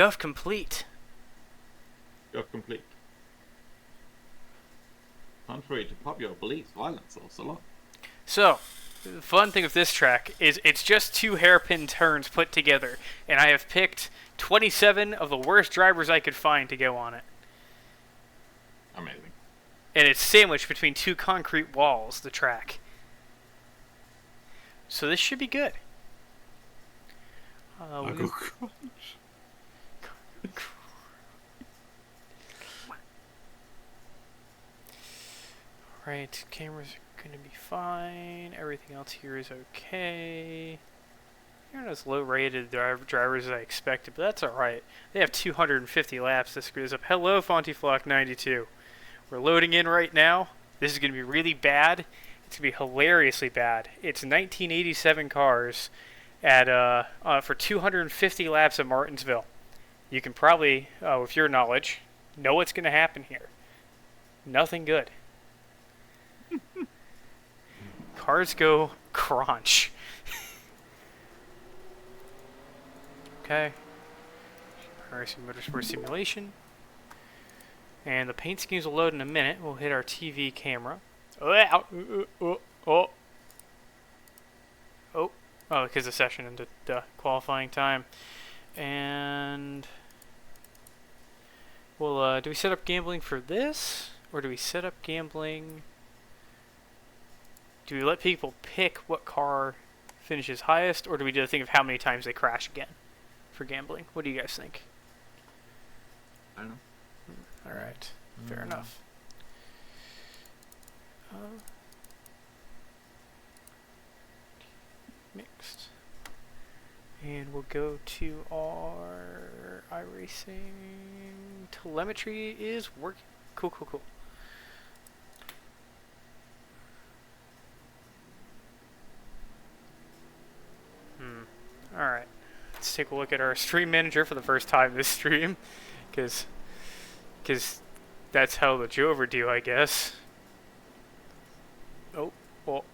Stuff complete. You're complete. Contrary to popular beliefs, violence also a lot. So, the fun thing with this track is it's just 2 hairpin turns put together, and I have picked 27 of the worst drivers I could find to go on it. Amazing. And it's sandwiched between 2 concrete walls, the track. So this should be good. Right, cameras are going to be fine. Everything else here is okay. They're not as low-rated drivers as I expected, but that's alright. They have 250 laps to screw this up. Hello, FontyFlock92. We're loading in right now. This is going to be really bad. It's going to be hilariously bad. It's 1987 cars at for 250 laps at Martinsville. You can probably, with your knowledge, know what's going to happen here. Nothing good. Cars go crunch. Okay. iRacing Motorsport Simulation. And the paint schemes will load in a minute. We'll hit our TV camera. Oh, because the session ended qualifying time. And we'll do we set up gambling for this? Or do we set up gambling? Do we let people pick what car finishes highest, or do we do the thing of how many times they crash again for gambling? What do you guys think? I don't know. Alright, fair enough. Mixed. And we'll go to our iRacing. Telemetry is working. Cool. Alright. Let's take a look at our stream manager for the first time this stream. Because that's how the Jover do, I guess. Oh, no,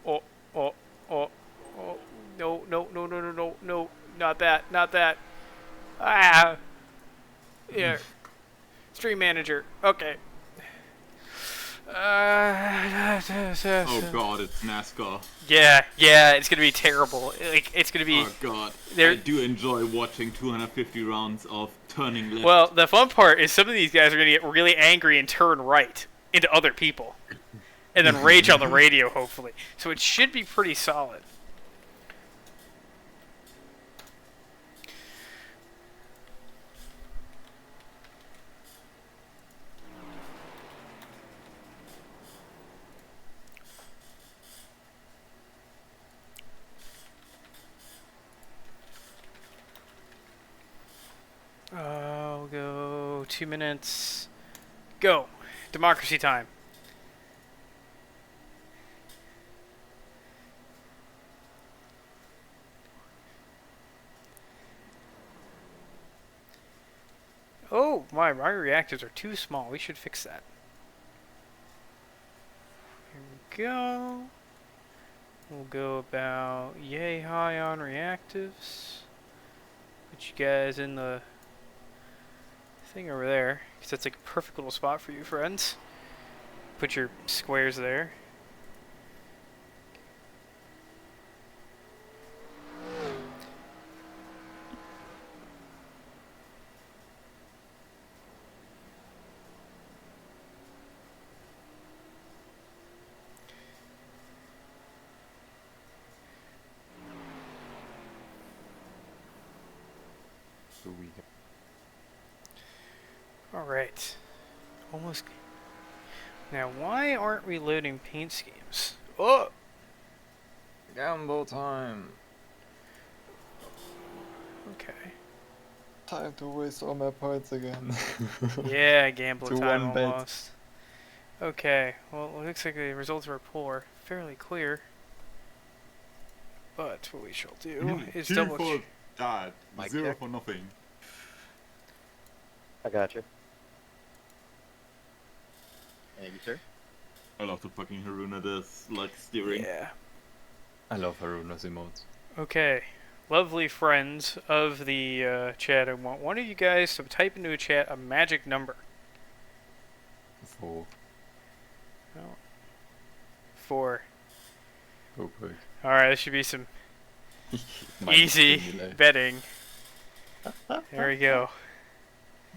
not that. Ah! Yeah. Stream manager, okay. Oh god, it's NASCAR. Yeah, it's gonna be terrible. Like, it's gonna be... Oh god, I do enjoy watching 250 rounds of turning left. Well, the fun part is some of these guys are gonna get really angry and turn right into other people. And then rage on the radio, hopefully. So it should be pretty solid. We'll go 2 minutes. Go. Democracy time. Oh, my reactors are too small. We should fix that. Here we go. We'll go about yay high on reactives. Put you guys in the thing over there, because that's like a perfect little spot for you, friends. Put your squares there. Alright. Almost. Now, why aren't we loading paint schemes? Oh! Gamble time. Okay. Time to waste all my points again. Yeah, gambler To time one bet. almost. Okay, well, it looks like the results of our poll are fairly clear. But what we shall do is 2 double for that, Mic 0 check. for nothing. I got you. Thank you, sir. I love the fucking Haruna, this like steering. Yeah. I love Haruna's emotes. Okay, lovely friends of the chat, I want one of you guys to type into a chat a magic number. 4. Oh, 4. Okay. Alright, this should be some Minus easy 10 delay. betting. There we go.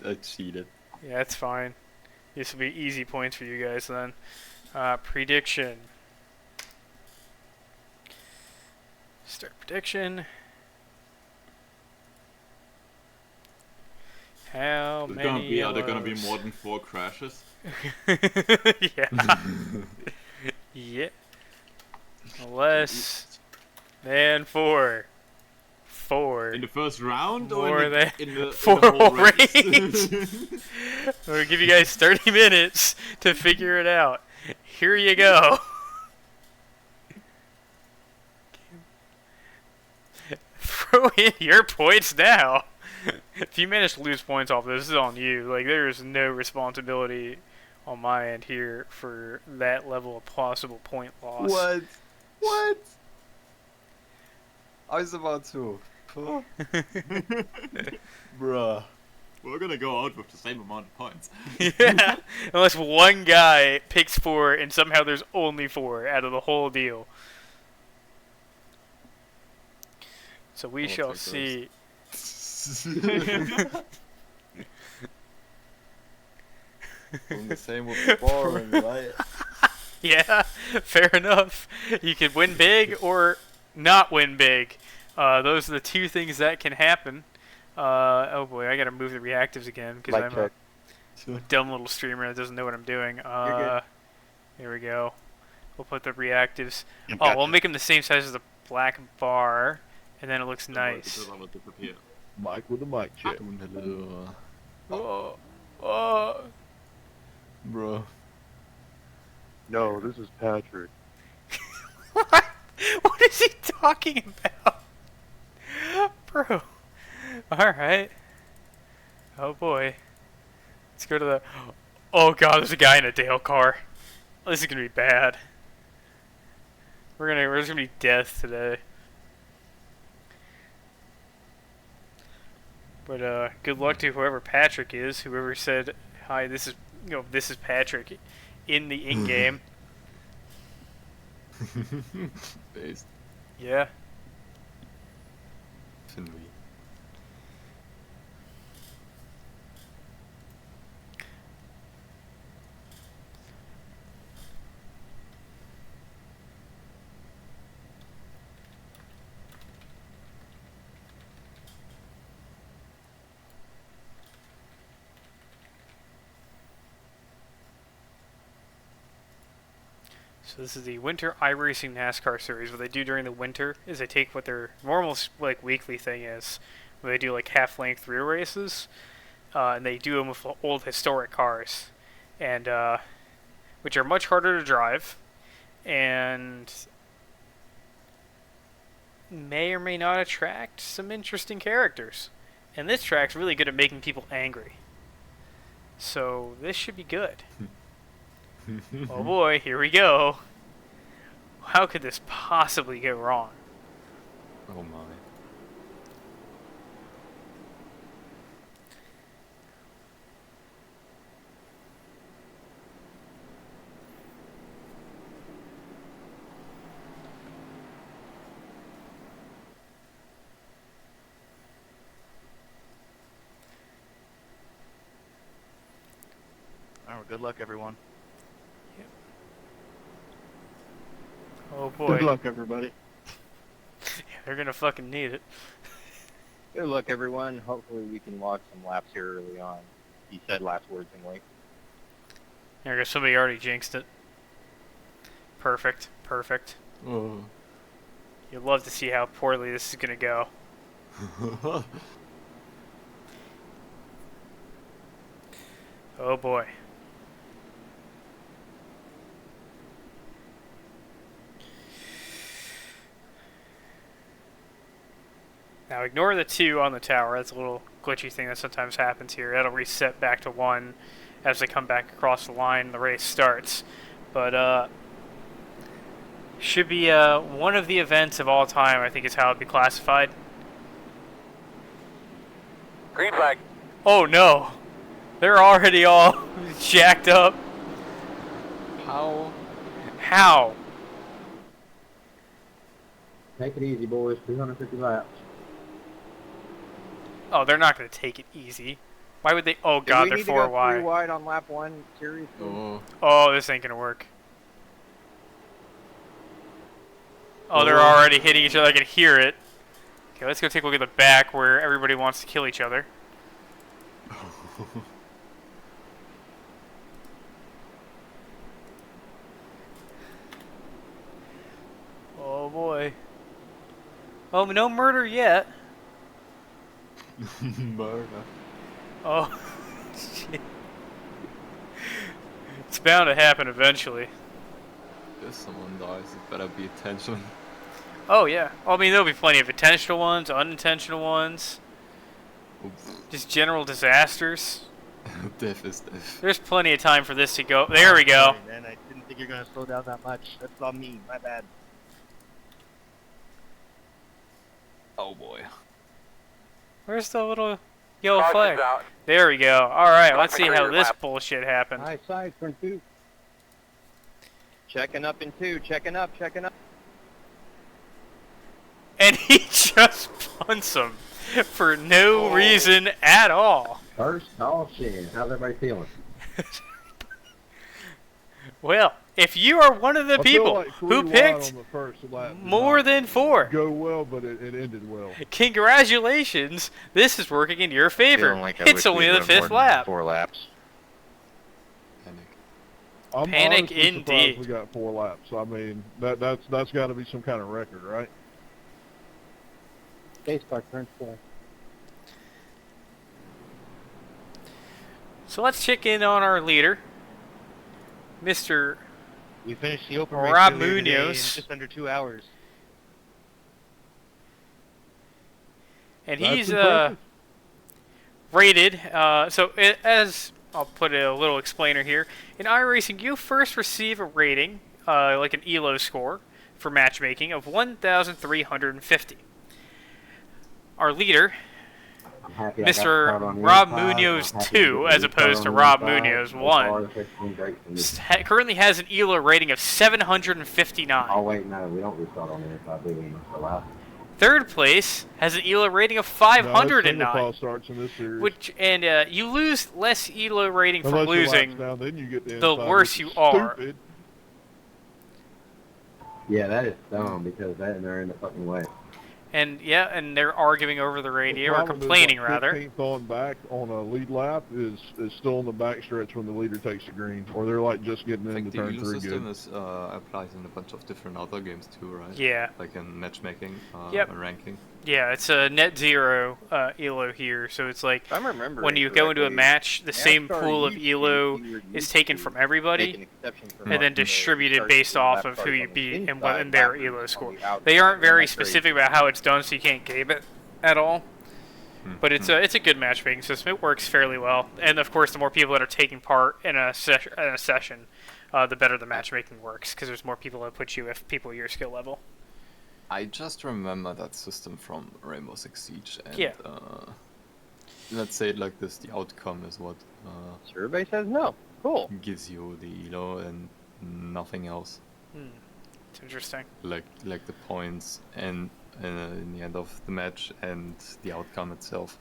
I cheated. Yeah, that's fine. This will be easy points for you guys then. Prediction. Start prediction. How Are many there gonna be yellows? more than 4 crashes? Yeah. Yeah. Less than 4. 4. In the first round More or in than the 4 whole race? race. We'll give you guys 30 minutes to figure it out. Here you go. Throw in your points now. If you manage to lose points off this is on you. Like, there is no responsibility on my end here for that level of possible point loss. What? What? I was about to. Oh. Bruh. We're gonna go out with the same amount of points. Yeah, unless one guy picks 4 and somehow there's only 4 out of the whole deal. So we I'll shall take see. Doing the same with the boring, right? Yeah, fair enough. You could win big or not win big. Those are the two things that can happen. Oh boy, I gotta move the reactives again because Mic I'm check. a dumb little streamer that doesn't know what I'm doing. You're Here we go. We'll put the reactives. Yep, Oh, gotcha. we'll make them the same size as the black bar, and then it looks Don't worry, nice. because I will disappear. Mike with a mic check. Doing a little, Oh, oh. bro. No, this is Patrick. What? What is he talking about? Bro. Alright. Oh boy. Let's go to the... Oh god, there's a guy in a Dale car. This is gonna be bad. There's gonna be death today. But good luck to whoever Patrick is, whoever said, hi, this is Patrick in the in-game. Based. Yeah. Finden wir. So this is the Winter iRacing NASCAR Series. What they do during the winter is they take what their normal like weekly thing is, where they do like half-length rear races, and they do them with old historic cars, and which are much harder to drive, and may or may not attract some interesting characters. And this track's really good at making people angry. So this should be good. Oh boy, here we go. How could this possibly go wrong? Oh my. Alright, good luck, everyone. Oh boy. Good luck, everybody. They're gonna fucking need it. Good luck, everyone. Hopefully we can watch some laps here early on. He said last words anyway. There goes somebody already jinxed it. Perfect. Perfect. Oh. You'd love to see how poorly this is gonna go. Oh boy. Now ignore the 2 on the tower. That's a little glitchy thing that sometimes happens here. That'll reset back to 1 as they come back across the line and the race starts. But should be one of the events of all time, I think is how it'd be classified. Green flag. Oh no, they're already all jacked up. How? How? Take it easy, boys. 250 laps. Oh, they're not going to take it easy. Why would they? Oh god, we they're need to 4 go wide. 3 wide on lap 1, seriously? Oh. Oh, this ain't going to work. Oh, they're already hitting each other. I can hear it. Okay, let's go take a look at the back where everybody wants to kill each other. Oh boy. Oh, no murder yet. Murder. Oh, shit. It's bound to happen eventually. If someone dies, it better be intentional. Oh yeah. I mean, there'll be plenty of intentional ones, unintentional ones. Oops. Just general disasters. Death is death. There's plenty of time for this to go. There we go. Sorry, man. I didn't think you're going to slow down that much. That's on me. My bad. Oh boy. Where's the little yellow Caution's flag? out. There we go. Alright, let's see Clear how your this lap. bullshit happened. High side, turn 2. Checking up in 2. Checking up, checking up. And he just punts him for no reason at all. First caution. How's everybody feeling? Well, if you are one of the I feel people like who 3 wide picked on the first lap did more not than 4, go well, but it ended well. congratulations, this is working in your favor. Feeling like I It's wish only we'd the run more 5th than lap. 4 laps. Panic. I'm Panic honestly surprised indeed. we got 4 laps. I mean, that's got to be some kind of record, right? Spacebar, turn 4. So let's check in on our leader, Mr. We finished the open Rob race earlier today in Munoz. just under 2 hours. And That's he's impressive. rated. As I'll put a little explainer here, in iRacing you first receive a rating, like an ELO score, for matchmaking of 1,350. Our leader, I'm happy I got Mr. started on the Rob inside. Munoz I'm happy 2, to as get opposed started to on Rob the inside. Munoz So 1, far, it's been great for me. currently has an ELO rating of 759. Oh wait, no, we don't restart on the inside, do we? So loud. Third place has an ELO rating of No, single 509. file starts in this series. You lose less ELO rating from Unless your lap's losing. down, then you get the the inside, worse which you is are. Stupid. Yeah, that is dumb because they're in the fucking way. And they're arguing over the radio, or problem is, complaining like, rather. 15th on back on a lead lap is still in the back stretch when the leader takes the green, or they're like just getting I think into the turn ELO 3 system good. is, applies in a bunch of different other games too, right? Yeah, Like in matchmaking Yep. and ranking. yeah, it's a net zero ELO here, so it's like If I'm remembering when you go into a correctly, match, the same NASCAR pool of used to- ELO you were is used taken to from make an everybody, exception for and then the distributed starts based and off lap of who starts you on the beat and inside, in their lap ELO starts score. on the outside. They aren't very That's crazy. specific about how it's done, so you can't game it at all. But it's a good matchmaking system. It works fairly well, and of course, the more people that are taking part in a session, the better the matchmaking works because there's more people that put you with people your skill level. I just remember that system from Rainbow Six Siege, and Yeah. let's say it like this: the outcome is what So everybody says no. Cool. gives you the ELO and nothing else. It's interesting. Like the points and in the end of the match and the outcome itself.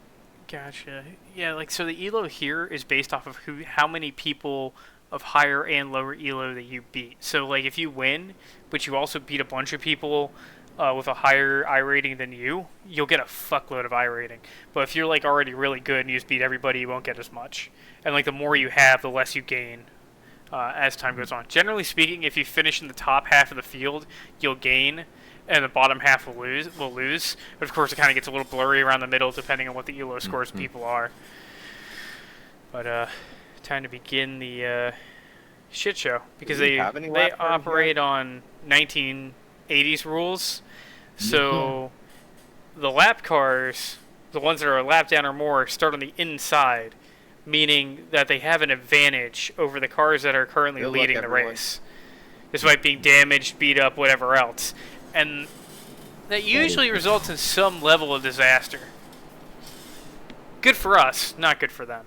Gotcha. Yeah, like so the ELO here is based off of how many people of higher and lower ELO that you beat. So like if you win, but you also beat a bunch of people with a higher I rating than you'll get a fuckload of I rating. But if you're like already really good and you just beat everybody, you won't get as much. And like the more you have, the less you gain as time goes on. Generally speaking, if you finish in the top half of the field, you'll gain, and the bottom half will lose. But of course, it kind of gets a little blurry around the middle depending on what the ELO scores of people are. But time to begin the shit show because Do we they have any lap times operate yet? on 1980s rules. So the lap cars, the ones that are a lap down or more, start on the inside, meaning that they have an advantage over the cars that are currently Good luck, leading the everyone. race, despite being damaged, beat up, whatever else. And that usually results in some level of disaster. Good for us, not good for them.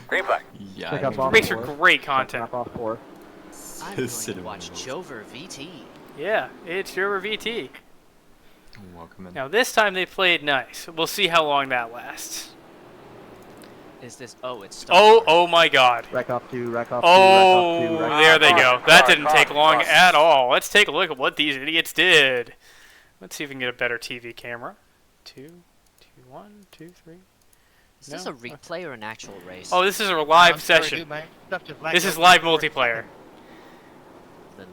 Green flag. Yeah. Check I out know. Bob. Makes for great content. Knock off 4. I'm going to Cinnamon watch rolls. Jover VT. Yeah, it's your VT. Welcome in. Now this time they played nice. We'll see how long that lasts. Is this? Oh, it's. Oh my God. Rack off 2, rack off 2, Oh, rack off 2, rack there off they 2. go. That didn't Cross, take long cross. at all. Let's take a look at what these idiots did. Let's see if we can get a better TV camera. 2, 1, 2, 3. Is this No. a replay or an actual race? Oh, this is a live session. This is live multiplayer. Then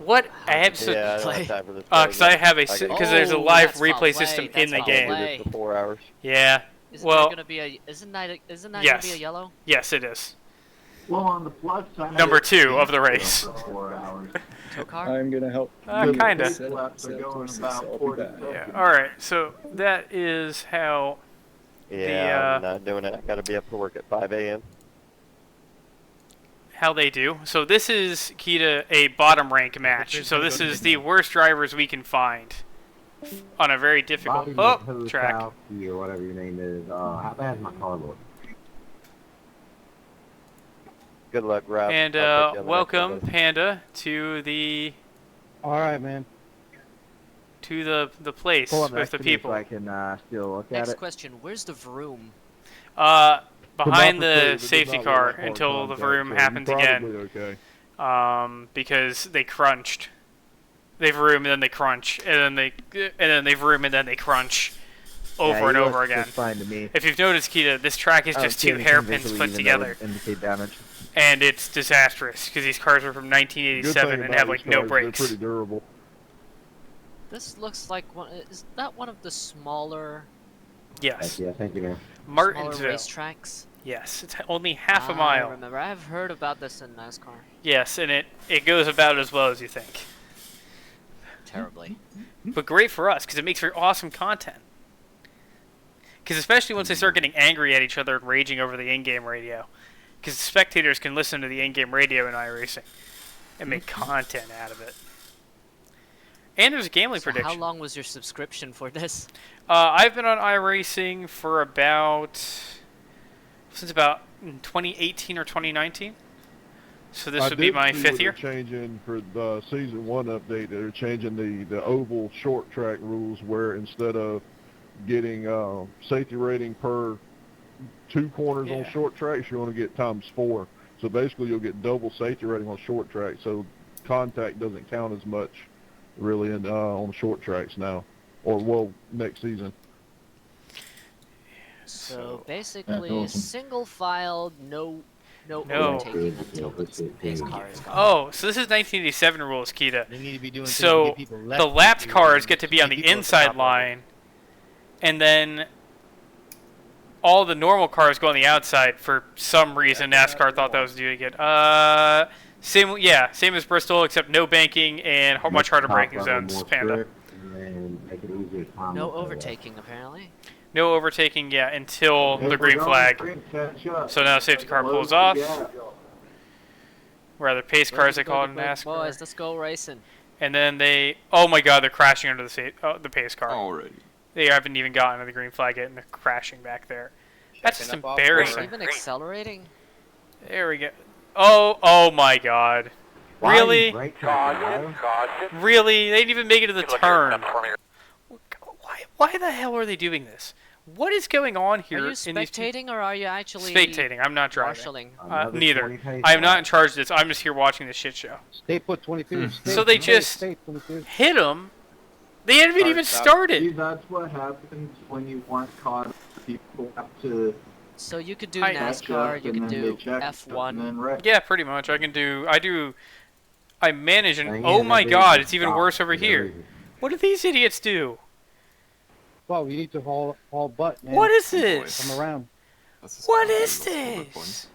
What how did absolute? you Yeah, I don't play? have time for this. Because I have a get- because there's a Oh, live that's foul replay play, system that's in the foul game. play. For 4 hours. Yeah. Isn't Well, there gonna be a? Isn't that yes. gonna be a yellow? Yes, it is. Well, on the plus side, Number 2 of the race. 4 hours. Tow car? I'm gonna help. Kinda. Set up horses, so I'll be back. Yeah. All right. So that is how. Yeah, I'm not doing it. I gotta be up for work at 5 a.m. How they do. So this is Kita a bottom rank match. So this is the worst drivers we can find on a very difficult Bobby track. Wazowski or whatever your name is. How bad is my car look? Good luck, Rob. And I'll put you on the next welcome one. Panda to the Alright, man. place Pull up with next the to me people. so I can still look at Next it. question: where's the vroom? Behind the perspective, it did safety not car look like until hard the contact, vroom so happens you're again. probably Okay. Because they crunched. They vroom and then they crunch, and then they vroom and then they crunch, over and over again. Fine to me. If you've noticed, Kita, this track is just 2 hairpins put together, Indicate damage. and it's disastrous because these cars are from Good 1987 thing and about have these like no cars, they're brakes. pretty durable. This looks like one. Is that one of the smaller Yes, Yeah, thank you, man. Martinsville. racetracks? Yes, it's only half a mile. I remember. I've heard about this in NASCAR. Yes, and it goes about as well as you think. Terribly. But great for us because it makes for awesome content. Because especially once they start getting angry at each other and raging over the in-game radio, because spectators can listen to the in-game radio in iRacing and make content out of it. And there's a gambling So prediction. how long was your subscription for this? I've been on iRacing for since about 2018 or 2019. So this would be my 5th year. They're changing for the season 1 update. They're changing the oval short track rules where instead of getting safety rating per 2 corners on Yeah. short tracks, you're going to get times 4. So basically, you'll get double safety rating on short tracks. So contact doesn't count as much really on short tracks now, or well next season. So basically, awesome. single file, no No. overtaking until the pace car is gone. Oh, so this is 1987 rules, Kita. They need to be doing things to So get people left the lapped to cars get to be keep on the people at top inside level. line, and then all the normal cars go on the outside. For some reason, NASCAR thought that was doing it. Same as Bristol, except no banking and much harder braking zones. Panda. And make it easier to climb No up there. overtaking, apparently. No overtaking, until If the we're green going flag. straight, catch up. So now safety car Close pulls the off. gap. Rather pace cars, they call it in NASCAR. Boys, let's go racing. And then oh my God, they're crashing under the pace car. Already. They haven't even gotten to the green flag yet, and they're crashing back there. That's just Checking up off embarrassing. Even accelerating? There we go. Oh my God. Why Really? you brake tracking, Caution. Really? They didn't even make it to the Good luck here. turn. Come for me. Why the hell are they doing this? What is going on here? Are you in these spectating or are you actually spectating? I'm not driving. marshalling? Another Neither. 20 pace I am not in lap. charge of this. I'm just here watching the shit show. Stay put 22. Stay, So they stay, just- stay 22. Hit them. They haven't even See, started. that's what happens when you want caught. People have to So you could do I- catch NASCAR, up you and could then do they check and F1. then wreck. Yeah, pretty much. I manage and Dang oh it, my that God, dude it's even stopped worse over for no here. reason. What do these idiots do? Well, you need to haul butt, man. What is Come this? around. That's What a is lot of bullet this? points.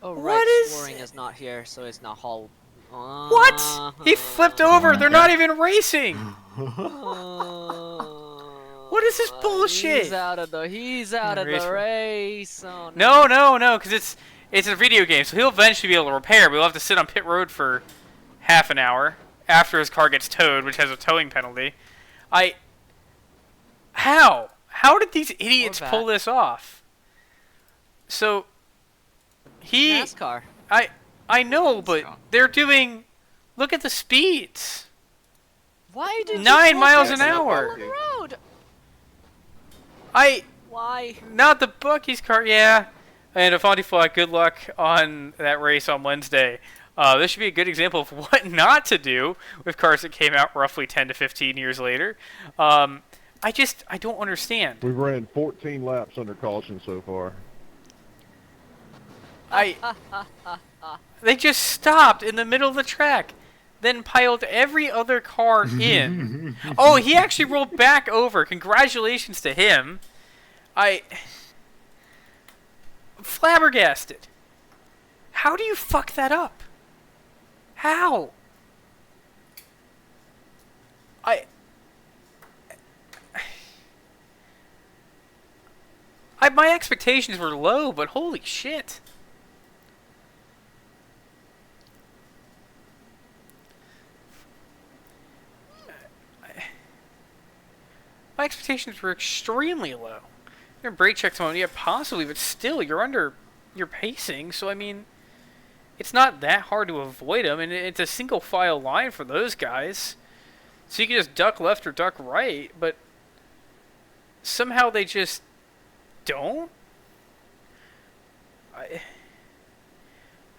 Oh, What right, is- Scoring is not here, so it's not haul. What? He flipped over. They're not even racing. What is this bullshit? He's out of the Race for- race. Oh, no. No, because it's a video game, so he'll eventually be able to repair, but he'll have to sit on pit road for half an hour after his car gets towed, which has a towing penalty. How? How did these idiots back. pull this off? So NASCAR. I know, but go. they're doing. Look at the speeds. Why did 9 you pull miles back an so hour. far on the road? Why? Not the Bucky's car, yeah. And Afonti Flat, good luck on that race on Wednesday. This should be a good example of what not to do with cars that came out roughly 10 to 15 years later. I don't understand. We've ran 14 laps under caution so far. They just stopped in the middle of the track, then piled every other car in. Oh, he actually rolled back over. Congratulations to him. Flabbergasted. How do you fuck that up? How? My expectations were low, but holy shit. My expectations were extremely low. Your brake checks on, yeah, possibly, but still, you're under your pacing. So I mean, it's not that hard to avoid them, and it's a single file line for those guys. So you can just duck left or duck right, but somehow they just don't. It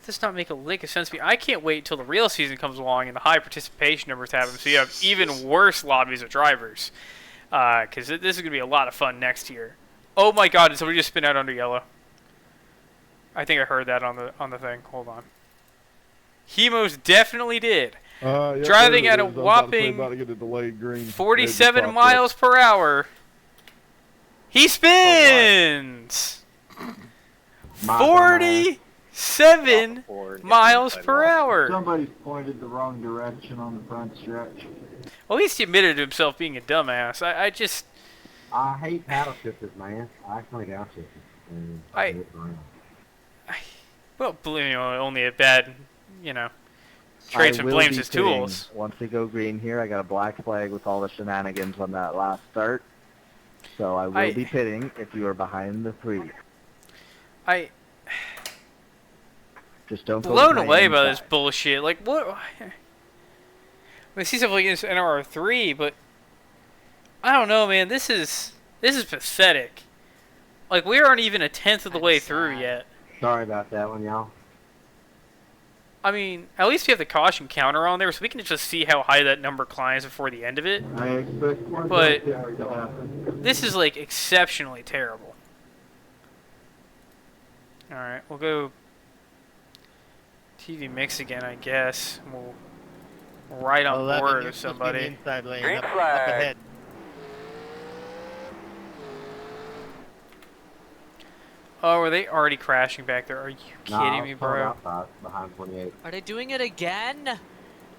does not make a lick of sense to me. I can't wait until the real season comes along and the high participation numbers happen, so you have even worse lobbies of drivers. Because this is going to be a lot of fun next year. Oh my god, did somebody just spin out under yellow? I think I heard that on the thing. Hold on. He most definitely did. Yep, Driving there at it a is. whopping about to get a delayed green. 47 miles per hour. He spins! 47 miles per hour. Somebody's pointed the wrong direction on the front stretch. Well, at least he admitted to himself being a dumbass. I hate paddle shifters, man. I actually downshift them. Well, only a bad, tradesman blames his tools. Once we go green here, I got a black flag with all the shenanigans on that last start. So I will be pitting if you are behind the 3. Just don't go blown away by this bullshit. Like, what? I see stuff like this NRR3, but I don't know, man. This is pathetic. Like, we aren't even a tenth of the way through yet. Sorry about that one, y'all. I mean, at least we have the caution counter on there, so we can just see how high that number climbs before the end of it. I expect more But to happen. this is, like, exceptionally terrible. Alright, we'll go TV mix again, I guess. We'll right on board with somebody. Inside lane, Green up flag. ahead. Oh, are they already crashing back there? Are you kidding me, bro? Behind 28. Are they doing it again?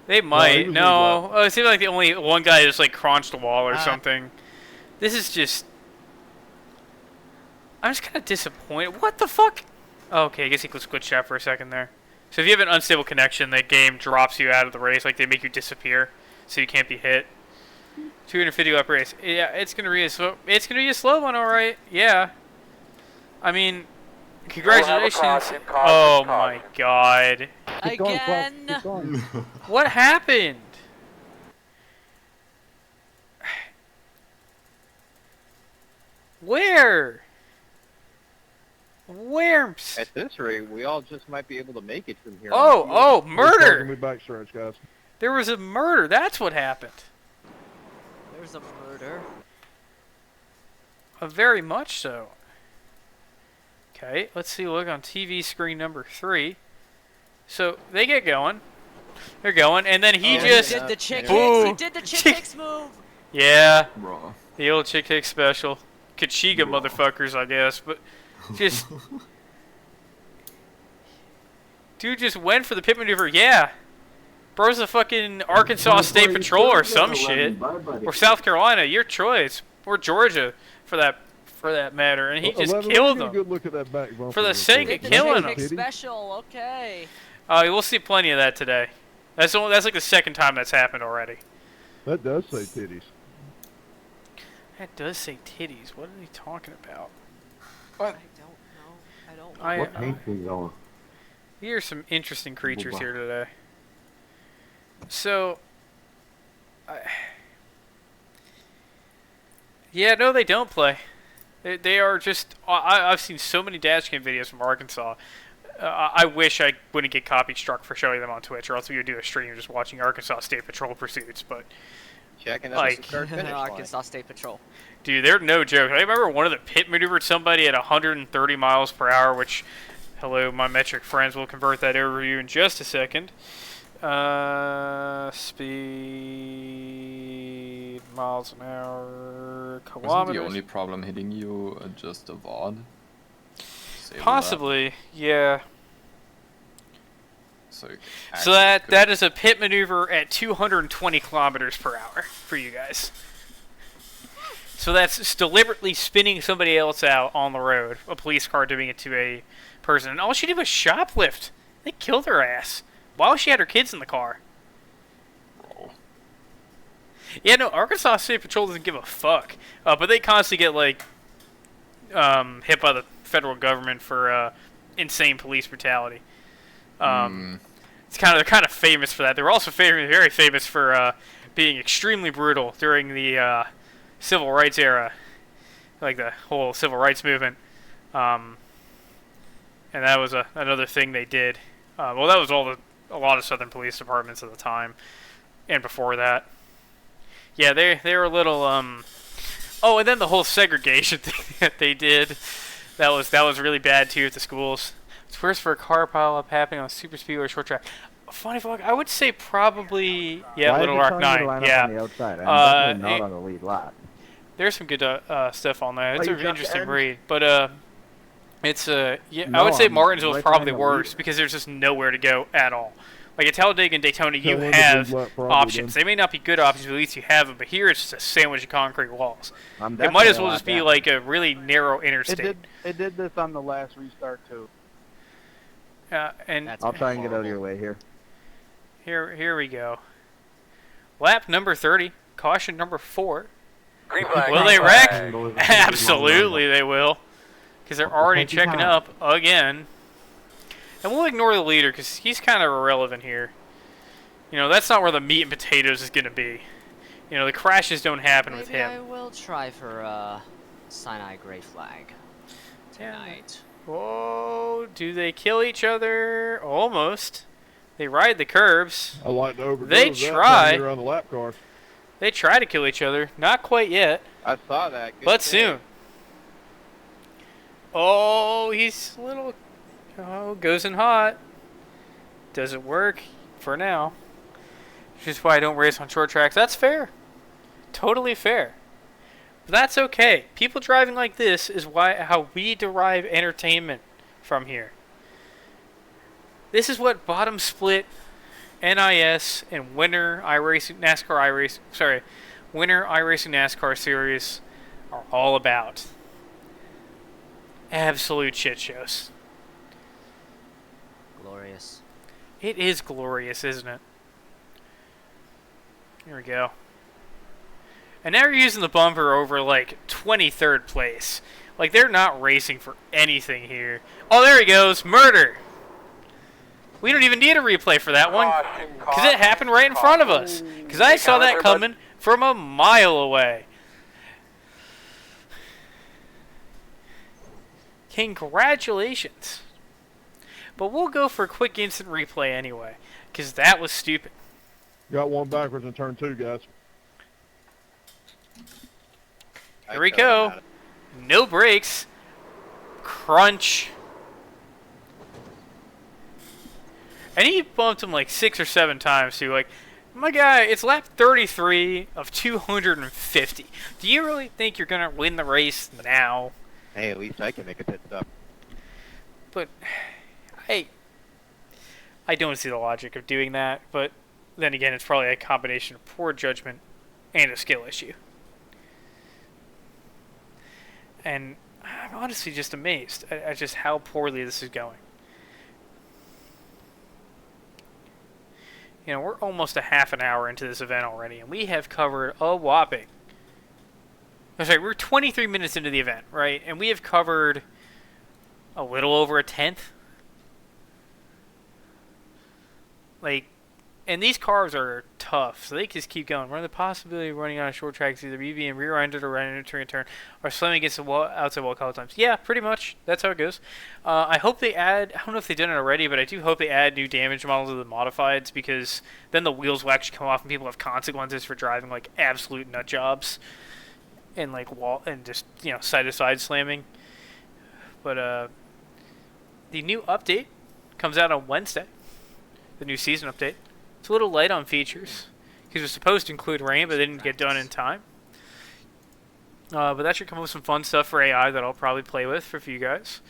They might. was No. Oh, it seems like the only one guy just, like, crunched the wall or something. This is just... I'm just kind of disappointed. What the fuck? Oh, okay, I guess he glitched out for a second there. So if you have an unstable connection, the game drops you out of the race. Like, they make you disappear, so you can't be hit. 250 lap race. Yeah, it's gonna be a slow. It's gonna be a slow one, all right. Yeah. I mean, congratulations. Caution, Oh caution. my god. Keep going, Clark. Again? Keep going. What happened? Where? Where? At this rate, we all just might be able to make it from here. Oh, We're murder! me backstretch, guys. There was a murder. That's what happened. There's a murder. Very much so. Okay, let's see. Look on TV screen number 3. So they get going. They're going, and then he He just did the chick Boo. hicks. He did the chick hicks move. yeah, Bro. the old chick kick special. Kachiga motherfuckers, I guess, but just dude just went for the pit maneuver. Yeah, bro's a fucking Arkansas State Patrol or some shit, or South Carolina, your choice, or Georgia for that matter, and he just 11, killed let me get a them. good look at that back bumper For the real sake quick. of Did the killing chick him. kick Kitty. special. Okay. We'll see plenty of that today. That's like the second time that's happened already. That does say titties. That does say titties. What are they talking about? I don't know. I don't know. What paint is on? Here's some interesting creatures Bye-bye. here today. So, yeah, no, they don't play. They are just. I've seen so many dash cam videos from Arkansas. I wish I wouldn't get copy struck for showing them on Twitch, or else we would do a stream just watching Arkansas State Patrol pursuits. But Checking out like, the start finish line. Arkansas State Patrol. dude, they're no joke. I remember one of the pit maneuvered somebody at 130 miles per hour, which, hello, my metric friends, will convert that over to you in just a second. Speed, miles an hour, Wasn't kilometers. the only problem hitting you just a VOD? Disable Possibly, yeah. that. So, So that is a pit maneuver at 220 kilometers per hour for you guys. So that's just deliberately spinning somebody else out on the road. A police car doing it to a person. And all she did was shoplift. They killed her ass while she had her kids in the car. Yeah, no, Arkansas State Patrol doesn't give a fuck. But they constantly get, like, hit by the federal government for insane police brutality. They're kind of famous for that. They were also very famous for being extremely brutal during the civil rights era, like the whole civil rights movement. And that was another thing they did. Well, that was a lot of Southern police departments at the time, and before that. Yeah, they were a little. Oh, and then the whole segregation thing that they did, that was really bad too at the schools. It's worse for a car pileup happening on a super speed or short track. Funny fuck, I would say probably Little Rock 9. Yeah, on the outside? I'm definitely not on the lead lap. There's some good stuff on there. It's you an dropped interesting Ed? read, but it's I No, would say I'm Martinsville is right probably behind the the leader. worst because there's just nowhere to go at all. Like at Talladega and Daytona, you Tell them to have lead lap probably options. then. They may not be good options, but at least you have them. But here it's just a sandwich of concrete walls. I'm It definitely might as a well lap just be down. like a really narrow interstate. It did this on the last restart too. And That's I'll try and get out of your way here. here we go. Lap number 30, caution number 4. Green flag. Will they green wreck? flag. Absolutely they will. Because they're already Take your checking time. up again. And we'll ignore the leader because he's kind of irrelevant here. You know, that's not where the meat and potatoes is going to be. You know, the crashes don't happen with Maybe I him. will try for Sinai Gray Flag tonight. Whoa, do they kill each other? Almost. They ride the curbs. I like to overdose They that trying to try. get around the lap cars. They try to kill each other. Not quite yet, I saw that. Good but save. soon. Oh, he's a little... Oh, goes in hot. Doesn't work for now. Which is why I don't race on short tracks. That's fair. Totally fair. But that's okay. People driving like this is how we derive entertainment from here. This is what bottom split, NIS, and winter iRacing NASCAR series are all about. Absolute shit shows. Glorious. It is glorious, isn't it? Here we go. And now you're using the bumper over, like, 23rd place. Like, they're not racing for anything here. Oh, there he goes. Murder! We don't even need a replay for that one. Because it happened right in front of us. Because I saw that coming from a mile away. Congratulations. But we'll go for a quick instant replay anyway. Because that was stupid. Got one backwards in turn 2, guys. Here we go. No brakes. Crunch. And he bumped him like 6 or 7 times too. Like, my guy, it's lap 33 of 250. Do you really think you're going to win the race now? Hey, at least I can make a pit stop. But I don't see the logic of doing that. But then again, it's probably a combination of poor judgment and a skill issue. And I'm honestly just amazed at just how poorly this is going. You know, we're almost a half an hour into this event already, and we have covered a whopping I'm sorry, we're 23 minutes into the event, right? And we have covered a little over a tenth. Like, and these cars are tough, so they just keep going. Run the possibility of running on a short track is either being rear-ended or running into a turn, or slamming against the wall, outside wall a couple times. Yeah, pretty much. That's how it goes. I hope they add, I don't know if they've done it already, but I do hope they add new damage models of the modifieds, because then the wheels will actually come off and people have consequences for driving like absolute nut jobs and like wall and just, you know, side-to-side slamming. But the new update comes out on Wednesday. The new season update. It's a little light on features because it was supposed to include rain, but they didn't get done in time. But that should come up with some fun stuff for AI that I'll probably play with for you guys.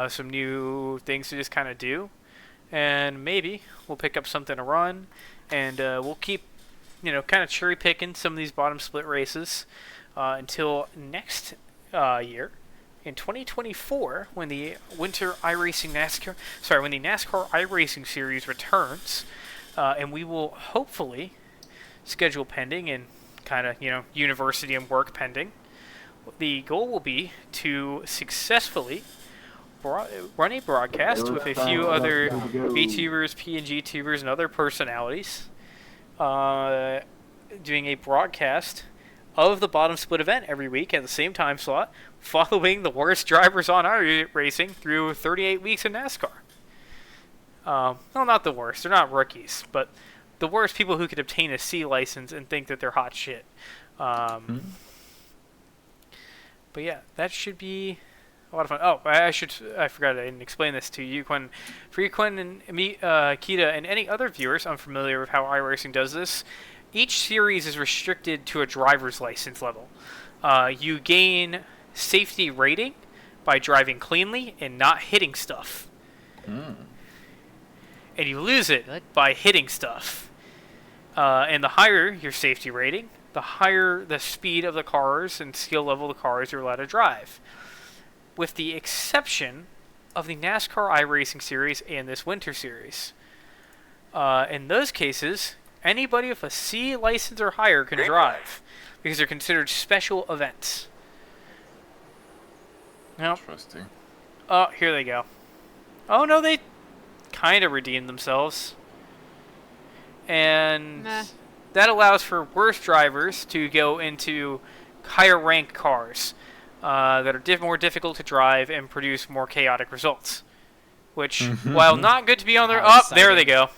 Some new things to just kind of do, and maybe we'll pick up something to run, and we'll keep, you know, kind of cherry picking some of these bottom split races until next year. In 2024, when the Winter iRacing when the NASCAR iRacing Series returns, and we will hopefully schedule pending and kind of, you know, university and work pending. The goal will be to successfuling run a broadcast with a few other VTubers, PNG tubers, and other personalities, doing a broadcast of the bottom split event every week at the same time slot, following the worst drivers on iRacing through 38 weeks in NASCAR. Well, not the worst. They're not rookies, but the worst people who could obtain a C license and think that they're hot shit. But yeah, that should be a lot of fun. Oh, I forgot I didn't explain this to you, Quinn. For you, Quinn, and me, Kita, and any other viewers unfamiliar with how iRacing does this, each series is restricted to a driver's license level. You gain safety rating by driving cleanly and not hitting stuff. And you lose it by hitting stuff. And the higher your safety rating, the higher the speed of the cars and skill level of the cars you're allowed to drive. With the exception of the NASCAR iRacing Series and this Winter Series. In those cases, anybody with a C license or higher can drive, because they're considered special events. Nope. Interesting. Oh, here they go. Oh no, they kind of redeemed themselves. And that allows for worse drivers to go into higher ranked cars that are more difficult to drive and produce more chaotic results. Which, while not good to be on the... Oh, there they go.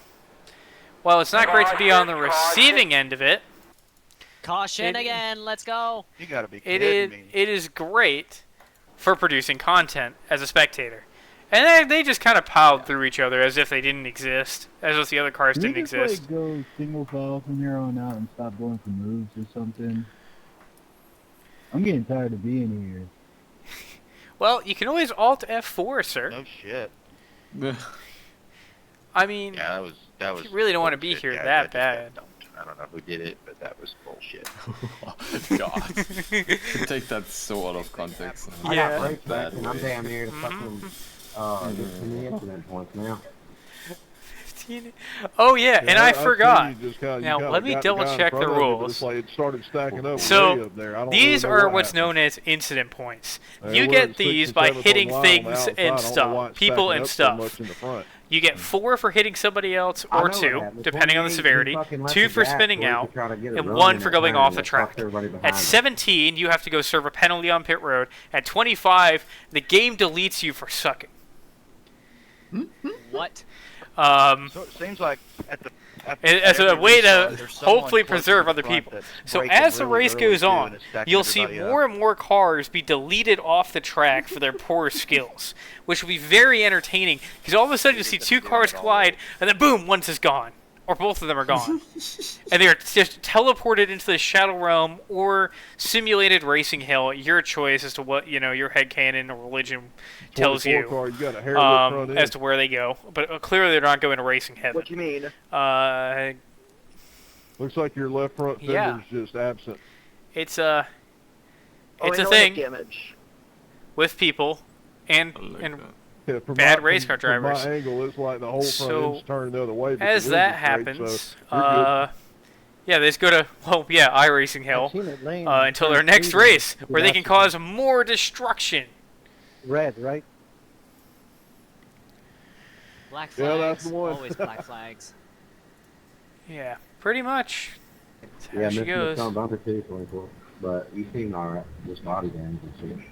While it's not great to be on the receiving end of it... Caution again, let's go! You gotta be kidding me. It is great for producing content as a spectator. And they just kind of piled through each other as if they didn't exist, as if the other cars didn't exist. Like, go single file from here on out and stop going for moves or something? I'm getting tired of being here. Well, you can always Alt F4, sir. No shit. I mean, yeah, that was you really don't want to be here that bad. I don't know who did it, but that was bullshit. God. You take that so out of context. I got brakes back and I'm damn near to fucking 15 incident points now. Oh yeah, and I forgot. Now Now let me double check the rules. Like it started stacking up so way up there. I don't these really know are what what's happened. known as incident points. They You were get at these 6th by and 7th hitting on the line on the things outside. and I don't know why stuff, it's people stacking and up so stuff. much in the front. You get 4 for hitting somebody else, I or know what 2, happened. depending on the 28, severity, you fucking left 2 the for gap spinning so you out, could try to get it and running 1 in for that going turn off the and track. fucked everybody behind At them. 17, you have to go serve a penalty on pit road. At 25, the game deletes you for sucking. What? So it seems like As a way to hopefully preserve other people. So as the race goes on, you'll see more and more cars be deleted off the track for their poor skills, which will be very entertaining, because all of a sudden you'll see 2 cars collide, and then boom, one's is gone. Or both of them are gone. And they are just teleported into the Shadow Realm or simulated racing hell. Your choice as to what, you know, your headcanon or religion tells you, Car, you got a hair front as to where they go. But clearly they're not going to racing heaven. What you mean? Looks like your left front fender's just absent. It's a thing with people and yeah, bad race car drivers. From my angle, it's like the whole front end's turned the other way. As that happens, Yeah, they just go to, well, yeah, iRacing hell until their next race, where they can cause more destruction. Red, right? Black Yeah, flags, that's the one. always black flags. Yeah, pretty much. That's how Yeah, she missing the goes. front bumper too, 24. But you seem alright. Just body damage and shit.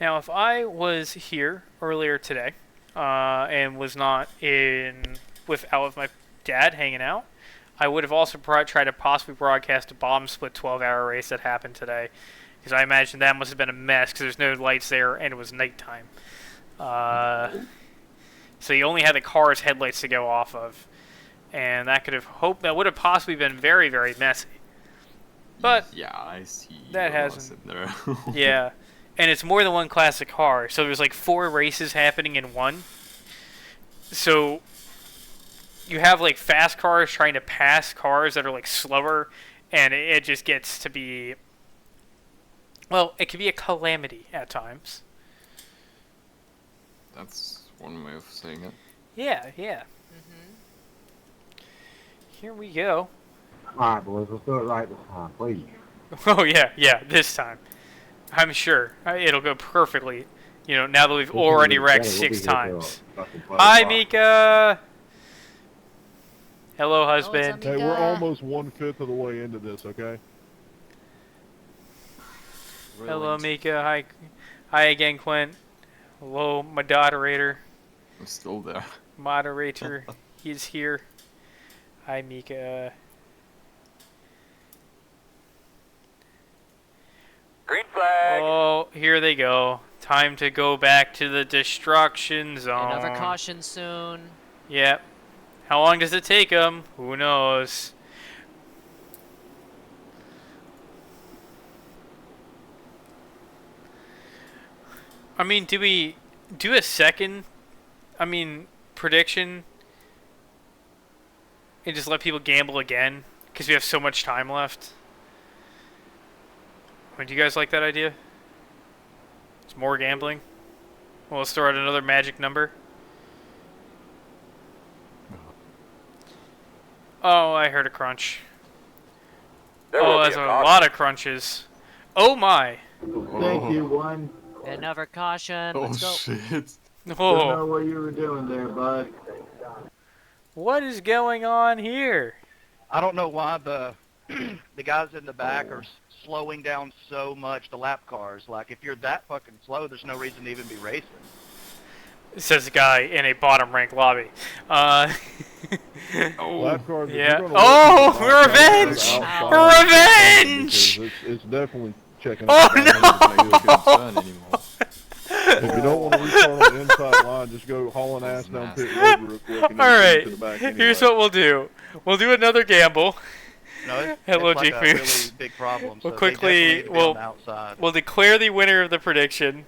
Now, if I was here earlier today and was not out with my dad hanging out, I would have also tried to possibly broadcast a bomb split 12-hour race that happened today, because I imagine that must have been a mess because there's no lights there and it was nighttime. So you only had the car's headlights to go off of, and that would have possibly been very, very messy. But yeah, I see. That what hasn't. was in there. Yeah, and it's more than one classic car, so there's like 4 races happening in one. So you have like fast cars trying to pass cars that are like slower, and it just gets to be, well, it can be a calamity at times. That's one way of saying it. Yeah, yeah. Here we go. Alright, boys, let's do it right this time, please. Oh yeah, this time. I'm sure it'll go perfectly. You know, now that we've already wrecked 6 times. Hi, Mika. Hello, husband. Hey, we're almost 1/5 of the way into this, okay? Hello, Mika. Hi again, Quint. Hello, my moderator. I'm still there. Moderator, he's here. Hi, Mika. Green flag. Oh, here they go. Time to go back to the destruction zone. Another caution soon. Yep. How long does it take them? Who knows? I mean, do we do a second, prediction and just let people gamble again? Because we have so much time left. Do you guys like that idea? It's more gambling. Well, let's throw out another magic number. Oh, I heard a crunch. That's a lot of crunches. Oh my. Thank you, one. Another caution. Oh Let's go. shit. Don't Oh, know what you were doing there, bud. what is going on here? I don't know why the guys in the back are slowing down so much, the lap cars. Like, if you're that fucking slow, there's no reason to even be racing. Says the guy in a bottom rank lobby. Lap cars, Yeah. Oh, revenge! Revenge! It's definitely checking. Oh no! Anymore. If you don't want to restart on the inside line, just go hauling ass down pit road real quick. And All then right. to the back anyway. Here's what we'll do. We'll do another gamble. No, Hello, it's like a G-Moose. really big problem. We'll So quickly outside. we'll declare the winner of the prediction.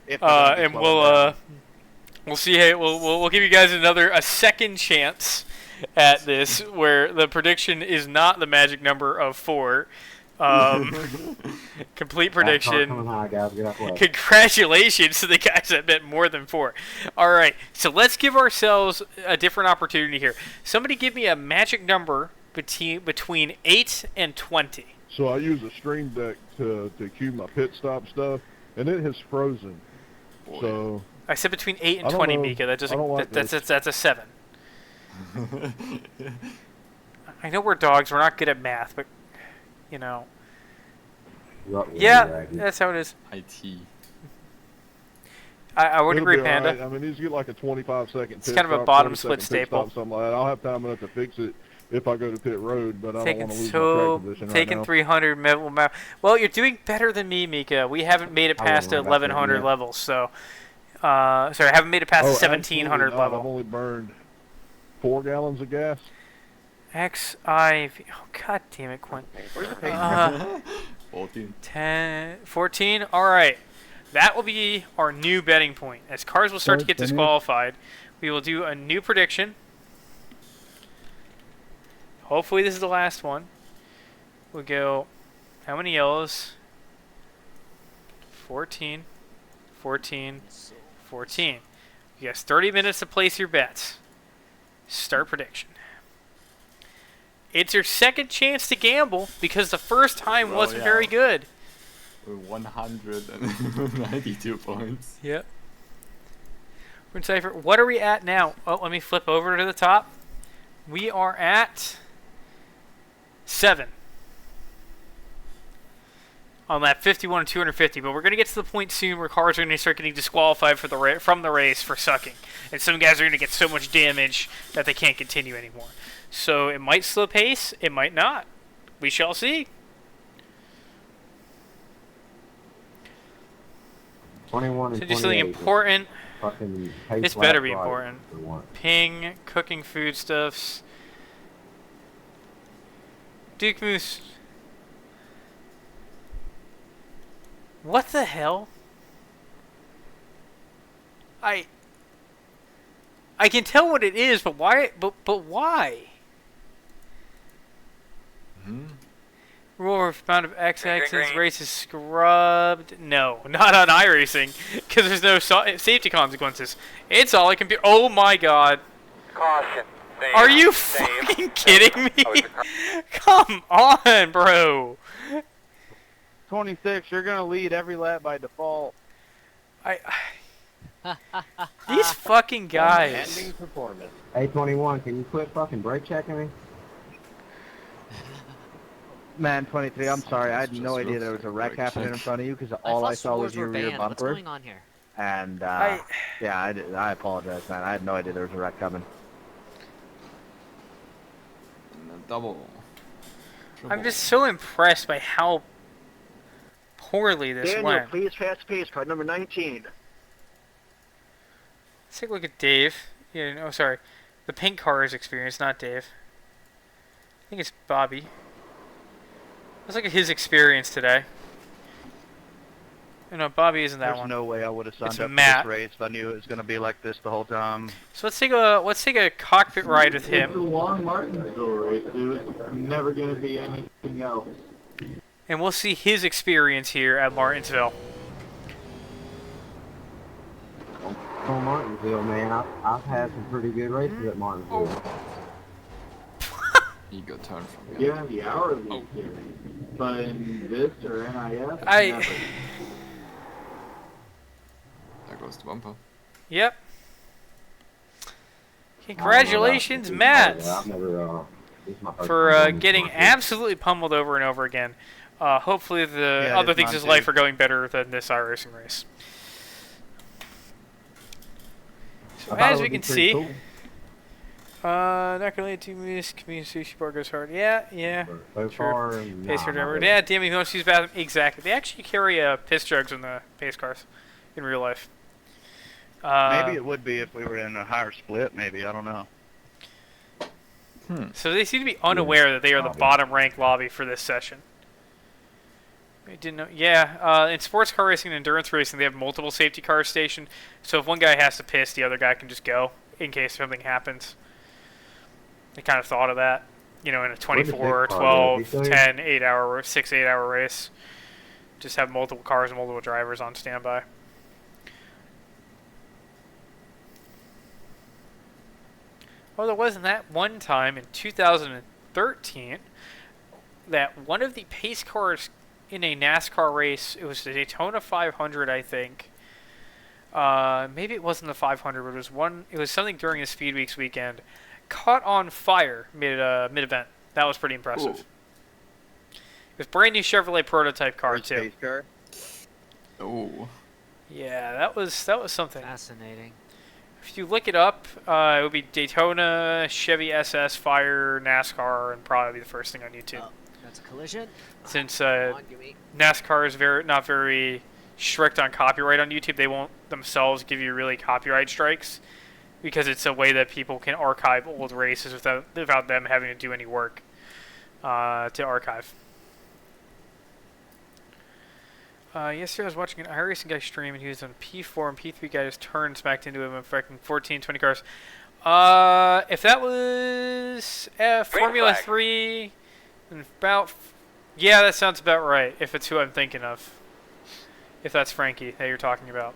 If they're gonna be And slowing down. we'll see. Hey, we'll give you guys a second chance at this, where the prediction is not the magic number of 4. Complete prediction. Coming high, guys. Get out the way. Congratulations to the guys that bet more than 4. All right, so let's give ourselves a different opportunity here. Somebody give me a magic number between 8 and 20. So I use a stream deck to cue my pit stop stuff, and it has frozen. Boy. So I said between 8 and I don't 20, know. Mika. That I don't like that's a 7. I know we're dogs. We're not good at math, but you know. Yeah, that's how it is. IT. I would it'll agree, be all Panda. right. I mean, these get like a 25-second. It's kind of a bottom split staple. Something like that. I'll have time enough to fix it if I go to pit road, but I don't Taking want to lose my track position taking right 300 level. Well, you're doing better than me, Mika. We haven't made it past the 1100 levels, so sorry, I haven't made it past the 1700 I've level. only burned 4 gallons of gas. XIV. Oh, god damn it, Quint. 14. 14. All right. That will be our new betting point. As cars will start to get disqualified, we will do a new prediction. Hopefully this is the last one. We'll go, how many yellows? 14. 14. 14. You guys 30 minutes to place your bets. Start prediction. It's your second chance to gamble because the first time Well, wasn't yeah. very good. 192 points. Yep. We're in Cypher. What are we at now? Oh, let me flip over to the top. We are at 7 on lap 51 and 250. But we're going to get to the point soon where cars are going to start getting disqualified for from the race for sucking. And some guys are going to get so much damage that they can't continue anymore. So it might slow pace. It might not. We shall see. 21 and So do something 28 is important. fucking pace This better lap be right important. for one. Ping, cooking foodstuffs. Duke Moose. What the hell? I can tell what it is, but why? But why? Rule of amount of X accidents, race is scrubbed. No, not on iRacing, because there's no safety consequences. It's all a computer. Oh my god. Caution. Save, Are you save, fucking kidding me? Come on, bro. 26, you're gonna lead every lap by default. These fucking guys. Ending performance. Hey, 21, can you quit fucking brake checking me? Man, 23, I'm sorry. I had Just no idea real there was a wreck quick happening in check. front of you because all I saw was your rear What's bumper. going on here? And, yeah, I apologize, man. I had no idea there was a wreck coming. Double. I'm just so impressed by how poorly this Daniel, went. please fast pace car number 19. Let's take a look at Dave. Yeah, no, sorry. The pink car's experience, not Dave. I think it's Bobby. Let's look at his experience today. No, Bobby isn't that There's one. no way I would have signed It's up for Matt. this race if I knew it was going to be like this the whole time. So let's take a cockpit ride with It's a him, long Martinsville race, dude. It's never gonna be anything else. and we'll see his experience here at Martinsville. Oh, Martinsville, man. I've had some pretty good races at Martinsville. Ego turn from Yeah, the hourly series. But in this or NIS, I- never. There goes the bumper. Yep. Congratulations, Matt, I've never, this is my first for time doing this getting Martinsville. absolutely pummeled over and over again. Hopefully the Yeah, other it's things in mine his too. life are going better than this iRacing race. So I thought it as we would be can pretty see, cool. not gonna let two moves, community sushi bar goes hard. Yeah. So True. far, Pace nah, car not driver. really. Yeah, damn, you want to use the bathroom. Exactly. They actually carry piss jugs in the pace cars in real life. Maybe it would be if we were in a higher split, maybe. I don't know. So they seem to be unaware that they are the Lobby. bottom ranked lobby for this session. I didn't know. Yeah, in sports car racing and endurance racing, they have multiple safety cars stationed. So if one guy has to piss, the other guy can just go in case something happens. They kind of thought of that, in a 24, car 12, go? 10, 8-hour, 6, 8-hour race. Just have multiple cars and multiple drivers on standby. Well, there wasn't that one time in 2013 that one of the pace cars in a NASCAR race, it was the Daytona 500, I think. Maybe it wasn't the 500, but it was something during the Speed Weeks weekend. Caught on fire mid-event. That was pretty impressive. Ooh. It was brand new Chevrolet prototype car First too. pace car. Oh. Yeah, that was something. Fascinating. If you look it up, it would be Daytona, Chevy SS, Fire, NASCAR, and probably the first thing on YouTube. Oh, that's a collision. Since Come on, gimme. NASCAR is not very strict on copyright on YouTube, they won't themselves give you really copyright strikes because it's a way that people can archive old races without them having to do any work to archive. Yesterday I was watching an iRacing guy stream and he was on P4 and P3 guy just turned smacked into him and fucking 14, 20 cars. If that was Formula flag. 3, then yeah, that sounds about right. If it's who I'm thinking of. If that's Frankie that you're talking about.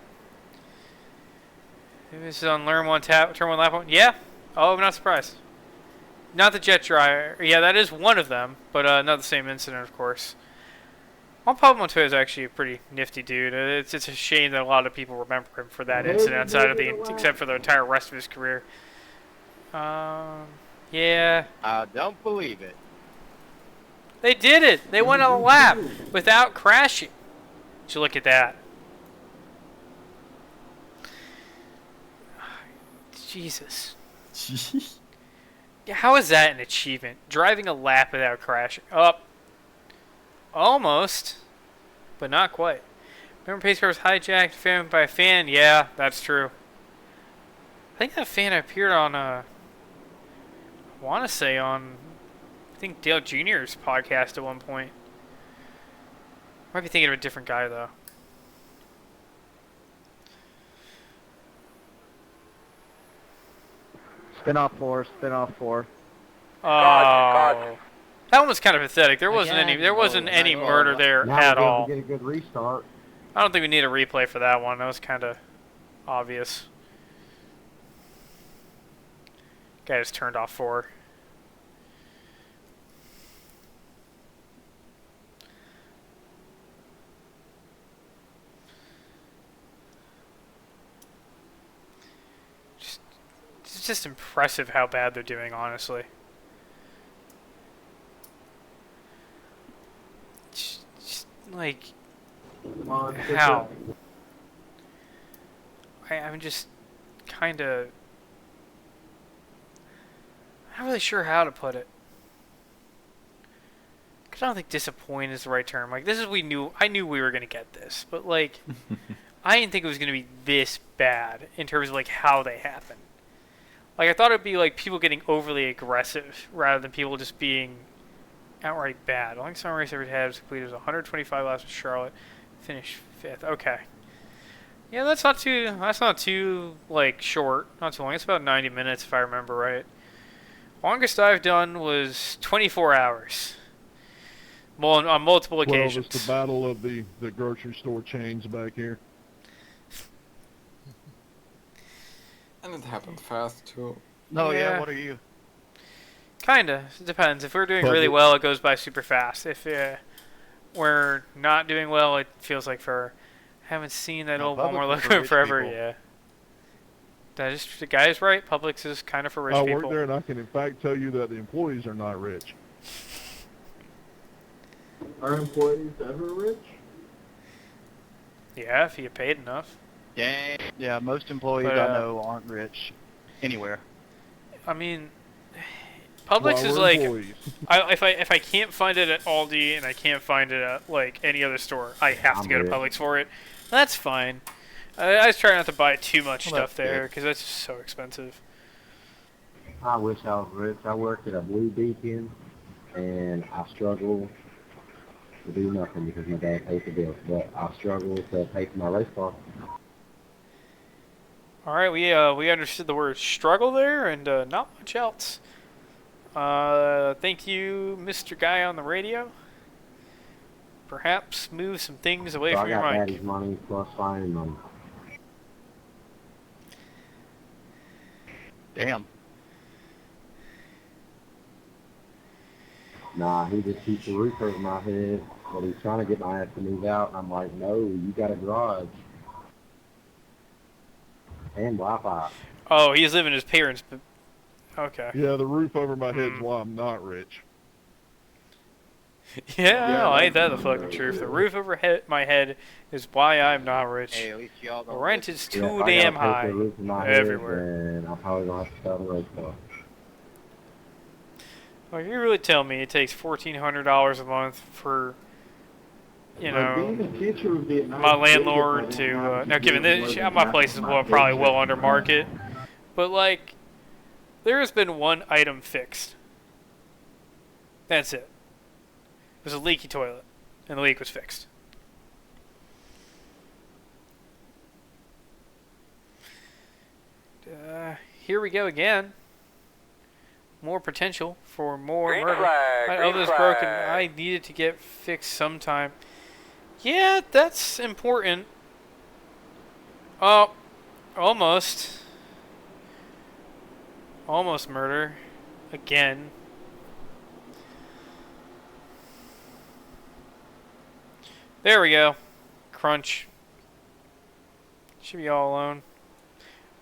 This is on Turn 1 Lap 1. Yeah. Oh, I'm not surprised. Not the jet dryer. Yeah, that is one of them, but not the same incident, of course. Juan Pablo Montoya is actually a pretty nifty dude. It's a shame that a lot of people remember him for that incident, except for the entire rest of his career. Yeah. I don't believe it. They did it. They went on a lap without crashing. Did you look at that? Jesus. How is that an achievement? Driving a lap without crashing. Up. Almost. But not quite. Remember pace car was hijacked by a fan? Yeah, that's true. I think that fan appeared on, I want to say on, I think Dale Jr.'s podcast at one point. Might be thinking of a different guy, though. Spin off 4, spin off 4. Oh. That one was kind of pathetic. There wasn't any murder there now at we're all. to get a good restart. I don't think we need a replay for that one. That was kind of obvious. Guy just turned off 4. It's just impressive how bad they're doing, honestly. Just like, how? I'm just kind of... I'm not really sure how to put it. Because I don't think disappoint is the right term. Like, this is I knew we were going to get this. But, like, I didn't think it was going to be this bad in terms of, like, how they happen. Like, I thought it would be, like, people getting overly aggressive rather than people just being outright bad. The longest summer race I ever had was completed was 125 laps with Charlotte. Finished 5th. Okay. Yeah, that's not too, like, short. Not too long. It's about 90 minutes, if I remember right. Longest I've done was 24 hours. On multiple occasions. Well, it's the battle of the grocery store chains back here. And it happened fast too. No, yeah, what are you? Kinda. It depends. If we're doing really well, it goes by super fast. If we're not doing well, it feels like forever. Haven't seen that old Walmart logo forever. People. Yeah. That is, the guy is right. Publix is kind of for rich I people. work there, and I can in fact tell you that the employees are not rich. Are employees ever rich? Yeah, if you get paid enough. Yeah, most employees But, I know aren't rich anywhere. I mean, Publix is like, if I can't find it at Aldi and I can't find it at like any other store, I have to go to Publix for it. That's fine. I just try not to buy too much stuff there because that's just so expensive. I wish I was rich. I worked at a Blue Beacon, and I struggle to do nothing because my dad pays the bills. But I struggle to pay for my race car. All right, we understood the word struggle there and not much else. Thank you, Mr. Guy on the radio. Perhaps move some things away from your mic. I got Daddy's money plus finding money. Damn. Nah, he just keeps the roof over my head, but he's trying to get my ass to move out, and I'm like, no, you got a garage. And Wi-Fi. Oh, he's living his parents' okay. Yeah, the roof over my head's why I'm not rich. Yeah, no, ain't that the fucking truth? The roof over my head is why I'm not rich. Hey, at least y'all don't Rent is too Yeah, damn I gotta high pay for the roof of my everywhere. head, and I'm probably gonna have to sell the race car. Well, you really tell me it takes $1,400 a month for, you know, my landlord to. Now, given this, my place is probably well under market, but like, there has been one item fixed. That's it. It was a leaky toilet, and the leak was fixed. Here we go again. More potential for more Green murder. flag, My green oven's broken. flag. I needed to get fixed sometime. Yeah, that's important. Oh, almost. Almost murder. again. There we go. Crunch. Should be all alone.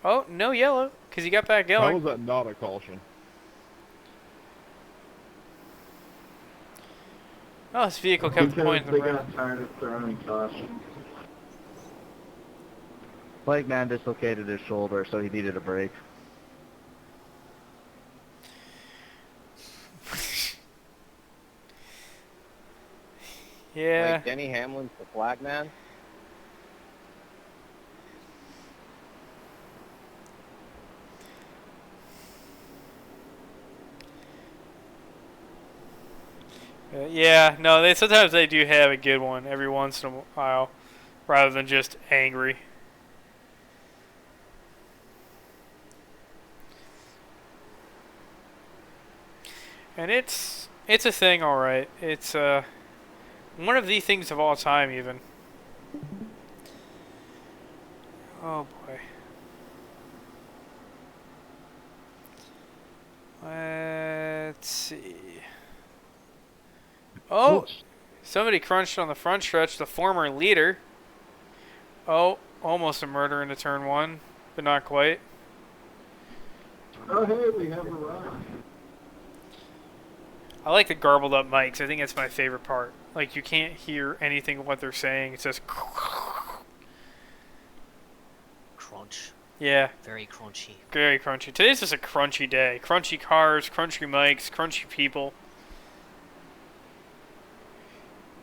Oh, no yellow, because he got back How going. was that not a caution? Oh, this vehicle kept the Because point in they the road. got tired of throwing caution. Plague Man dislocated his shoulder, so he needed a break. Yeah. Wait, Denny Hamlin's the flag man? Yeah, no, sometimes they do have a good one every once in a while, rather than just angry. And it's a thing, all right. It's one of the things of all time, even. Oh boy. Let's see. Oh, Oops. somebody crunched on the front stretch. The former leader. Oh, almost a murder into turn one, but not quite. Oh, hey, we have a run. I like the garbled up mics. I think that's my favorite part. Like, you can't hear anything of what they're saying. It's just Crunch. yeah, Very crunchy. very crunchy. Today's just a crunchy day. Crunchy cars, crunchy mics, crunchy people.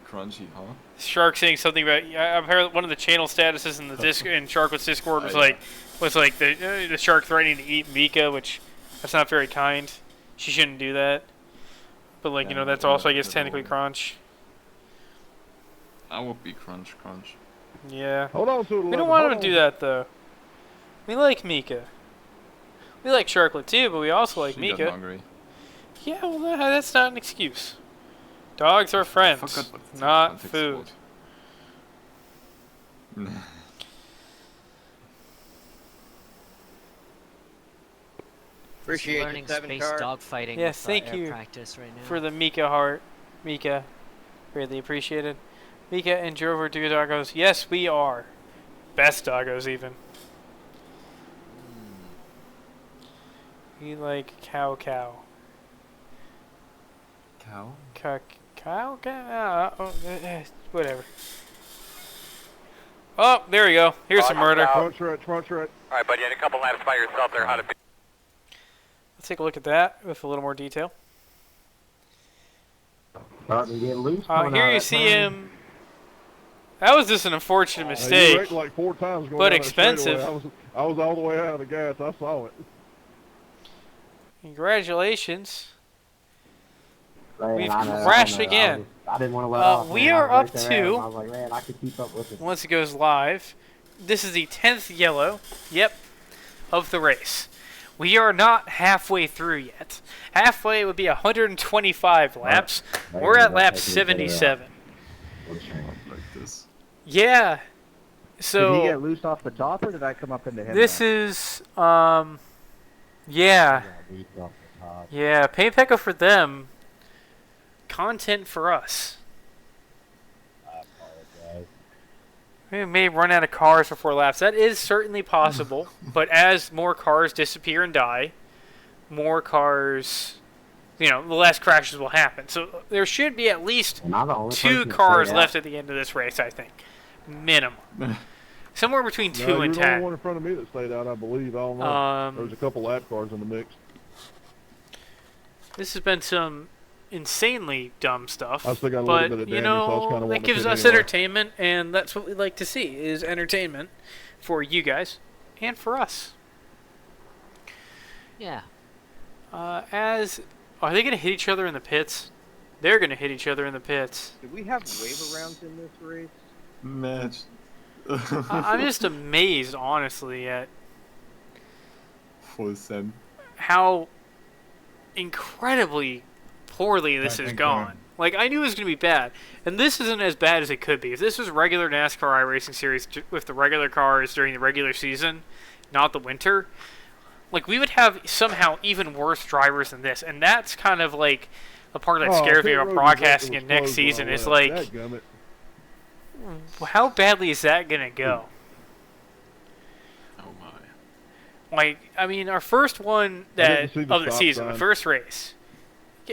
Crunchy, huh? Shark saying something about. I've heard one of the channel statuses in the in Sharkwood's Discord was like the shark threatening to eat Mika, which that's not very kind. She shouldn't do that. But like Yeah, that's yeah, also I guess that technically would- crunch. I would be crunch. Yeah. Hold on to it. We don't want him to do that though. We like Mika. We like Sharklet too, but we also like She Mika. got hungry. Yeah, well that's not an excuse. Dogs are friends, forgot what the not context food. was. Appreciate learning it, 7 space car. dogfighting Yeah, with thank air you practice right now. For the Mika heart. Mika. Greatly appreciated. Mika and Drover do doggos. Yes, we are. Best doggos, even. We like cow. Cow? Whatever. Oh, there we go. Here's some murder. Front stretch. Alright, buddy, you had a couple laps by yourself there. How to be? Let's take a look at that with a little more detail. Starting to get loose. coming Here out you of that see turn. him. That was just an unfortunate You mistake. wrecked like 4 times going But down that straightaway. expensive. I was all the way out of the gas. I saw it. Congratulations. Man, We've I know, crashed I know. again. I didn't want to let off. We man. I are was right up there at to- him. I was like, man, I could keep up with it. Once it goes live, this is the 10th yellow, yep, of the race. We are not halfway through yet. Halfway would be 125 laps. Right. We're at Right. lap Right. 77. Like this. Yeah. Did he So get loose off the top, or did I come up into him? this is, yeah. Yeah, Paint Pekka for them. Content for us. We may run out of cars before laps. That is certainly possible. But as more cars disappear and die, more cars, the less crashes will happen. So there should be at least Am I the only 2 person that cars stayed left out? at the end of this race, I think. Minimum. Somewhere between 2 No, and you're the only 10. one in front of me that stayed out, I believe. I don't know. There was a couple lap cars in the mix. This has been some insanely dumb stuff. I still got a but, little bit of damage, so I was kinda that wanting to gives pit us anyway. entertainment, and that's what we like to see, is entertainment for you guys and for us. Yeah. Are they going to hit each other in the pits? They're going to hit each other in the pits. Did we have wave arounds in this race? Match. I'm just amazed, honestly, at Full send. how incredibly poorly this has gone. Like, I knew it was going to be bad. And this isn't as bad as it could be. If this was regular NASCAR iRacing series with the regular cars during the regular season, not the winter, Like, we would have somehow even worse drivers than this, and that's kind of like the part that Oh, scares me pit about road broadcasting was it next closed when I season. Is left. like, Dadgummit. how badly is that gonna go? Oh my. Like, I mean, our first one I didn't see the of the stop season, the sign. first race.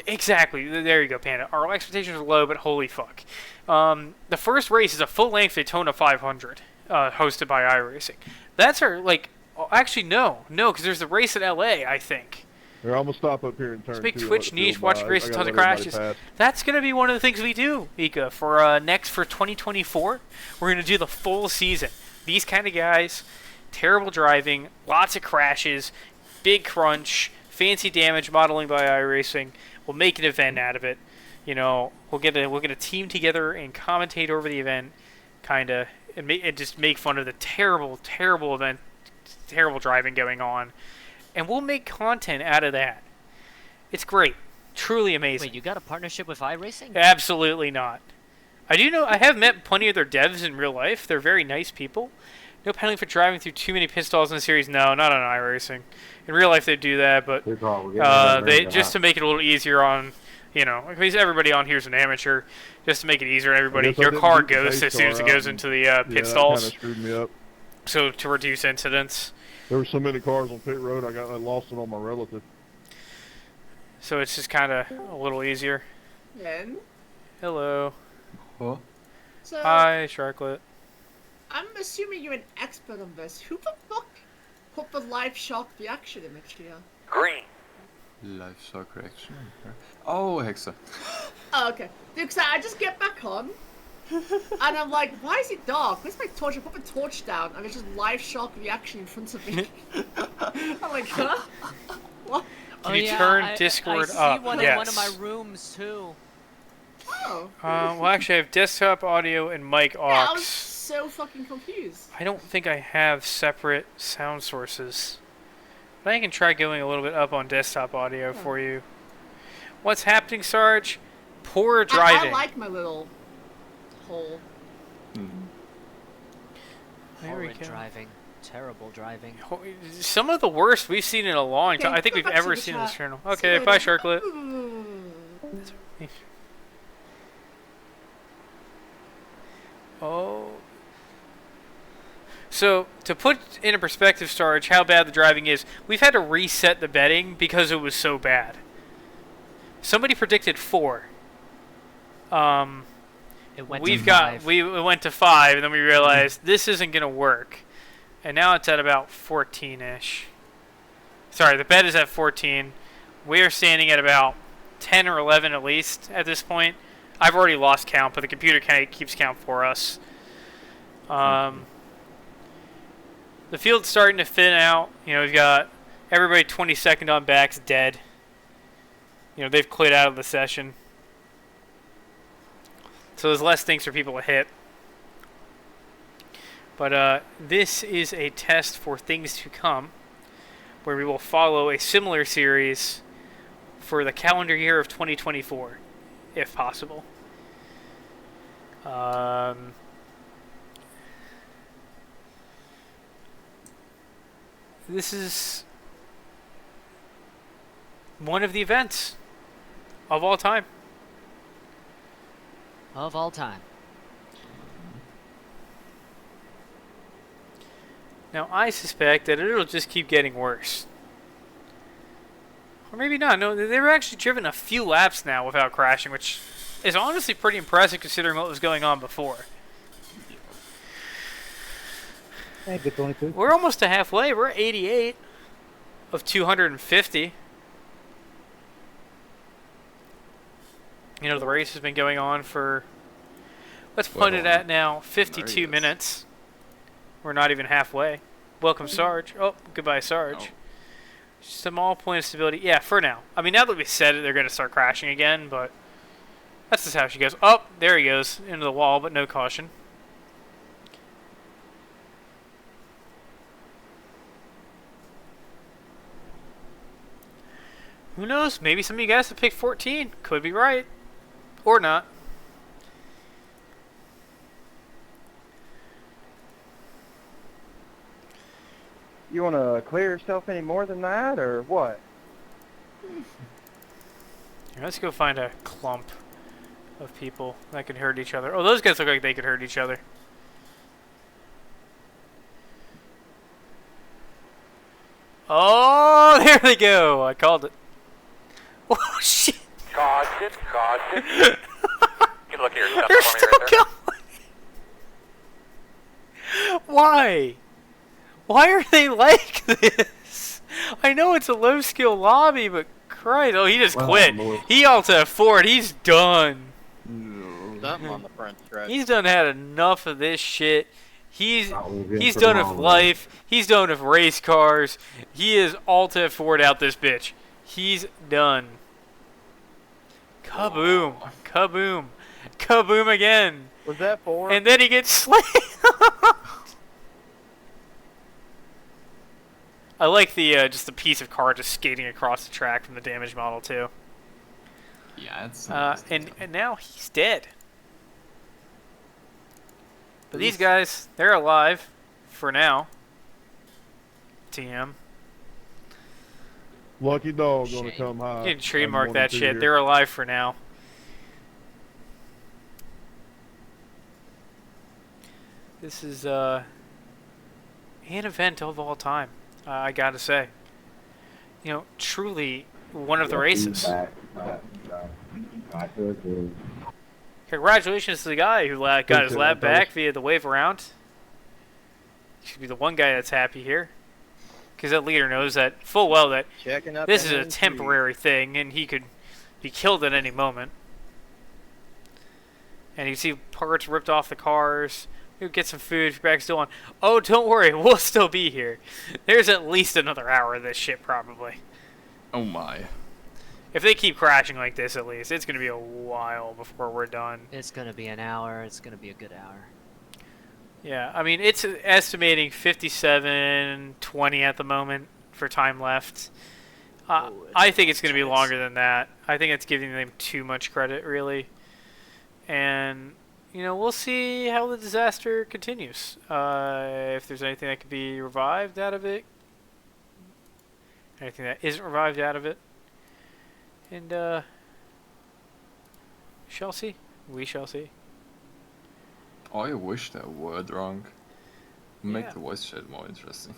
Exactly. There you go, Panda. Our expectations are low, but holy fuck. The first race is a full-length Daytona 500, hosted by iRacing. That's our, like, actually, no, because there's the race in LA, I think. Here, I'm gonna stop up here and turn. Let's make two and Twitch let the niche, field watch by. race, I and gotta tons of let everybody crashes. pass. That's going to be one of the things we do, Ika, for next for 2024. We're going to do the full season. These kind of guys, terrible driving, lots of crashes, big crunch, fancy damage modeling by iRacing. We'll make an event out of it. You know, we'll get a team together and commentate over the event, kind of, and just make fun of the terrible event, terrible driving going on, and we'll make content out of that. It's great. Truly amazing. Wait, you got a partnership with iRacing? Absolutely not. I do know, I have met plenty of their devs in real life. They're very nice people. No penalty for driving through too many pit stalls in the series. No, not on iRacing. In real life they do that, but they just to make it a little easier on, you know, because everybody on here is an amateur, just to make it easier on everybody. Your car goes as soon as it goes into the pit stalls. That kind of screwed me up. So to reduce incidents. There were so many cars on pit road, I lost it on my relative. So it's just kind of a little easier. Then, Hello. Huh? so Hi, Sharklet. I'm assuming you're an expert on this. Who the fuck put the live shock reaction in next year? Green. Live shock reaction. Oh, Hexer. Oh, okay. Dude, 'cause I just get back on, and I'm like, why is it dark? Where's my torch? I put my torch down, and it's just live shock reaction in front of me. I'm like, huh? What? Can you turn Discord I up? see one in one of my rooms too. Oh. Well, actually, I have desktop audio and mic aux. Yeah, I was so fucking confused. I don't think I have separate sound sources. But I can try going a little bit up on desktop audio for you. What's happening, Sarge? Poor driving. I like my little hole. There we Horrid go. driving. Terrible driving. Some of the worst we've seen in a long time. I think we've ever seen on this channel. Okay, bye, Sharklet. Oh. So, to put into perspective, Sarge, how bad the driving is, we've had to reset the betting because it was so bad. Somebody predicted 4. It went We to 5. went to 5, and then we realized this isn't going to work. And now it's at about 14-ish. Sorry, the bet is at 14. We are standing at about 10 or 11 at least at this point. I've already lost count, but the computer kind of keeps count for us. The field's starting to thin out. You know, we've got everybody 22nd on backs dead. You know, they've quit out of the session. So there's less things for people to hit. But this is a test for things to come, where we will follow a similar series for the calendar year of 2024, if possible. This is one of the events of all time. Of all time. Now, I suspect that it'll just keep getting worse. Or maybe not. No, they've actually driven a few laps now without crashing, which is honestly pretty impressive considering what was going on before. Hey, good 22. We're almost to halfway. We're at 88 of 250. You know, the race has been going on for, let's put it at now, 52 minutes. We're not even halfway. Welcome, Sarge. Oh, goodbye, Sarge. Small point of stability. Yeah, for now. I mean, now that we said it, they're going to start crashing again, but that's just how she goes. Oh, there he goes. Into the wall, but no caution. Who knows? Maybe some of you guys have picked 14. Could be right. Or not. You want to clear yourself any more than that, or what? Here, let's go find a clump of people that could hurt each other. Oh, those guys look like they could hurt each other. Oh, there they go. I called it. Oh, shit. Caution, caution. You can look here. They're still going. Why? Why are they like this? I know it's a low skill lobby, but Christ. Oh, he just quit. He Alta F4'd. He's done. Something on the front stretch. He's done had enough of this shit. He's done with life. He's done with race cars. He is Alta F4'd out this bitch. He's done. Kaboom. Kaboom. Kaboom again. Was that 4? And then he gets slammed. I like the just the piece of car just skating across the track from the damage model too. Yeah, it's and now he's dead. But these guys, they're alive for now. TM. Lucky dog gonna come high. You can trademark that shit. They're alive for now. This is an event of all time. I gotta say. You know, truly one of the races. Congratulations to the guy who got his lap back via the wave around. He should be the one guy that's happy here. Because that leader knows that full well that this is a temporary thing and he could be killed at any moment. And you see parts ripped off the cars. We'll get some food. Your bag's still on. Oh, don't worry. We'll still be here. There's at least another hour of this shit probably. Oh my. If they keep crashing like this, at least, it's going to be a while before we're done. It's going to be an hour. It's going to be a good hour. Yeah, I mean, it's estimating 57:20 at the moment for time left. I think it's going to be longer than that. I think it's giving them too much credit, really. And, you know, we'll see how the disaster continues. If there's anything that could be revived out of it. Anything that isn't revived out of it. And, shall see. We shall see. I wish they were drunk. Make Yeah. the voice chat more interesting.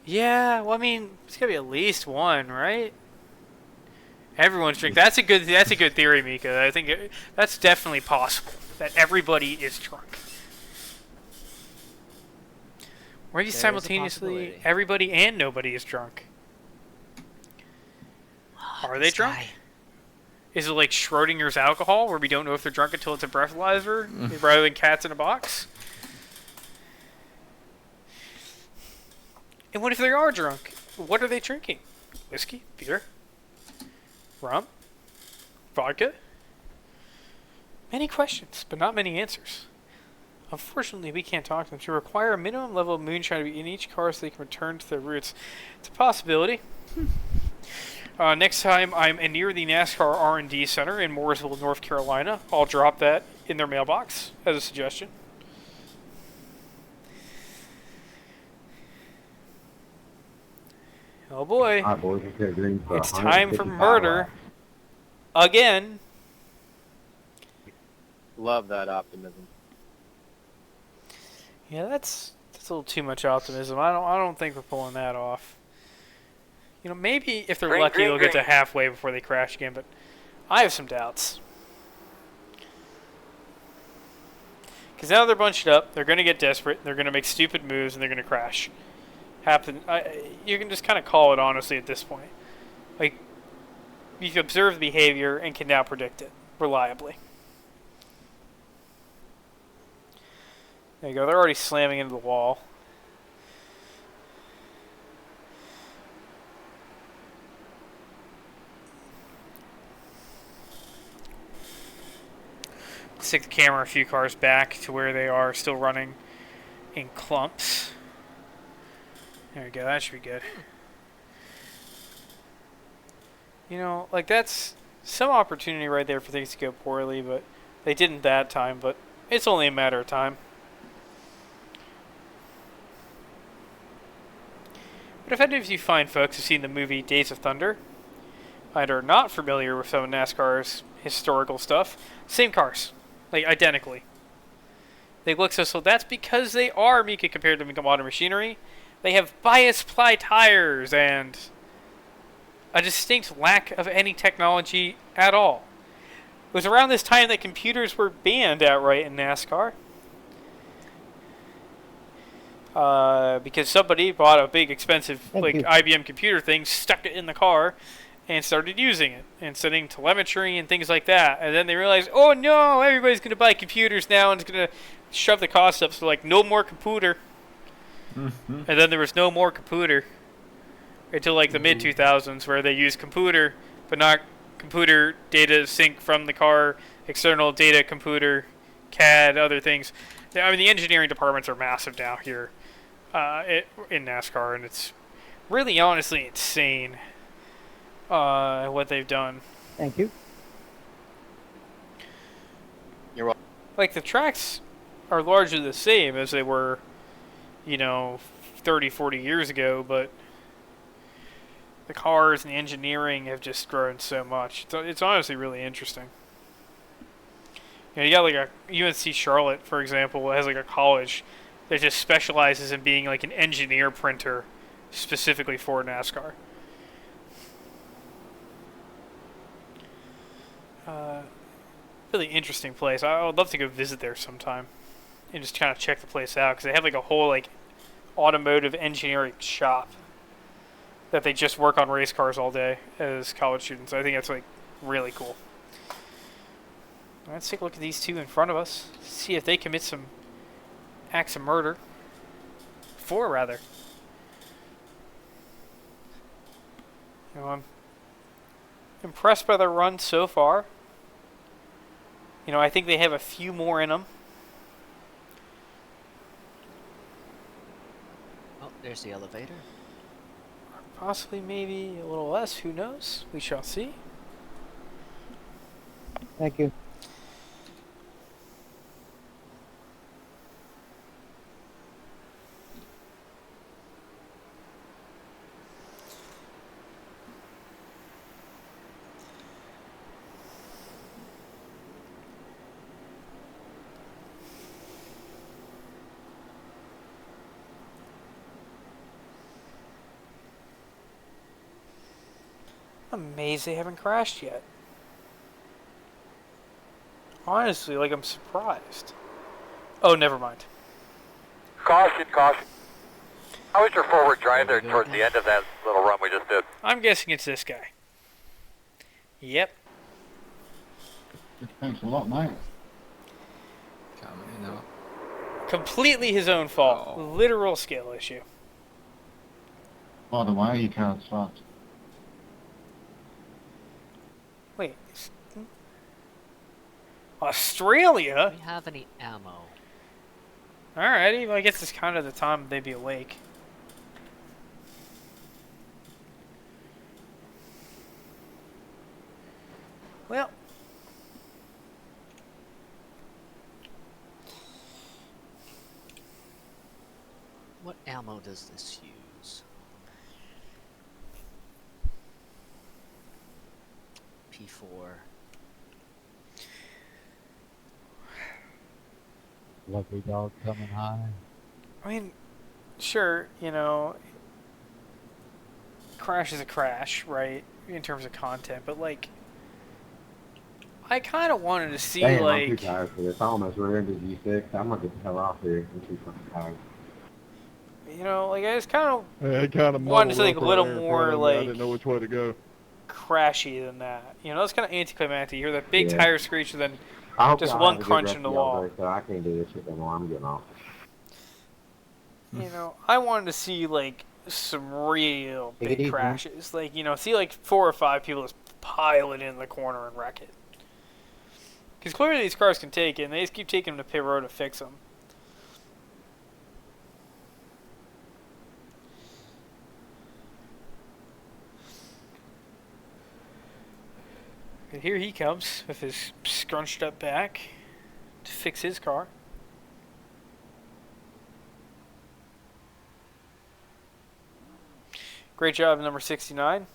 Yeah, well, I mean, it's gotta be at least one, right? Everyone's drunk. That's a good theory, Mika. I think that's definitely possible. That everybody is drunk. Or maybe simultaneously, everybody and nobody is drunk. Are they drunk? Is it like Schrodinger's alcohol, where we don't know if they're drunk until it's a breathalyzer, rather than cats in a box? And what if they are drunk? What are they drinking? Whiskey? Beer? Rum? Vodka? Many questions, but not many answers. Unfortunately, we can't talk to them. To require a minimum level of moonshine to be in each car so they can return to their roots. It's a possibility. Next time I'm near the NASCAR R&D Center in Mooresville, North Carolina, I'll drop that in their mailbox as a suggestion. Oh boy. All right, boys, let's get green for It's time for 155 murder. laps. Again. Love that optimism. Yeah, that's a little too much optimism. I don't think we're pulling that off. You know, maybe if they're Green, lucky, green, they'll get to green. halfway before they crash again, but I have some doubts. Because now they're bunched up, they're going to get desperate, they're going to make stupid moves, and they're going to crash. You can just kind of call it honestly at this point. Like, you can observe the behavior and can now predict it reliably. There you go, they're already slamming into the wall. Stick the camera a few cars back to where they are still running in clumps. There we go, that should be good. You know, like that's some opportunity right there for things to go poorly, but they didn't that time, but it's only a matter of time. But if any of you fine folks have seen the movie Days of Thunder and are not familiar with some of NASCAR's historical stuff, same cars, like identically. They look so that's because they are Mika compared to modern machinery. They have bias ply tires and a distinct lack of any technology at all. It was around this time that computers were banned outright in NASCAR. Because somebody bought a big expensive IBM computer thing, stuck it in the car, and started using it, and setting telemetry and things like that. And then they realized, oh no, everybody's going to buy computers now, and it's going to shove the cost up, so like, no more computer. And then there was no more computer until like the mid-2000s, where they used computer, but not computer data sync from the car, external data computer, CAD, other things. I mean, the engineering departments are massive now here in NASCAR, and it's really honestly insane what they've done. Thank you. You're welcome. Like, the tracks are largely the same as they were, 30, 40 years ago, but the cars and the engineering have just grown so much. It's honestly really interesting. You got like a UNC Charlotte, for example, has like a college that just specializes in being like an engineer printer specifically for NASCAR. Really interesting place. I would love to go visit there sometime and just kind of check the place out, because they have like a whole like automotive engineering shop that they just work on race cars all day as college students. I think that's like really cool. Let's take a look at these two in front of us. See if they commit some acts of murder. 4, rather. I'm impressed by their run so far. I think they have a few more in them. Oh, there's the elevator. Or possibly maybe a little less. Who knows? We shall see. Thank you. I'm amazed they haven't crashed yet. Honestly, like, I'm surprised. Oh, never mind. Caution, caution. How was your forward drive there towards the end of that little run we just did? I'm guessing it's this guy. Yep. Thanks a lot, mate. Coming up. Completely his own fault. Literal skill issue. By the way, you can't start. Wait. Australia? Do we have any ammo? Alrighty, well, I guess it's kind of the time they'd be awake. Well. What ammo does this use? P4. Lovely dog coming high. I mean, sure, crash is a crash, right? In terms of content, but like, I kind of wanted to see, Damn, like, I'm too tired for this. I almost ran into G6. I'm gonna get the hell off here. I'm too fucking tired. like, I just kind of It kind of wanted to see, like, a little more, I like, didn't know which way to go. crashy than that. It's kind of anticlimactic. You hear that big tire screech and then I hope just y'all one have a good crunch rest in the of y'all wall. day, so I can't do this shit anymore. I'm getting off. I wanted to see, like, some real Take it big easy. crashes. Like, see, like, 4 or 5 people just pile it in the corner and wreck it. Because clearly these cars can take it, and they just keep taking them to pit road to fix them. And here he comes with his scrunched up back to fix his car. Great job, number 69.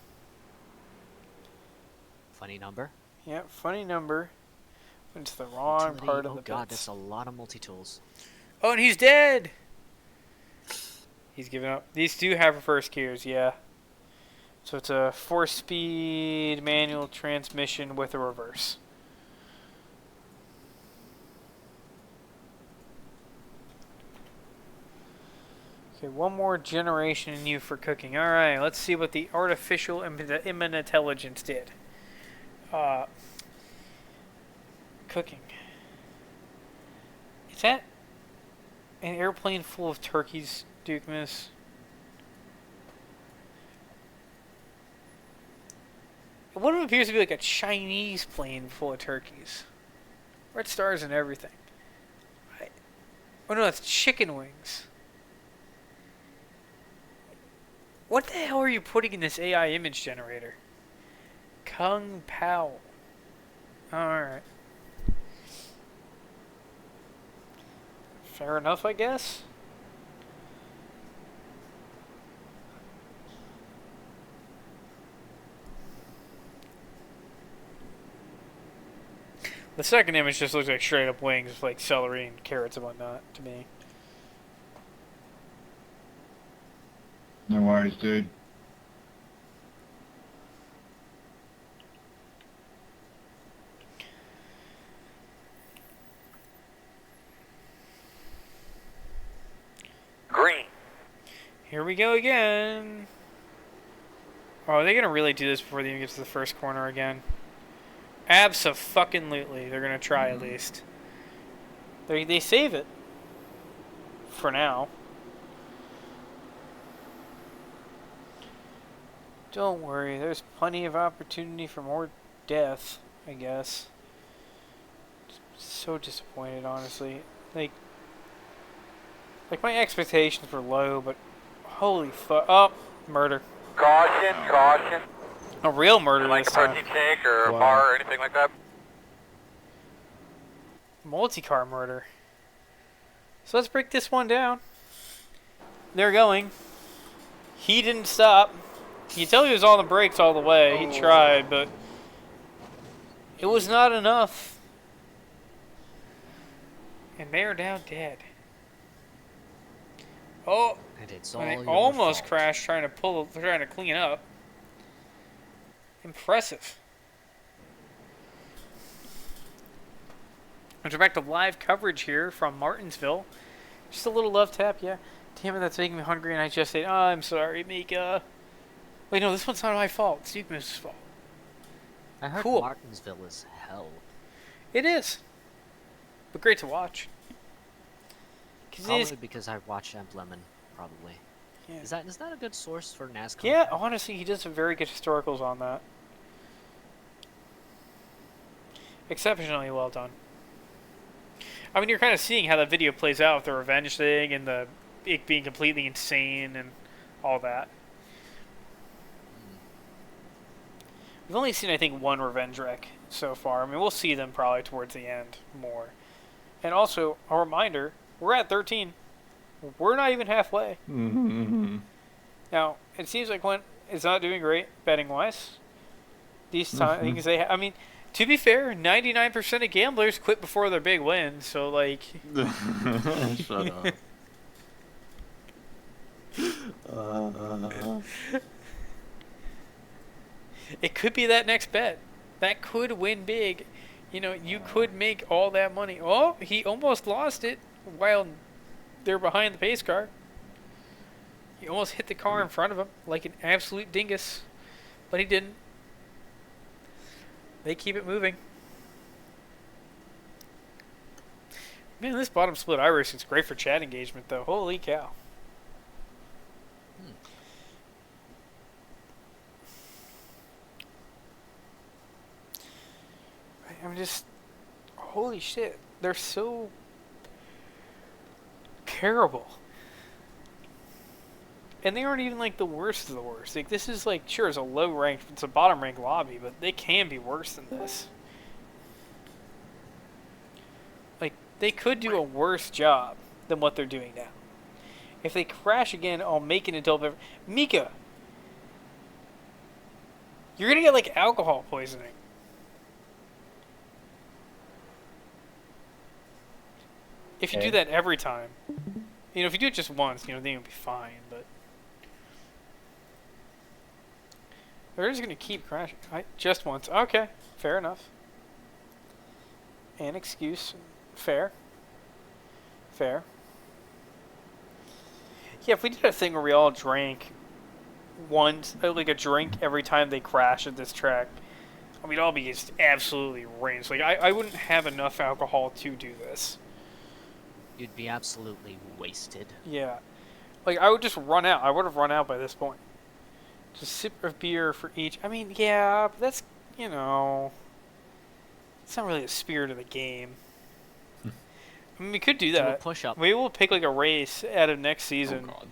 Funny number. Yeah, funny number. Went to the wrong Utility, part of oh the god, bits. that's a lot of multi-tools. Oh, and he's dead! He's giving up. These do have reverse gears, yeah. So it's a 4-speed manual transmission with a reverse. Okay, one more generation in you for cooking. Alright, let's see what the artificial intelligence did. Cooking. Is that an airplane full of turkeys, Duke Miss? One of them appears to be like a Chinese plane full of turkeys. Red stars and everything. Oh no, that's chicken wings. What the hell are you putting in this AI image generator? Kung Pao. Alright. Fair enough, I guess. The second image just looks like straight up wings with like celery and carrots and whatnot to me. No worries, dude. Green. Here we go again. Oh, are they gonna really do this before they even get to the first corner again? Abso-fucking-lutely. They're gonna try at least. They save it. For now. Don't worry, there's plenty of opportunity for more death, I guess. So disappointed, honestly. Like my expectations were low, but holy fuck. Oh, murder. Caution, caution. A real murder Like a this time. protein shake or a bar or anything like that? Multi-car murder. So let's break this one down. They're going. He didn't stop. You tell he was on the brakes all the way. He tried, but it was not enough. And they are now dead. Oh, And it's all and they your almost fault. crashed trying to clean up. Impressive. And we're back to live coverage here from Martinsville. Just a little love tap, yeah. Damn it, that's making me hungry, and I just said, oh, I'm sorry, Mika. Wait, no, this one's not my fault. It's Duke Miss's fault. I heard Cool. Martinsville is hell. It is. But great to watch. Probably because I watched Amp Lemon, probably. Yeah. Is that a good source for NASCAR? Yeah, honestly, he does some very good historicals on that. Exceptionally well done. I mean, you're kind of seeing how that video plays out with the revenge thing and it being completely insane and all that. We've only seen, I think, one revenge wreck so far. I mean, we'll see them probably towards the end more. And also, a reminder, we're at 13. We're not even halfway. Now, it seems like when it's not doing great betting-wise. These things I mean, to be fair, 99% of gamblers quit before their big win, so like... Shut up. It could be that next bet. That could win big. You know, you could make all that money. Oh, he almost lost it while they're behind the pace car. He almost hit the car in front of him like an absolute dingus. But he didn't. They keep it moving. Man, this bottom split iRacing is great for chat engagement, though. Holy cow. I'm just... Holy shit. They're so... terrible. And they aren't even like the worst of the worst. Like, this is like, sure, it's a low rank, it's a bottom rank lobby, but they can be worse than this. Like, they could do a worse job than what they're doing now. If they crash again, I'll make an adult. Mika, You're gonna get like alcohol poisoning. If you do that every time. You know, if you do it just once, you know, then you'll be fine, but... They're just gonna keep crashing. Just once. Okay, fair enough. An excuse. Fair. Fair. Yeah, if we did a thing where we all drank like a drink every time they crash at this track, we'd all be just absolutely rinsed. Like, I wouldn't have enough alcohol to do this. You'd be absolutely wasted. Yeah. Like, I would just run out. I would have run out by this point. Just a sip of beer for each. I mean, yeah, but that's, you know... It's not really the spirit of the game. I mean, we could do that. Do a push-up. Maybe we'll pick, like, a race out of next season. Oh, God.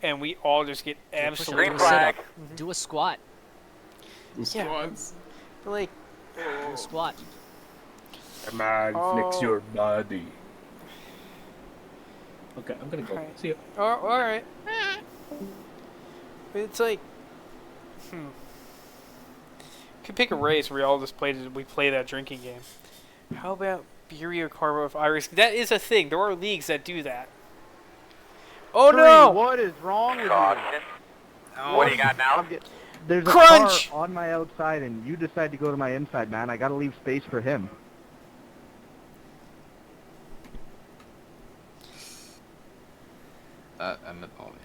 And we all just get absolutely... Green flag. Do a squat. Do squats. But, like... Do a squat. Come on, flex your body. Okay, I'm gonna go. Alright. See you. Oh, alright. It's like... Could pick a race where we all just play that drinking game. How about Burio Carbo of iRacing? That is a thing. There are leagues that do that. Oh no! What is wrong with you? Caution. What do you got now? There's a Crunch! car on my outside, and you decide to go to my inside, man. I gotta leave space for him. That ended poorly.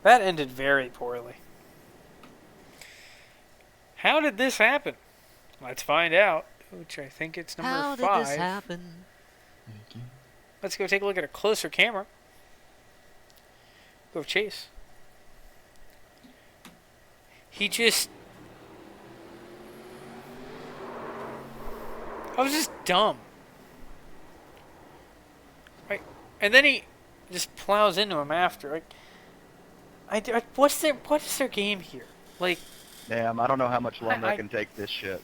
That ended very poorly. How did this happen? Let's find out. Which I think it's number 5. How did this happen? Let's go take a look at a closer camera. Go Chase. He just... I was just dumb. Right? And then he just plows into him after. Like, what's their game here? Like... Damn, I don't know how much longer I can take this shit.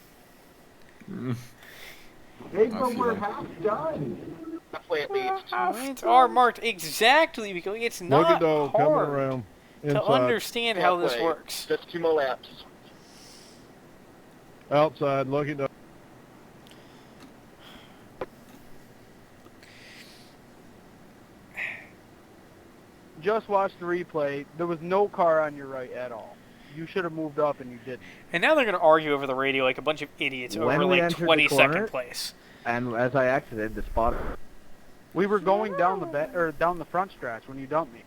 Hey, but we're half done. Points are marked exactly because it's not Dog coming hard around to inside. understand how this Halfway. works. Just 2 more laps. Outside, Lucky Dog. Just watch the replay. There was no car on your right at all. You should have moved up, and you didn't. And now they're going to argue over the radio like a bunch of idiots When over we like entered the 22nd corner, place. And as I exited the spot, we were going down the front stretch when you dumped me.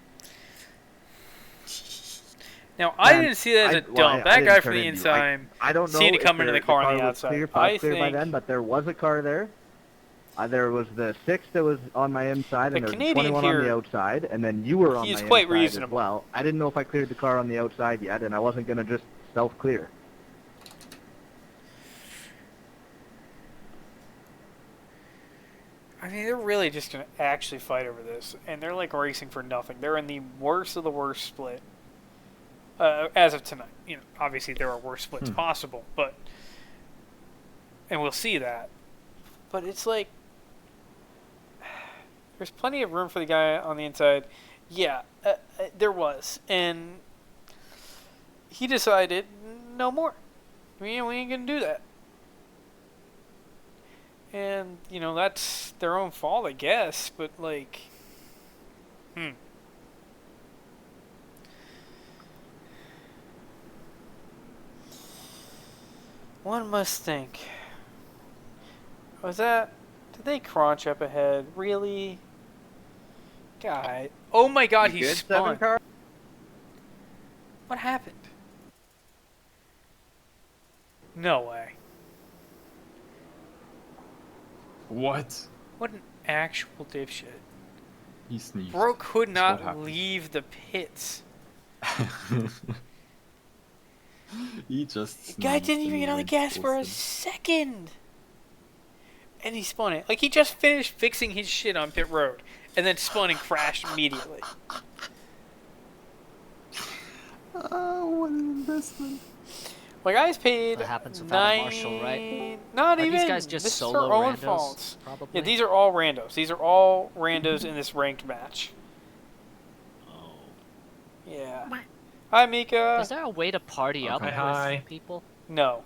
Now, I didn't see that as a dump. That guy from the inside I don't know seemed to if come into the car on the was outside. Clear, I clear by think then, but there was a car there. There was the 6 that was on my inside, and The there was Canadian 21 on here, the outside, and then you were on he my is quite inside reasonable. as well. I didn't know if I cleared the car on the outside yet, and I wasn't going to just self-clear. I mean, they're really just going to actually fight over this. And they're like racing for nothing. They're in the worst of the worst split. As of tonight. You know, obviously there are worse splits possible, but... And we'll see that. But it's like... There's plenty of room for the guy on the inside. Yeah, there was. And... He decided, no more. We ain't going to do that. And, you know, that's their own fault, I guess, but, like... One must think. Was that... Did they crunch up ahead? Really? God. Oh my god, he spun. What happened? No way. What? What an actual dipshit. He sneezed. Bro could That's what not happened. leave the pits. He just The guy didn't even get on the gas for a second. And he spun it. Like, he just finished fixing his shit on pit road. And then spun and crashed immediately. What an investment. My guys paid That happens without a marshal, right? Not Are even. these guys just this solo is their own randos, faults. probably? Yeah, these are all randos. These are all randos in this ranked match. Oh. Yeah. Hi, Mika. Is there a way to party up Okay, with hi. people? No.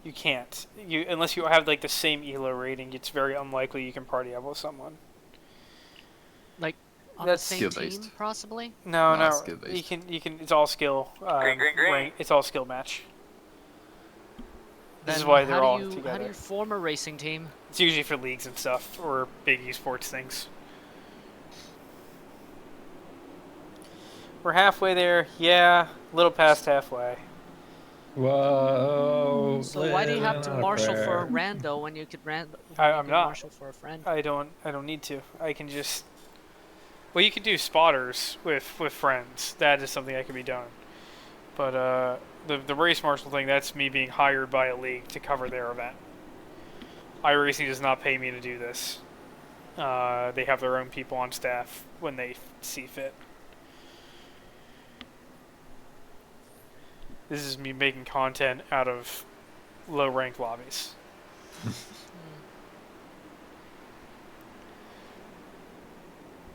You can't. Unless you have like the same ELO rating, it's very unlikely you can party up with someone. Like on That's the same skill-based. team, possibly? No, No, no. skill-based. You can. It's all skill. Green. It's all skill match. This is Then why they're all How do together. you form a racing team? It's usually for leagues and stuff or big esports things. We're halfway there. Yeah, a little past halfway. Whoa. So why do you have to living on marshal for a prayer. rando when you could I'm not. marshal for a friend? I don't need to. I can just. Well, you can do spotters with friends. That is something that can be done. But the race marshal thing, that's me being hired by a league to cover their event. iRacing does not pay me to do this. They have their own people on staff when they see fit. This is me making content out of low-ranked lobbies.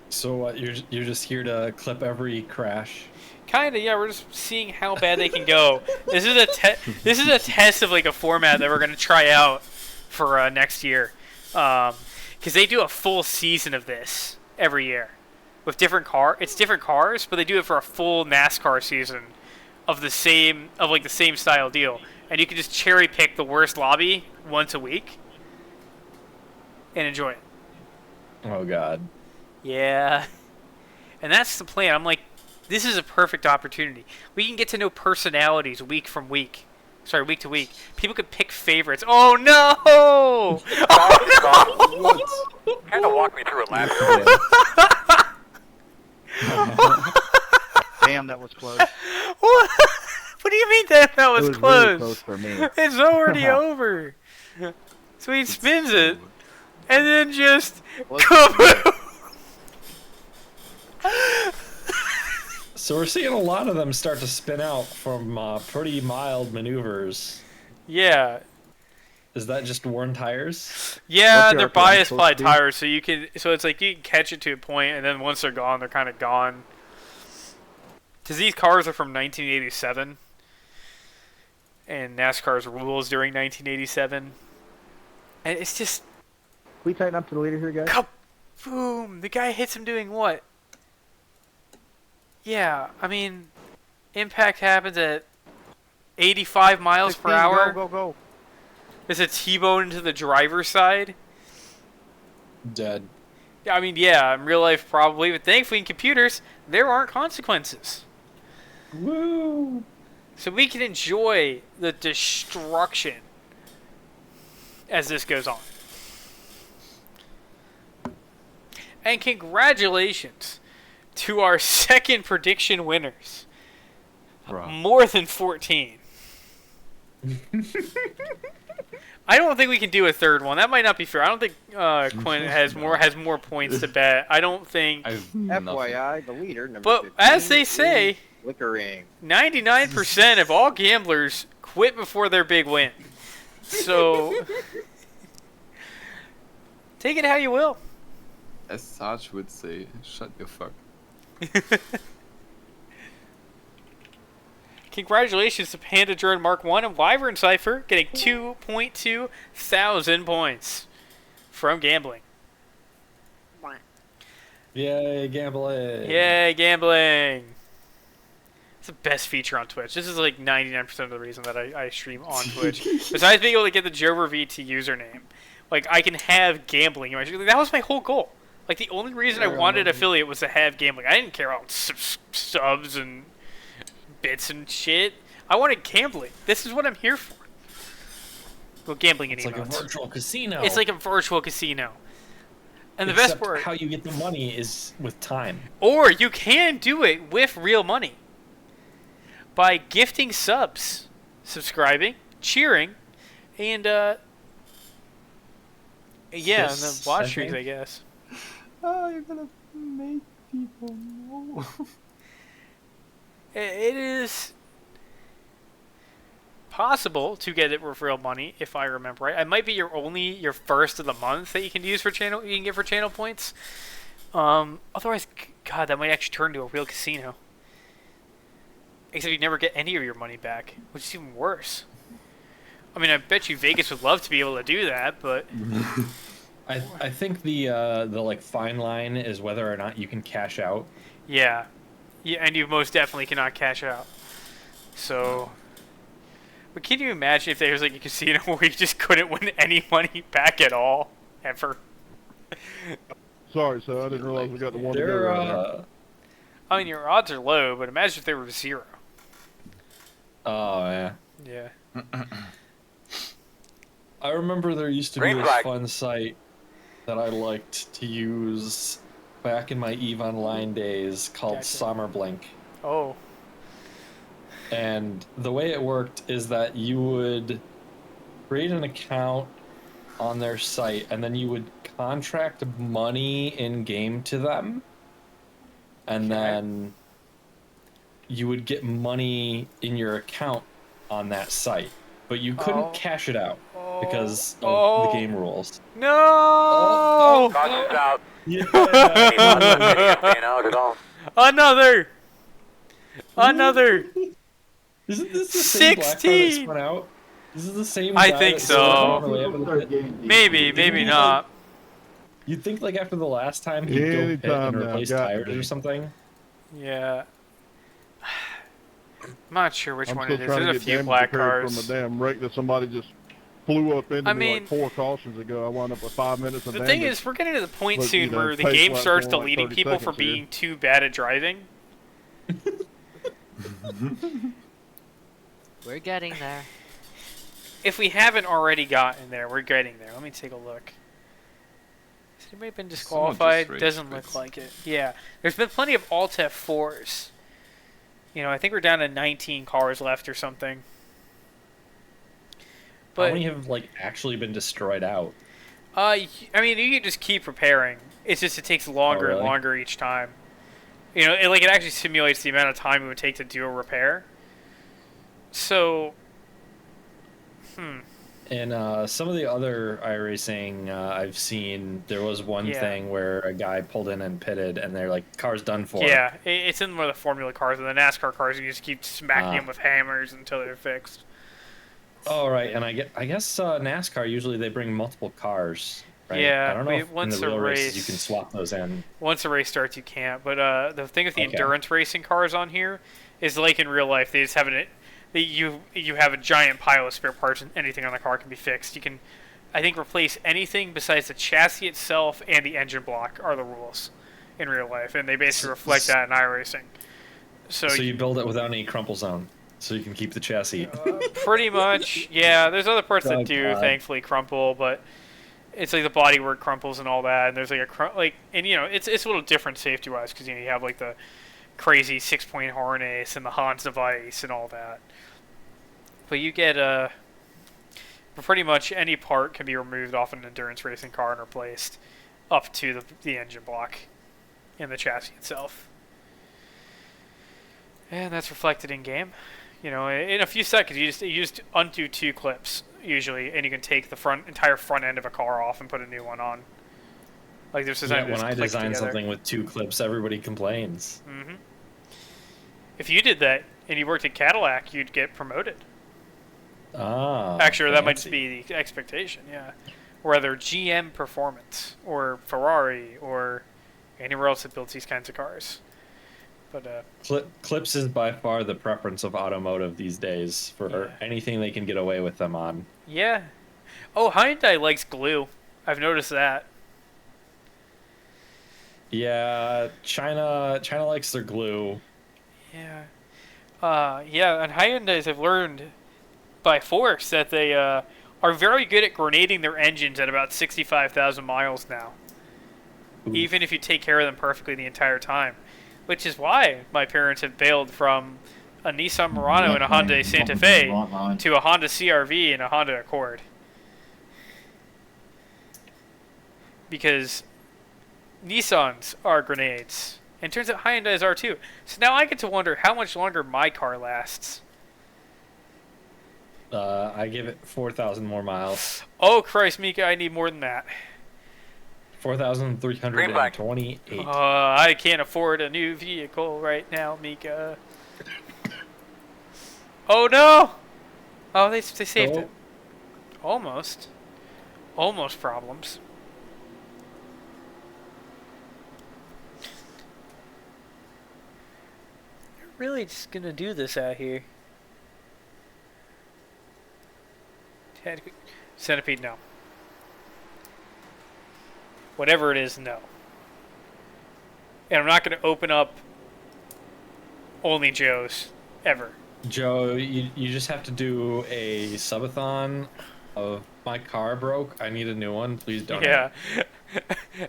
So what? You're just here to clip every crash. Kinda, yeah. We're just seeing how bad they can go. This is a test of like a format that we're gonna try out for next year, because they do a full season of this every year with different cars, but they do it for a full NASCAR season of the same style deal, and you can just cherry pick the worst lobby once a week and enjoy it. Oh God. Yeah, and that's the plan. I'm like, this is a perfect opportunity. We can get to know personalities week to week. People could pick favorites. Oh no! Oh no! Kind of walk me through it last Damn, that was close. What? What do you mean that was It was close? really close for me. It's already over. So he spins it, and then just kaboom! So we're seeing a lot of them start to spin out from pretty mild maneuvers. Yeah. Is that just worn tires? Yeah, they're biased by tires, so it's like you can catch it to a point, and then once they're gone, they're kind of gone. Because these cars are from 1987, and NASCAR's rules during 1987, and it's just. Can we tighten up to the leader here, guys? Boom! The guy hits him doing what? Yeah, I mean, impact happens at 85 miles per hour. Go. There's a T-bone into the driver's side. Dead. I mean, yeah, in real life probably, but thankfully in computers, there aren't consequences. Woo! So we can enjoy the destruction as this goes on. And congratulations to our second prediction winners. More than 14. I don't think we can do a third one. That might not be fair. I don't think Quinn has more points to bet. I don't think. FYI, the leader, number But 15, as they say, Flickering. 99% of all gamblers quit before their big win. So take it how you will. As Sarge would say, shut your fuck. Congratulations to Panda Drone Mark 1 and Wyvern Cypher getting 2.2 thousand points from gambling. Yay, gambling! Yay, gambling! It's the best feature on Twitch. This is like 99% of the reason that I stream on Twitch. Besides being able to get the JoverVT username, like I can have gambling in my stream. That was my whole goal. Like the only reason I wanted affiliate was to have gambling. I didn't care about subs and bits and shit. I wanted gambling. This is what I'm here for. Well, gambling and It's like a emotes. virtual casino. It's like a virtual casino. And the Except best part, how you get the money is with time. or you can do it with real money by gifting subs, subscribing, cheering, and and the watch streams, I guess. Oh, you're gonna make people know. It is possible to get it with real money, if I remember right. It might be your first of the month that you can use for channel. You can get for channel points. Otherwise, God, that might actually turn into a real casino. Except you never get any of your money back, which is even worse. I mean, I bet you Vegas would love to be able to do that, but I think the like fine line is whether or not you can cash out. yeah, and you most definitely cannot cash out. So, but can you imagine if there was like a casino where you just couldn't win any money back at all, ever? Sorry, so I didn't realize we got the one to go right now. I mean, your odds are low, but imagine if they were 0. Oh yeah. Yeah. I remember there used to be this fun site that I liked to use back in my EVE Online days called Sommerblink. Oh. And the way it worked is that you would create an account on their site, and then you would contract money in-game to them, and then you would get money in your account on that site. But you couldn't cash it out because of the game rules. No! Caution's out. Yeah. Another! Isn't this the same black car that spun out? This is the same guy I think that so. spun out on the way up to Maybe, maybe not. You'd think like after the last time he'd go pit and replace tires or something. Yeah. I'm not sure which I'm one still it is. trying to There's a get few damage black repaired cars. from a damn wreck that somebody just flew up into I me mean, like 4 cautions ago. I wound up with 5 minutes of The damage. thing is, we're getting to the point but, soon you know, where the pace game laps starts more like deleting 30 people for seconds here. being too bad at driving. We're getting there. If we haven't already gotten there, we're getting there. Let me take a look. Has anybody been disqualified? Doesn't look like it. Yeah. There's been plenty of Alt F4s. You know, I think we're down to 19 cars left or something. How many have like actually been destroyed out? I mean, you can just keep repairing. It's just it takes longer and longer each time. You know, it actually simulates the amount of time it would take to do a repair. So, In some of the other iRacing I've seen, there was one thing where a guy pulled in and pitted, and they're like, "Car's done for." Yeah, it's in one of the Formula cars, and the NASCAR cars, you just keep smacking them with hammers until they're fixed. Oh right, and I guess NASCAR usually they bring multiple cars. Right? Yeah, I don't know if once in the a real races race you can swap those in. Once a race starts, you can't. But the thing with the endurance racing cars on here is like in real life, they just have you have a giant pile of spare parts, and anything on the car can be fixed. You can, I think, replace anything besides the chassis itself and the engine block are the rules in real life, and they basically reflect that in iRacing. So you build it without any crumple zone, so you can keep the chassis. Pretty much, yeah. There's other parts that do, thankfully, crumple, but it's like the bodywork crumples and all that, and there's like and you know, it's a little different safety-wise because you have like the crazy 6-point harness and the Hans device and all that. But you get pretty much any part can be removed off an endurance racing car and replaced up to the engine block and the chassis itself. And that's reflected in game. You know, in a few seconds, you just undo 2 clips usually, and you can take the entire front end of a car off and put a new one on. Like there's when I design something with 2 clips, everybody complains. Mm-hmm. If you did that and you worked at Cadillac, you'd get promoted. Actually, that might just be the expectation, yeah. Or either GM Performance, or Ferrari, or anywhere else that builds these kinds of cars. But clips is by far the preference of automotive these days for anything they can get away with them on. Yeah. Oh, Hyundai likes glue. I've noticed that. Yeah, China likes their glue. Yeah. Yeah, and Hyundais have learned by force that they are very good at grenading their engines at about 65,000 miles now. Oof. Even if you take care of them perfectly the entire time. Which is why my parents have bailed from a Nissan Murano and a Honda Santa Fe to a Honda CR-V and a Honda Accord. Because Nissans are grenades. And it turns out Hyundais are too. So now I get to wonder how much longer my car lasts. I give it 4,000 more miles. Oh, Christ, Mika, I need more than that. 4,328. I can't afford a new vehicle right now, Mika. Oh no! Oh, they saved Oh. it. Almost. Almost problems. You're really just gonna do this out here. Centipede, no. Whatever it is, no. And I'm not gonna open up Only Joe's ever. Joe, you just have to do a subathon of my car broke. I need a new one. Please donate. Yeah.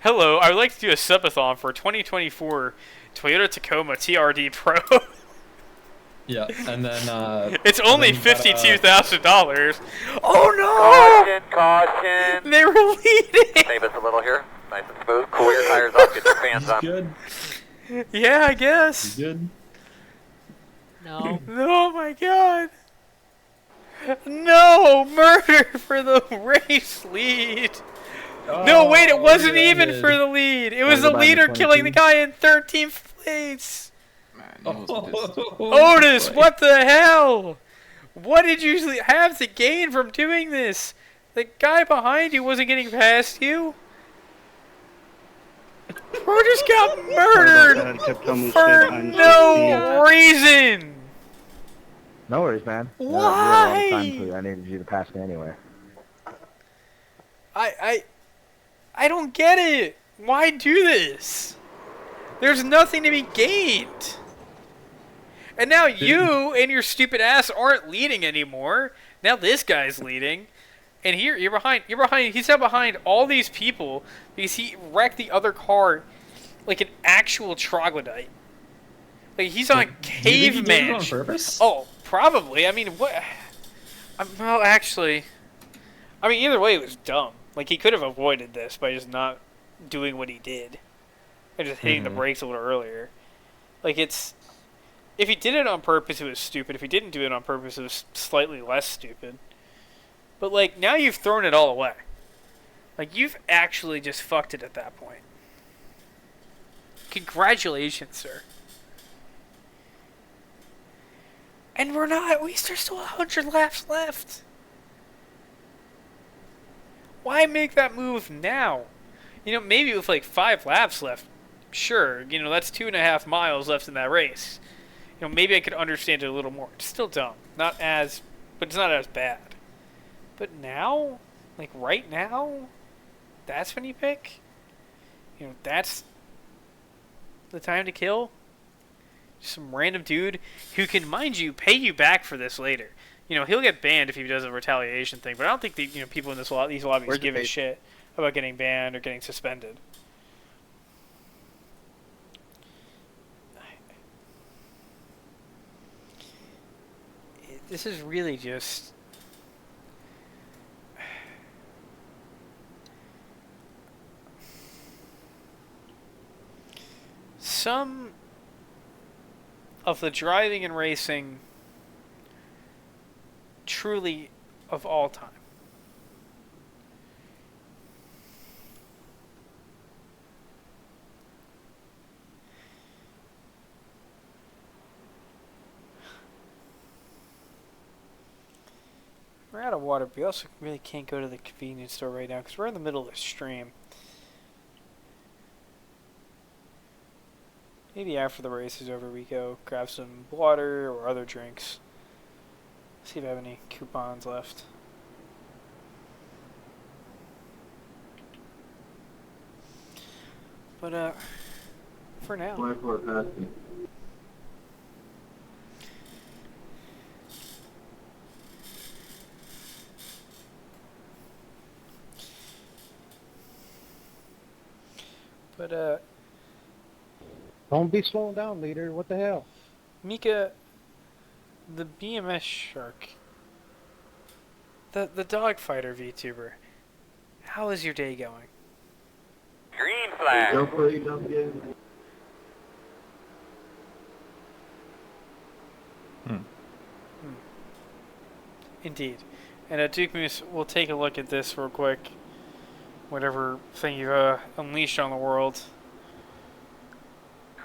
Hello, I would like to do a subathon for 2024 Toyota Tacoma TRD Pro. Yeah, and then It's only $52,000. Oh no! Caution. They were leading. Save us a little here. Nice and smooth. Cool your tires off. Get your fans on. Good. Yeah, I guess. Good. No. Oh my god. No! Murder for the race lead. No, wait, it wasn't even for the lead. It was the leader killing the guy in 13th place. Otis, what the hell? What did you have to gain from doing this? The guy behind you wasn't getting past you. Bro just got murdered for no reason. No worries, man. Why? I needed you to pass me anyway. I don't get it. Why do this? There's nothing to be gained. And now you and your stupid ass aren't leading anymore. Now this guy's leading. And here you're behind. He's now behind all these people because he wrecked the other car like an actual troglodyte. Like he's on caveman. Did he do it on purpose? Oh, probably. I mean, what? Well, actually, I mean, either way, it was dumb. Like he could have avoided this by just not doing what he did and just hitting the brakes a little earlier. Like it's, if he did it on purpose, it was stupid. If he didn't do it on purpose, it was slightly less stupid. But like now you've thrown it all away. Like you've actually just fucked it at that point. Congratulations, sir. And we're not. There's still 100 laps left. Why make that move now? You know, maybe with like 5 laps left, sure. You know, that's 2.5 miles left in that race. You know, maybe I could understand it a little more. It's still dumb. But it's not as bad. But now, like right now, that's when you pick? You know, that's the time to kill? Some random dude who can, mind you, pay you back for this later. You know, he'll get banned if he does a retaliation thing, but I don't think people in these lobbies give a shit about getting banned or getting suspended. This is really just... Some of the driving and racing truly of all time. We're out of water, but we also really can't go to the convenience store right now because we're in the middle of the stream. Maybe after the race is over, we go grab some water or other drinks. See if I have any coupons left. But, for now. But, Don't be slowing down, leader. What the hell? Mika, the BMS shark, the dogfighter VTuber, how is your day going? Green flag. Go for it, don't get Indeed. And Duke Moose, we'll take a look at this real quick. Whatever thing you've unleashed on the world.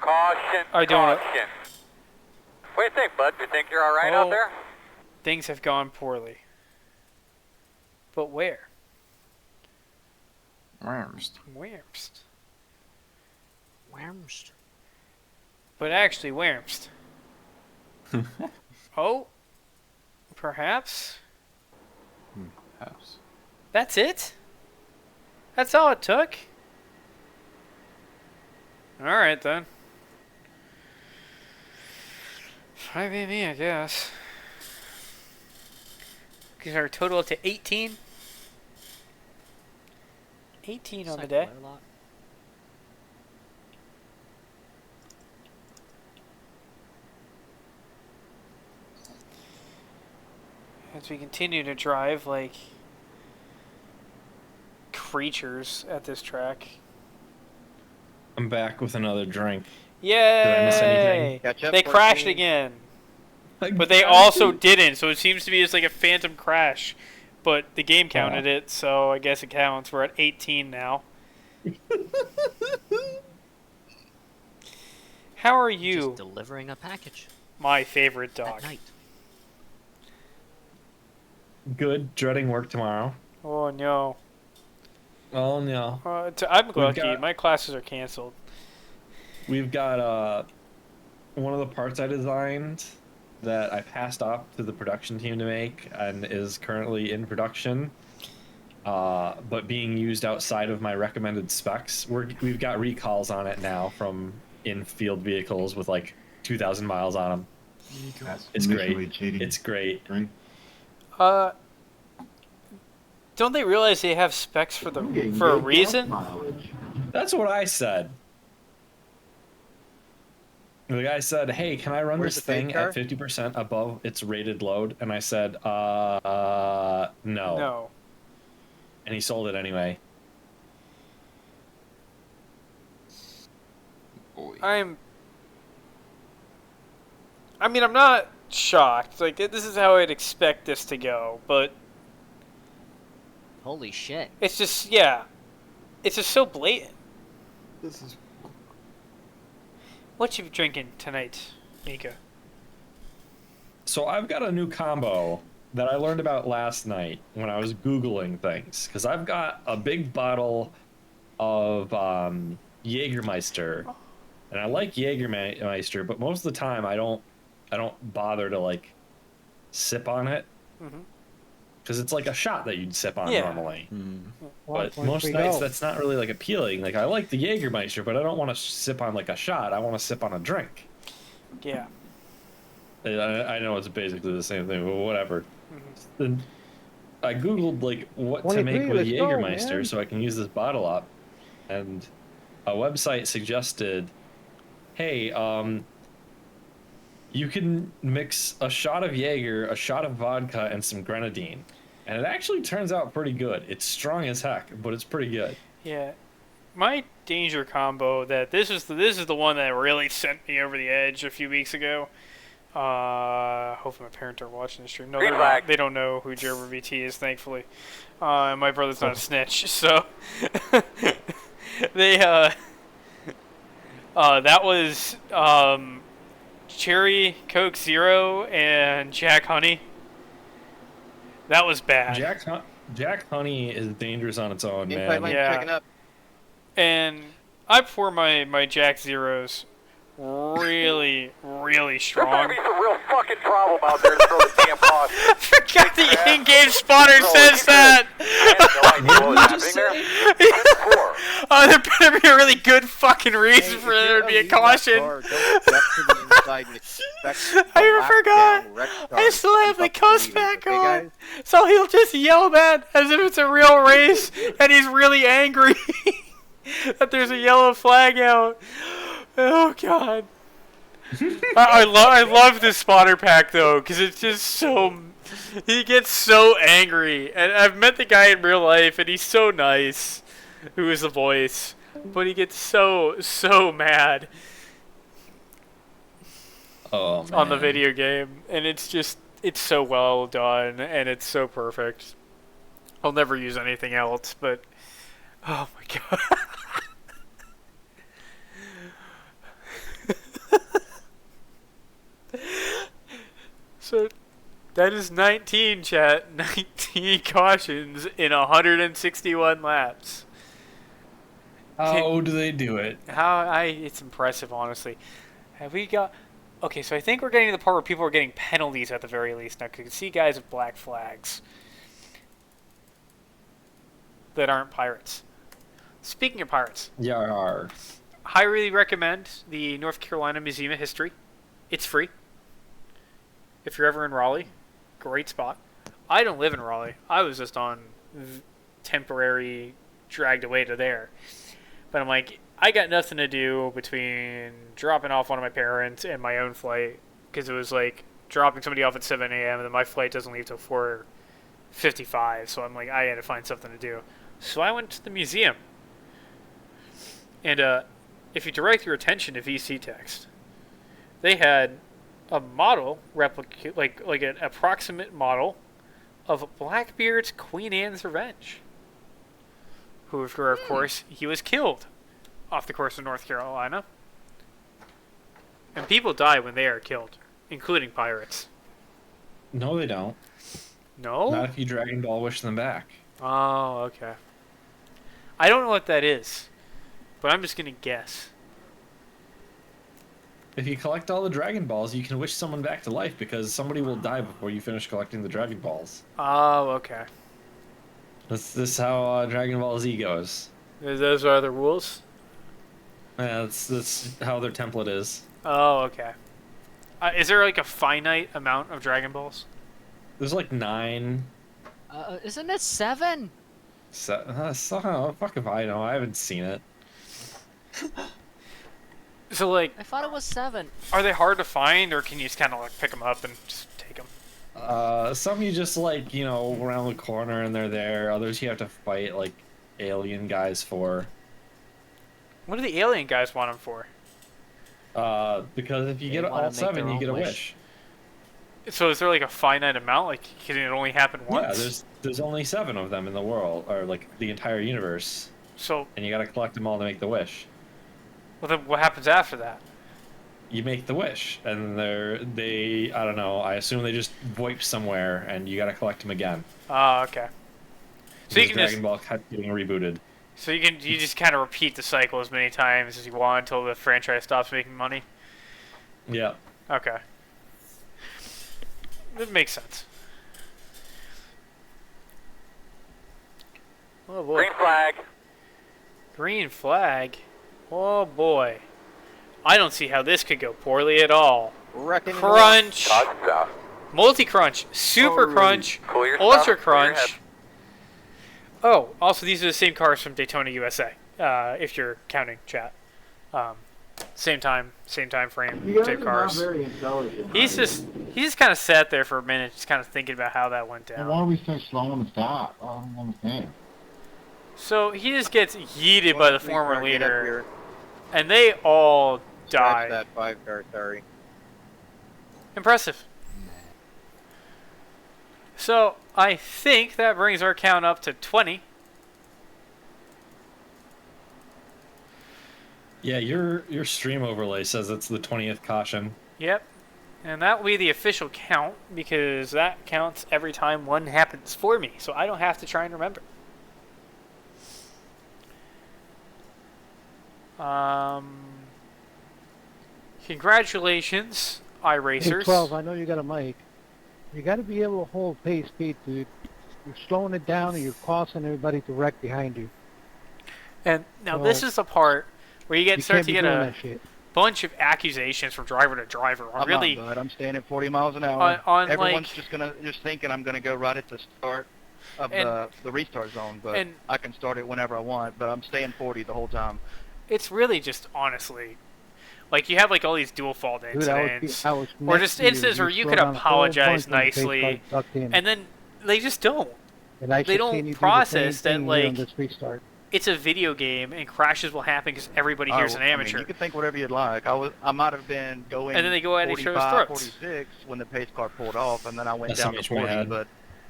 Caution, I don't. caution. What do you think, bud? You think you're all right out there? things have gone poorly. But where? Worms. Whermst. Worms. But actually, whermst. Oh? Perhaps? Perhaps. That's it? That's all it took? Alright then. Fine by me, I guess. Because our total to 18? 18 on the day. As we continue to drive like creatures at this track. I'm back with another drink. Yay! Did I miss anything? Catch up, They crashed 14. again. But they also didn't, so it seems to be just like a phantom crash. But the game counted it, so I guess it counts. We're at 18 now. How are you? Just delivering a package. My favorite dog. At night. Good. Dreading work tomorrow. Oh no. Oh no. I'm lucky. My classes are canceled. We've got one of the parts I designed that I passed off to the production team to make and is currently in production, but being used outside of my recommended specs. We've got recalls on it now from in-field vehicles with like 2,000 miles on them. It's great. It's great. Don't they realize they have specs for a reason? That's what I said. The guy said, "Hey, can I run Where's this the paid thing car? at 50% above its rated load?" And I said, no. No. And he sold it anyway. I'm not shocked. Like, this is how I'd expect this to go, but Holy shit. it's just, yeah. It's just so blatant. This is What you drinking tonight, Mika? So I've got a new combo that I learned about last night when I was Googling things. Because I've got a big bottle of Jägermeister. And I like Jägermeister, but most of the time I don't bother to, like, sip on it. Mm-hmm. Because it's like a shot that you'd sip on Yeah. normally. Well, But most we nights go. that's not really like appealing. Like I like the Jägermeister, but I don't want to sip on like a shot. I want to sip on a drink. Yeah. I know it's basically the same thing, but whatever. Then I googled like what to 23, make with let's go, Jägermeister man. so I can use this bottle up, and a website suggested, hey, you can mix a shot of Jaeger, a shot of vodka, and some grenadine. And it actually turns out pretty good. It's strong as heck, but it's pretty good. Yeah. My danger combo this is the one that really sent me over the edge a few weeks ago. Hopefully my parents are watching the stream. No, they're not. They don't know who Gerber VT is, thankfully. And my brother's not a snitch, so they that was Cherry Coke Zero and Jack Honey. That was bad. Jack Honey is dangerous on its own, Invite man. link Yeah. picking up. And I pour my Jack Zeros really, really There's strong. gonna be some real fucking problem out there to throw the damn cost. I forgot the in-game spotter says that. There better be a really good fucking reason for there to be a caution. I even forgot. I still have the cuss back on. So he'll just yell that as if it's a real race and he's really angry that there's a yellow flag out. Oh god. I love this spotter pack though, because it's just so, he gets so angry, and I've met the guy in real life and he's so nice, who is the voice, but he gets so mad on the video game, and it's so well done and it's so perfect. I'll never use anything else, but oh my god. So That is 19, chat. 19 cautions in 161 laps. How do they do it? It's impressive, honestly. Have we got... Okay, so I think we're getting to the part where people are getting penalties at the very least. Now, you can see guys with black flags that aren't pirates. Speaking of pirates. Yar. Highly recommend the North Carolina Museum of History. It's free. If you're ever in Raleigh, great spot. I don't live in Raleigh. I was just on temporary dragged away to there. But I'm like, I got nothing to do between dropping off one of my parents and my own flight, because it was like dropping somebody off at 7 a.m. and then my flight doesn't leave till 4:55. So I'm like, I had to find something to do. So I went to the museum. And if you direct your attention to VC text, they had a model replicate, like an approximate model of Blackbeard's Queen Anne's Revenge, who, of course, he was killed off the coast of North Carolina. And people die when they are killed, including pirates. No, they don't. No? Not if you Dragon Ball wish them back. Oh, okay. I don't know what that is, but I'm just going to guess. If you collect all the Dragon Balls, you can wish someone back to life because somebody will die before you finish collecting the Dragon Balls. Oh, okay. This is how Dragon Ball Z goes. Those are the rules? Yeah, that's how their template is. Oh, okay. Is there like a finite amount of Dragon Balls? There's like 9. Isn't it 7? Fuck if I know. I haven't seen it. So, like... I thought it was 7. Are they hard to find, or can you just kind of like pick them up and just take them? Some you just like, around the corner and they're there. Others you have to fight like alien guys for. What do the alien guys want them for? Because if you get all 7, you get a wish. So is there like a finite amount? Like, can it only happen once? Yeah, there's only 7 of them in the world, or like the entire universe. So. And you gotta collect them all to make the wish. Well, then what happens after that? You make the wish, and they I don't know. I assume they just wipe somewhere, and you gotta collect them again. Oh, okay. So you can Dragon Ball kept getting rebooted. So you just kind of repeat the cycle as many times as you want until the franchise stops making money. Yeah. Okay. That makes sense. Oh boy. Green flag. Green flag. Oh boy. I don't see how this could go poorly at all. Crunch. Multi-crunch. Super crunch. Ultra crunch. Oh, also these are the same cars from Daytona, USA. If you're counting, chat. Same time frame, You guys same are cars. not very intelligent. He just kind of sat there for a minute, just kind of thinking about how that went down. Why are we so slow on the stop? I don't understand. So he just gets yeeted by the former leader, and they all die. Scratch that 5-car, sorry. Impressive. So I think that brings our count up to 20. Yeah, your stream overlay says it's the 20th caution. Yep. And that will be the official count, because that counts every time one happens for me, so I don't have to try and remember. Congratulations, iRacers. Hey, 12, I know you got a mic. You got to be able to hold pace speed, dude. You're slowing it down and you're causing everybody to wreck behind you. And now this is the part where you start to get a shit. bunch of accusations from driver to driver. I'm really, not, bud. I'm staying at 40 miles an hour. like, Everyone's just thinking I'm gonna go right at the start of the restart zone, but I can start it whenever I want. But I'm staying 40 the whole time. It's really just honestly, like, you have like all these dual fault incidents, or just instances where you could apologize nicely, and then they just don't. They don't process that, like, it's a video game and crashes will happen because everybody here's an amateur. I mean, you can think whatever you'd like. I might have been going and then they go at each other's 45, throats. 46 when the pace car pulled off, and then I went down to SMH 40, but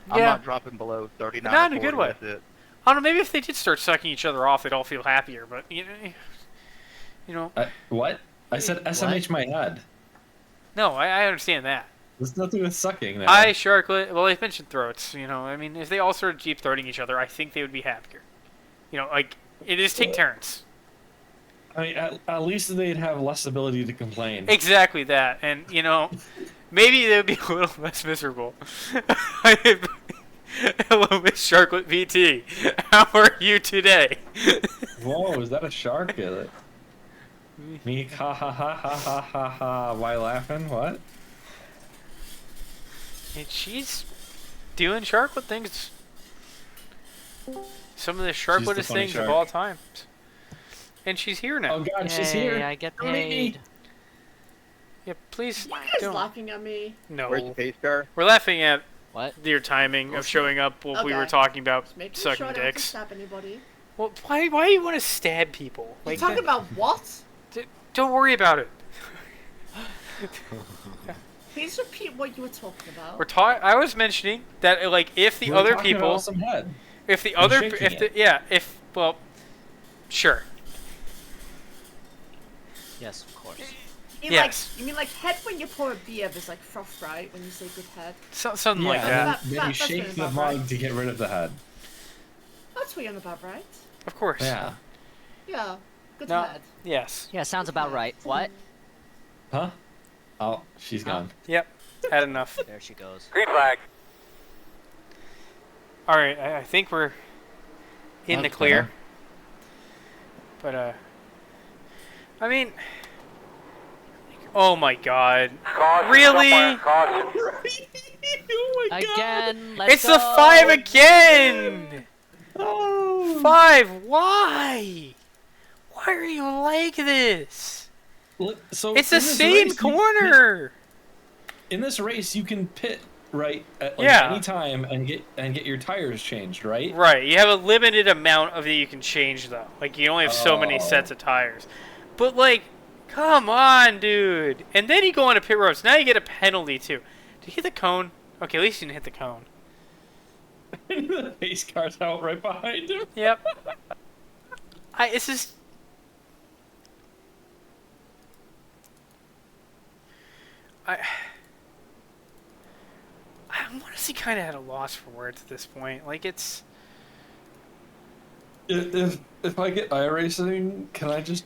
Yeah. I'm not dropping below 39. Not or in a good 40, way. That's it. I don't know, maybe if they did start sucking each other off, they'd all feel happier, but, you know. What? I said SMH my head. No, I understand that. There's nothing with sucking now. Hi, Sharklet. Well, they mentioned throats. You know, I mean, if they all started deep throating each other, I think they would be happier. You know, like, it is take turns. I mean, at least they'd have less ability to complain. Exactly that. And, you know, maybe they would be a little less miserable. Hello, Miss Sharklet VT. How are you today? Whoa, is that a shark? Me, ha ha ha ha ha ha ha. Why laughing? What? And she's doing Sharklet things. Some of the Sharkletest things of all time. And she's here now. Oh god, she's here. I get Don't eat me. paid. Yeah, please You guys don't. laughing at me? No. Where's the pace car? We're laughing at What? your timing of showing up while we were Okay. talking about Just making sucking sure I don't dicks. stab anybody. Well, why do you want to stab people? You Like talking that? about what? Don't worry about it. Please repeat what you were talking about. We're talking. I was mentioning that, like, if the We're other talking people, about some head. if the and other, shaking if the, it. yeah, if well, sure. Yes, of course. You mean Yes. like head when you pour a beer, there's like froth, right? When you say good head. Something Yeah, like and that. then you that's shake what the I'm mug about, to get rid of the head. That's what you're on about, right? Of course. Yeah. Yeah. Good No. head. Yes. Yeah, sounds about right. What? Huh? Oh, she's gone. Yep. Had enough. There she goes. Green flag. All right. I think we're in the That's clear. But I mean, oh my God. Caution, Really? don't fire, caution. Oh my Again, let's It's go. the 5 again. Oh. 5. Why? Why are you like this? Look, so It's the in this same race, corner. In this race, you can pit right at like, Yeah. any time and get your tires changed, right? Right. You have a limited amount of that you can change, though. Like, you only have so many Oh. sets of tires. But, like, come on, dude. And then you go on a pit road. So now you get a penalty, too. Did you hit the cone? Okay, at least you didn't hit the cone. The pace car's out right behind him. Yep. This is... I'm honestly kind of at a loss for words at this point. Like, it's... If I get iRacing, can I just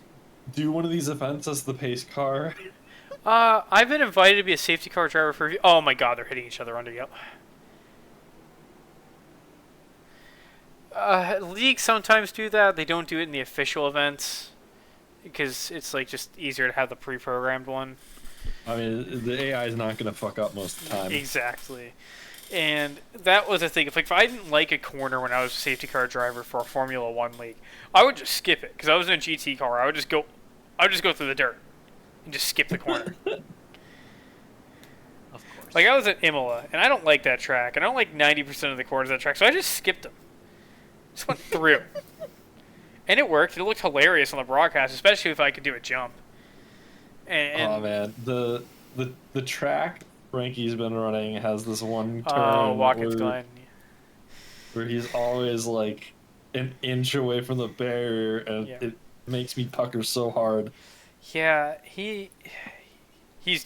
do one of these events as the pace car? I've been invited to be a safety car driver for... Oh my god, they're hitting each other under yellow. Leagues sometimes do that. They don't do it in the official events. Because it's, like, just easier to have the pre-programmed one. I mean, the AI is not going to fuck up most of the time. Exactly. And that was the thing. If I didn't like a corner when I was a safety car driver for a Formula 1 league, I would just skip it. Because I was in a GT car. I would just go through the dirt. And just skip the corner. Of course. Like, I was at Imola, and I don't like that track. And I don't like 90% of the corners of that track, so I just skipped them. Just went through. And it worked. It looked hilarious on the broadcast, especially if I could do a jump. And Oh man, the track Frankie's been running has this one turn Watkins Glen. where he's always like an inch away from the barrier, and Yeah. it makes me pucker so hard. Yeah, he's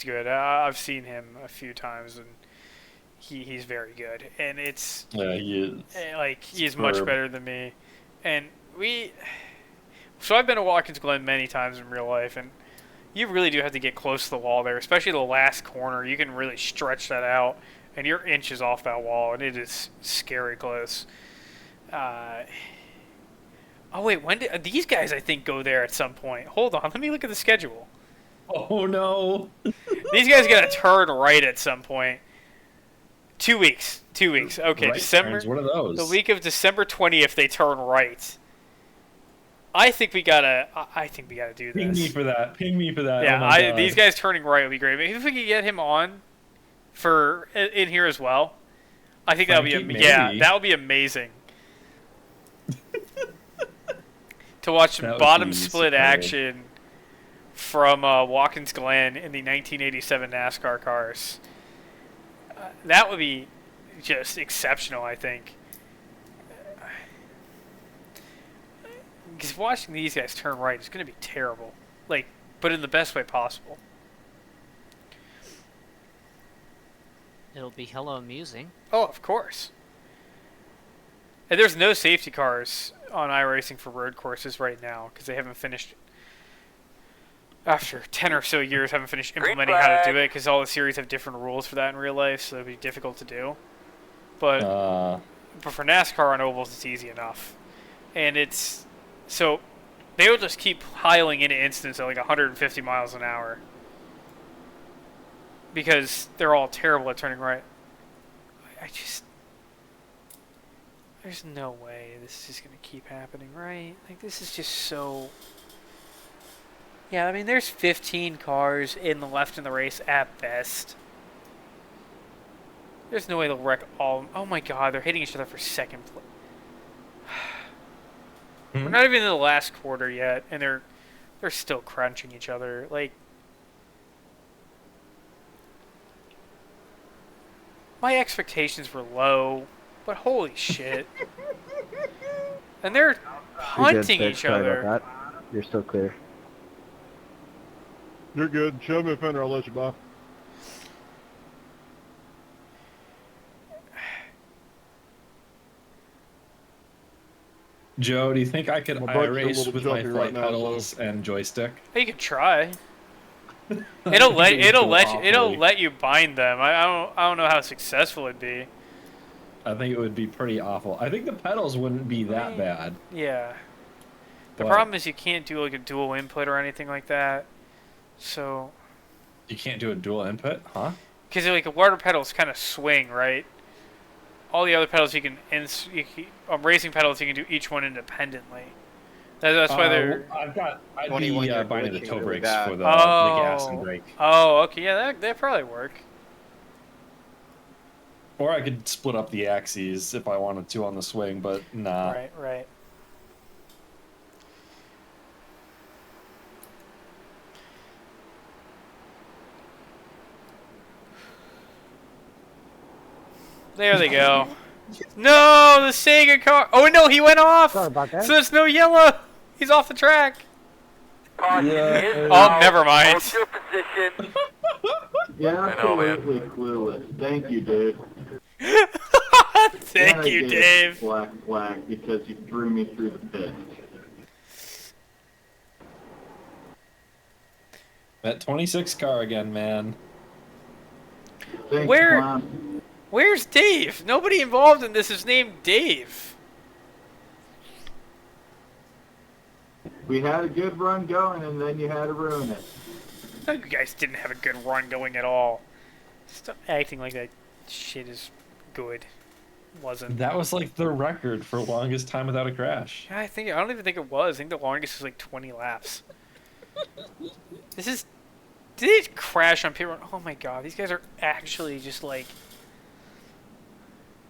good. I've seen him a few times, and he's very good. And it's Yeah, he is. like he's much Superb. better than me. And so I've been to Watkins Glen many times in real life, and you really do have to get close to the wall there, especially the last corner. You can really stretch that out, and you're inches off that wall, and it is scary close. Oh wait, when did these guys? I think go there at some point. Hold on, let me look at the schedule. Oh no! These guys got to turn right at some point. 2 weeks. 2 weeks. Okay, Right December. turns, what are those? The week of December 20th, they turn right. I think we gotta do this. Ping me for that. Ping me for that. Yeah, oh my God. these guys turning right would be great. Maybe if we could get him on for in here as well, I think that would be Frankie, yeah, maybe. that would be amazing. To watch some That would bottom be split superb. action from Watkins Glen in the 1987 NASCAR cars. That would be just exceptional, I think. Because watching these guys turn right is going to be terrible. Like, but in the best way possible. It'll be hella amusing. Oh, of course. And there's no safety cars on iRacing for road courses right now because they haven't finished. After 10 or so years, haven't finished implementing how to do it because all the series have different rules for that in real life, so it'd be difficult to do. But for NASCAR on ovals, it's easy enough. And it's so they will just keep piling into incidents at like 150 miles an hour because they're all terrible at turning right. There's no way this is just gonna keep happening, right? Like, this is just so. Yeah, I mean, there's 15 cars in the left in the race at best. There's no way they'll wreck all. Oh my god, they're hitting each other for second place. We're not even in the last quarter yet, and they're still crunching each other. Like, my expectations were low, but holy shit. And they're hunting each Sorry other. about that. You're still clear. You're good. Show me a fender, I'll let you by. Joe, do you think I could My bike's a iRace little with my jumpy flight right now, pedals and joystick? You could try. It'll awfully. let you bind them. I don't know how successful it'd be. I think it would be pretty awful. I think the pedals wouldn't be that bad. Yeah. The But- problem is you can't do like a dual input or anything like that. So. You can't do a dual input, huh? Because like the water pedals kind of swing, right? All the other pedals you can racing pedals you can do each one independently. That's why they're. I'd be 21-year buying the glitching toe really brakes bad. for the gas and brake. Oh, okay, yeah, that probably work. Or I could split up the axes if I wanted to on the swing, but nah. Right. There they go. No, the Sega car. Oh no, he went off. Sorry about that. So there's no yellow. He's off the track. Yeah. Oh, never mind. Yeah, I know, man. absolutely clueless. Thank you, Dave. Thank And I you, gave Dave. Black flag because you threw me through the pit. That 26 car again, man. Thanks, Where- Clown. Where's Dave? Nobody involved in this is named Dave. We had a good run going, and then you had to ruin it. No, you guys didn't have a good run going at all. Stop acting like that shit is good. Wasn't. That was like the record for longest time without a crash. I don't even think it was. I think the longest was like 20 laps. This is. Did it crash on pit run? Oh my god, these guys are actually just like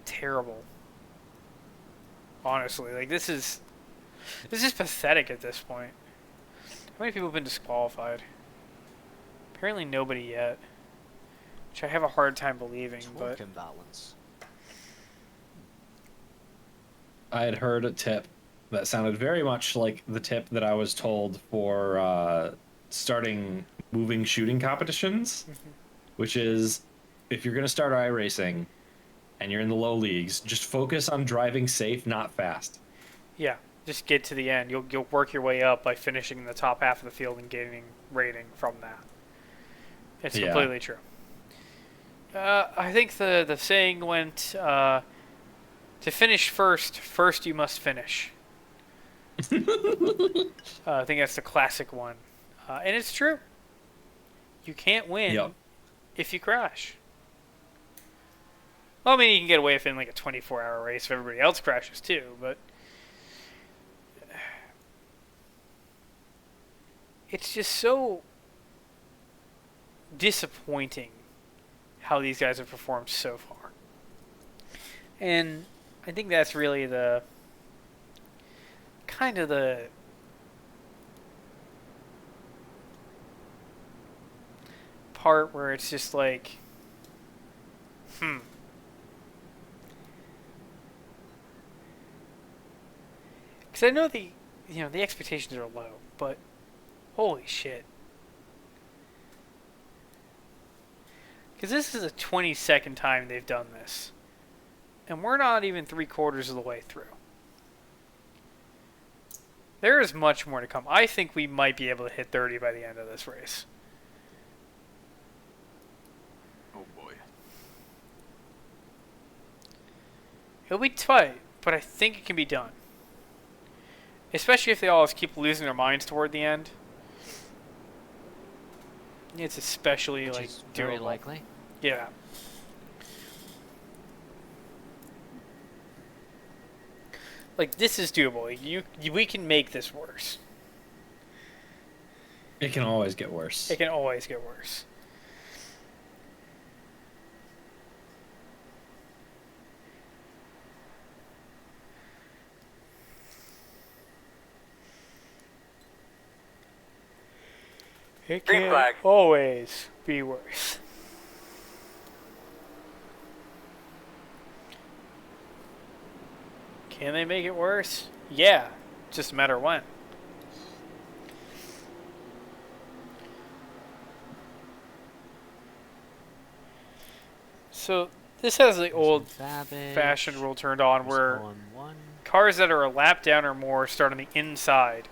terrible. Honestly, like this is pathetic at this point. How many people have been disqualified? Apparently nobody yet, which I have a hard time believing. Torque But imbalance. I had heard a tip that sounded very much like the tip that I was told for starting moving shooting competitions, which is if you're going to start iRacing and you're in the low leagues, just focus on driving safe, not fast. yeah, just get to the end. You'll work your way up by finishing in the top half of the field and gaining rating from that. It's Yeah. completely true. I think the saying went to finish first you must finish. I think that's the classic one, and it's true. You can't win Yep. if you crash. Well, I mean, you can get away with it in like a 24-hour race if everybody else crashes too, but it's just so disappointing how these guys have performed so far. And I think that's really the kind of the part where it's just like, because I know the expectations are low, but holy shit. Because this is the 22nd time they've done this. And we're not even 3/4 of the way through. There is much more to come. I think we might be able to hit 30 by the end of this race. Oh boy. It'll be tight, but I think it can be done. Especially if they all just keep losing their minds toward the end. It's especially Which like is very doable. likely. Yeah. Like this is doable. We can make this worse. It can always get worse. It can always get worse. It Green can flag. always be worse. Can they make it worse? Yeah, just a matter of when. So this has the old-fashioned rule turned on where cars that are a lap down or more start on the inside,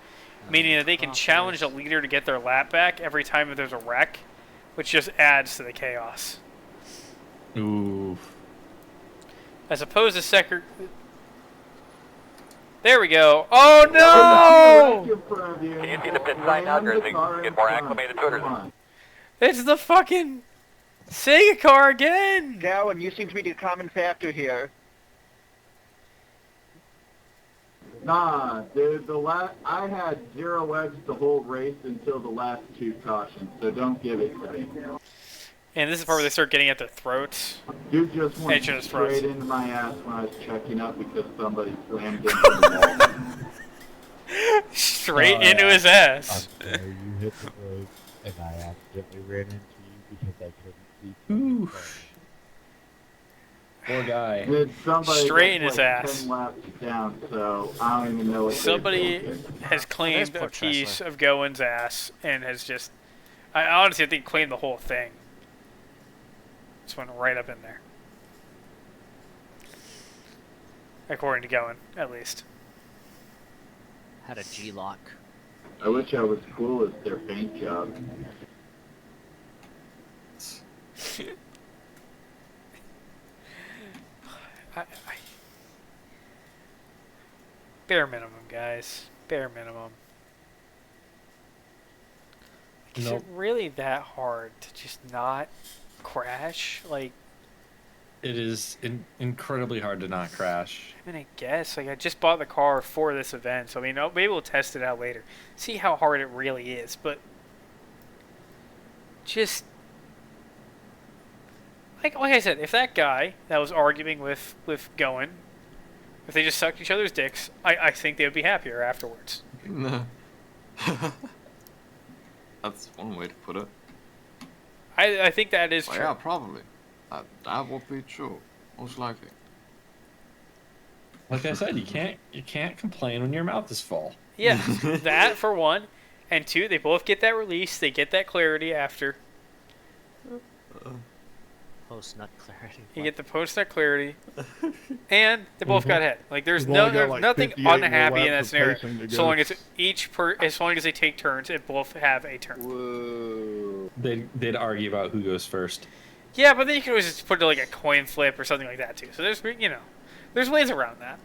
meaning that they can challenge a leader to get their lap back every time that there's a wreck, which just adds to the chaos. Ooh. As opposed to second. There we go. Oh no! Can you see the pit sign now, or is it get more acclimated to it? Or It's the fucking Sega car again! Gowan, you seem to be the common factor here. Nah, dude, I had 0 eggs the whole race until the last 2 cautions, so don't give it to me. And this is the part where they start getting at their throats. Dude just went And just throats. straight into my ass when I was checking up because somebody slammed into the wall. Straight into his ass. I'm sorry, you hit the road, and I accidentally ran into you because I couldn't see. Ooh. Poor guy. Dude, somebody Straight in was his like ass. 10 laps down, so I don't even know what Somebody they did. has claimed poor a piece Tressler. of Gowen's ass and has just... I honestly think claimed the whole thing. Just went right up in there. According to Gowen, at least. Had a G-lock. I wish I was cool as their paint job. Bare minimum, guys. Bare minimum. Is Nope. it really that hard to just not crash? Like, It is incredibly hard to not crash. I mean, I guess. Like, I just bought the car for this event, so I mean, maybe we'll test it out later. See how hard it really is, but just like I said, if that guy that was arguing with Gowen, if they just sucked each other's dicks, I think they would be happier afterwards. No. That's one way to put it. I think that is Well, true. yeah, probably. That would be true, most likely. Like I said, you can't complain when your mouth is full. Yeah, that for one, and two, they both get that release. They get that clarity after. Post-nut clarity. You get the post-nut clarity, and they both got hit. Like there's They've only got, there's like, nothing 58 more unhappy in that laps of scenario. pacing to So go. long as as long as they take turns and both have a turn. They'd argue about who goes first. Yeah, but then you can always just put it like a coin flip or something like that too. So there's there's ways around that.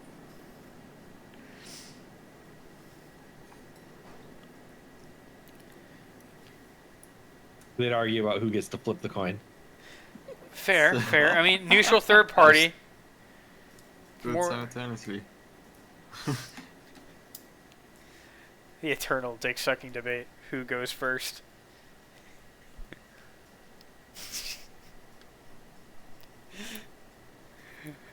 They'd argue about who gets to flip the coin. Fair, fair. I mean, neutral third party. Do it More- simultaneously. The eternal dick-sucking debate: who goes first?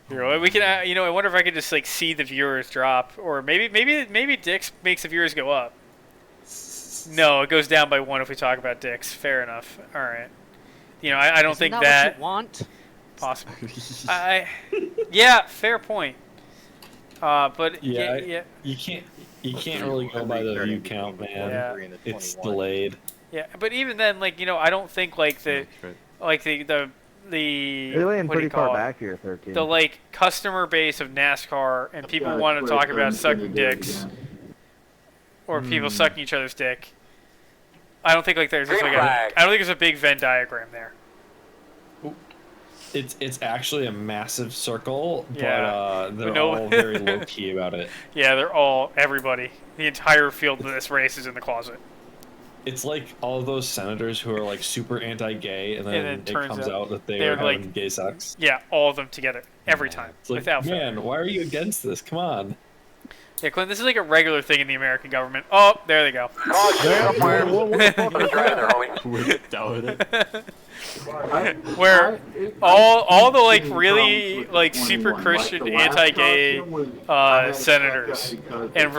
We can, I wonder if I could just like see the viewers drop, or maybe Dix makes the viewers go up. No, it goes down by 1 if we talk about Dix. Fair enough. All right. I don't Isn't think that that what you want? possible. Yeah, fair point. But Yeah, yeah. You can't really go by the view count, man. Yeah. It's delayed. Yeah, but even then, I don't think like like the You're laying what do pretty you call far it? back here, 13. The like customer base of NASCAR and people Yeah, want to it's talk like about they're sucking gonna do it dicks again. or people sucking each other's dick. I don't think like there's just, Green like flag. I don't think there's a big Venn diagram there. It's actually a massive circle, Yeah. but they're No- all very low key about it. Yeah, everybody. The entire field of this race is in the closet. It's like all of those senators who are like super anti-gay, and then, And it it turns comes out that they're are having like- gay sex. Yeah, all of them together every time It's like, without fail. man, why are you against this? Come on. Yeah, Clint, this is like a regular thing in the American government. Oh, there they go. Without it. Where all the like really like super Christian anti-gay senators and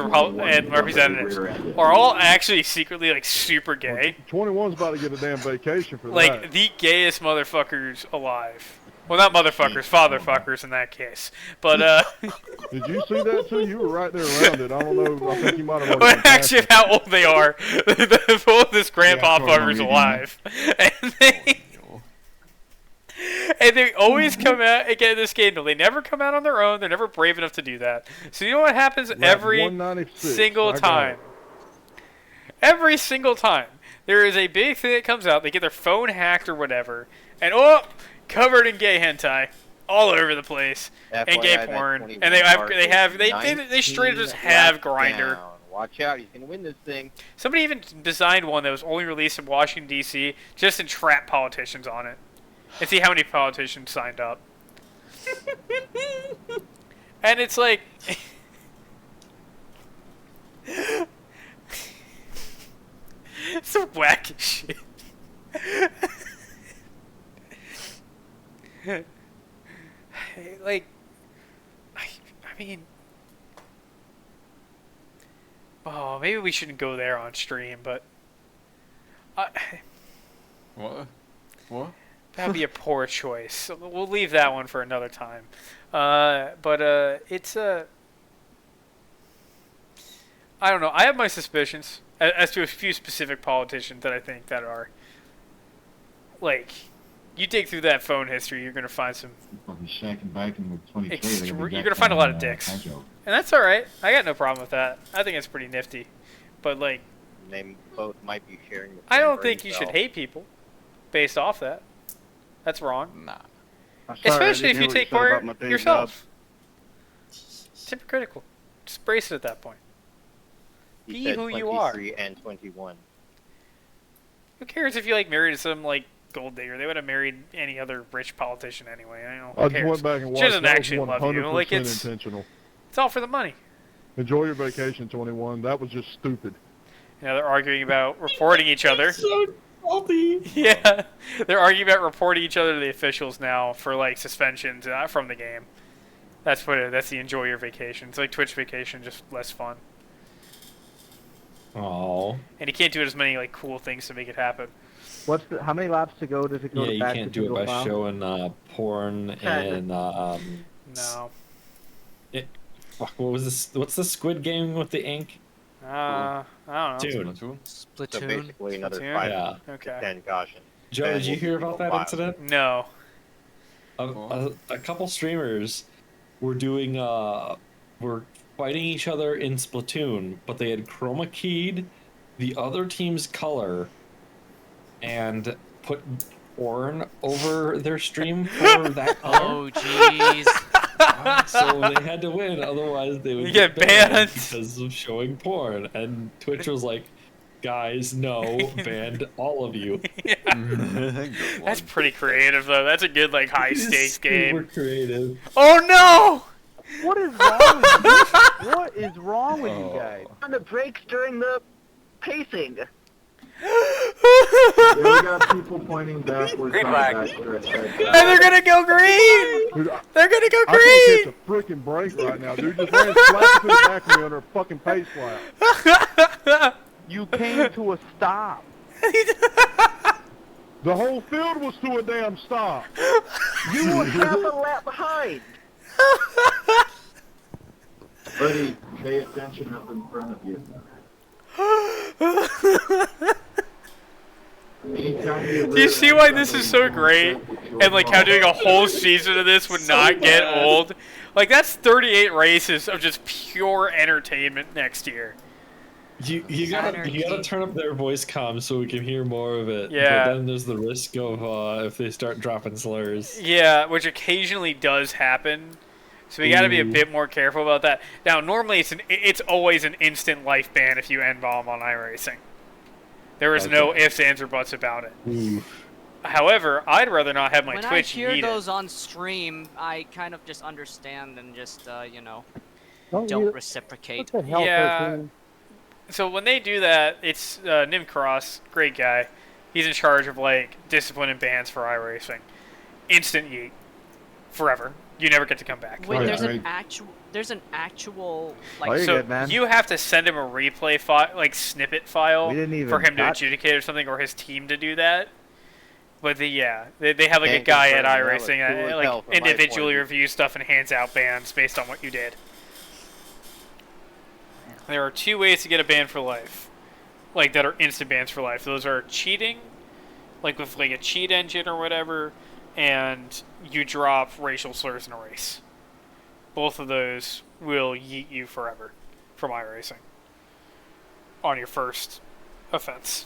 representatives are all actually secretly like super gay. 21's about to get a damn vacation for Like that. the gayest motherfuckers alive. Well, not motherfuckers, fatherfuckers in that case. But Did you see that too? You were right there around it. I don't know. I think you might have. well, actually, how old they are. The oldest grandpa fuckers alive, and they always come out and get in the scandal. They never come out on their own. They're never brave enough to do that. So you know what happens every 196. single I got time? it. Every single time there is a big thing that comes out. They get their phone hacked or whatever, and oh, covered in gay hentai all over the place and FYI, gay that porn. 21 And they car is straight up just 19 have laps Grinder. down. Watch out, he's gonna win this thing. Somebody even designed one that was only released in Washington, D.C. just to trap politicians on it. And see how many politicians signed up. And it's like... some wacky shit. Like... I mean... Oh, maybe we shouldn't go there on stream, but... What? What? That would be a poor choice. So we'll leave that one for another time. It's I don't know. I have my suspicions as to a few specific politicians that I think that are like. You dig through that phone history, you're gonna find some. I'll be shacking bacon with 20K. You're gonna find a lot of dicks, and that's all right. I got no problem with that. I think it's pretty nifty, but like. They both might be sharing the I same don't think brain you cell. should hate people based off that. That's wrong. Nah. Especially if you take part yourself. It's hypocritical. Just embrace it at that point. He Be said who you are. 23 and 21. Who cares if you like married some like gold digger? They would have married any other rich politician anyway. I don't know. I Who just cares? went back and watched. She doesn't That actually was love 100% you. Like it's intentional. all for the money. Enjoy your vacation, 21. That was just stupid. You know, they're arguing about reporting each other. So salty. Yeah, they're arguing about reporting each other to the officials now for like suspensions from the game. That's the enjoy your vacation. It's like Twitch vacation, just less fun. Oh. And you can't do as many like cool things to make it happen. How many laps to go? Does it go Yeah, to you back can't to do it single by file? showing porn and No. What was this? What's the Squid Game with the ink? I don't know. Splatoon. So basically another Splatoon? 5 Yeah. to Okay. 10 caution. Joe, Ben did you will hear be about that wild. incident? No. A couple streamers were doing were fighting each other in Splatoon, but they had chroma keyed the other team's color and put porn over their stream for that color. Oh, jeez. So they had to win, otherwise they would You get banned. because of showing porn. And Twitch was like, "Guys, no, banned all of you." That's pretty creative though. That's a good like high stakes game. Super creative. Oh no! What is wrong with you? What is wrong with you guys? On the brakes during the pacing. Yeah, we got people pointing backwards. Green on flag. the backstretch. And they're gonna go green! Dude, They're gonna go I can't green! catch a freaking break right now, dude. Just ran flat to the back of me under a fucking pace lap. You came to a stop. The whole field was to a damn stop. You were half a lap behind. Buddy, pay attention up in front of you. Do you see why this is so great? And like how doing a whole season of this would not get old? Like that's 38 races of just pure entertainment next year. You gotta turn up their voice comms so we can hear more of it. Yeah. But then there's the risk of if they start dropping slurs. Yeah, which occasionally does happen. So we got to be a bit more careful about that. Now, normally it's always an instant life ban if you N-bomb on iRacing. There is no ifs, ands, or buts about it. However, I'd rather not have my when Twitch I hear eat those it. on stream, I kind of just understand and just, you know, Don't don't you- reciprocate. What the hell, Yeah. 13? So when they do that, it's Nim Cross, great guy. He's in charge of like discipline and bans for iRacing. Instant yeet, forever. You never get to come back. Wait, there's an actual like. Oh, you're So good, man. you have to send him a replay file, like snippet file, We didn't even for him to touch- adjudicate or something, or his team to do that. But they have like a Can't guy at confirm, that was iRacing cool as hell like from my individually point of reviews stuff and hands out bans based on what you did. There are two ways to get a ban for life, like that are instant bans for life. Those are cheating, like with like a cheat engine or whatever, and you drop racial slurs in a race. Both of those will yeet you forever from iRacing on your first offense.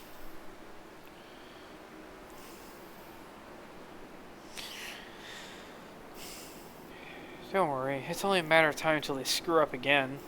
Don't worry, it's only a matter of time until they screw up again.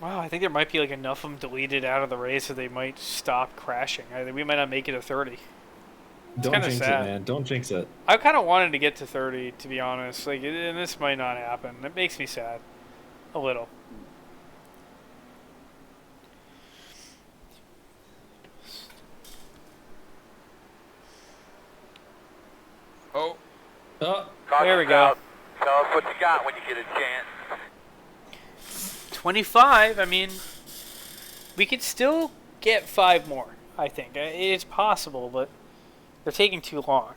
Wow, I think there might be like enough of them deleted out of the race that they might stop crashing. I think we might not make it to 30. It's Don't kinda jinx sad. it, man. Don't jinx it. I kind of wanted to get to 30, to be honest. Like, and this might not happen. It makes me sad, a little. Oh. Oh, there we go. Tell us what you got when you get a chance. 25. I mean, we could still get 5 more. I think it's possible, but they're taking too long.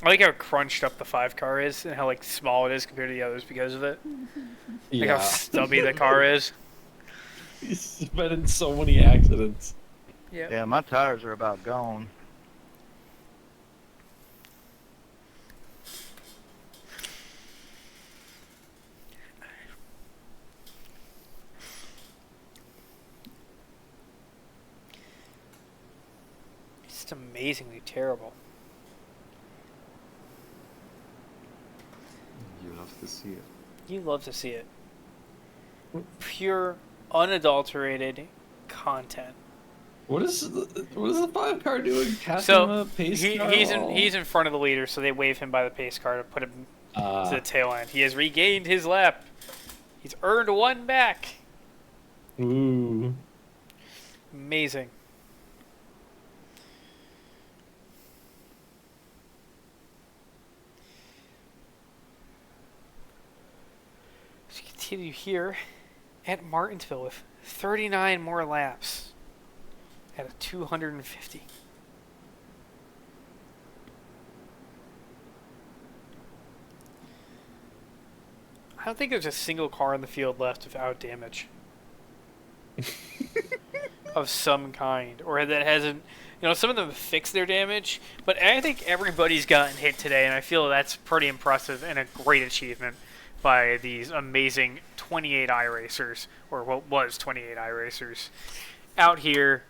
I like how crunched up the 5 car is and how like small it is compared to the others because of it. Like how stubby the car is. He's been in so many accidents. Yeah. Yeah, my tires are about gone. It's just amazingly terrible. You love to see it. You love to see it. Pure, unadulterated content. What is the 5 car doing? Passing the pace car? He's in front of the leader, so they wave him by the pace car to put him to the tail end. He has regained his lap. He's earned 1 back. Ooh. Amazing. Let's continue here at Martinsville with 39 more laps at a 250. I don't think there's a single car in the field left without damage of some kind, or that hasn't. You know, some of them have fixed their damage, but I think everybody's gotten hit today, and I feel that's pretty impressive and a great achievement by these amazing 28 iRacers, or what was 28 iRacers, out here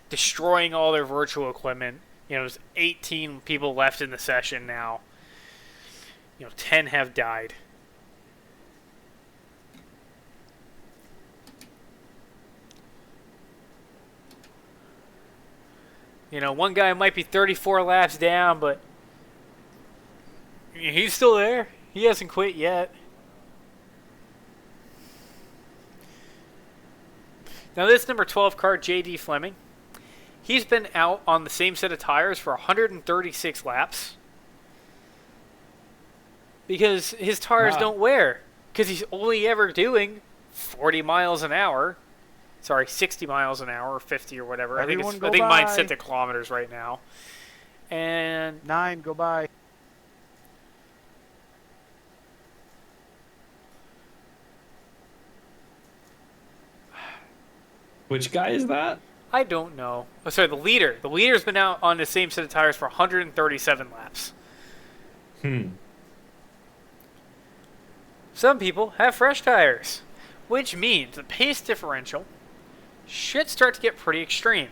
destroying all their virtual equipment. You know, there's 18 people left in the session now. You know, 10 have died. You know, one guy might be 34 laps down, but he's still there. He hasn't quit yet. Now this number 12 car, J.D. Fleming, he's been out on the same set of tires for 136 laps because his tires don't wear, because he's only ever doing 40 miles an hour. Sorry, 60 miles an hour, or 50 or whatever. I think mine's set to kilometers right now. And 9, go by. Which guy is that? I don't know. Oh, sorry, the leader. The leader's been out on the same set of tires for 137 laps. Some people have fresh tires, which means the pace differential should start to get pretty extreme.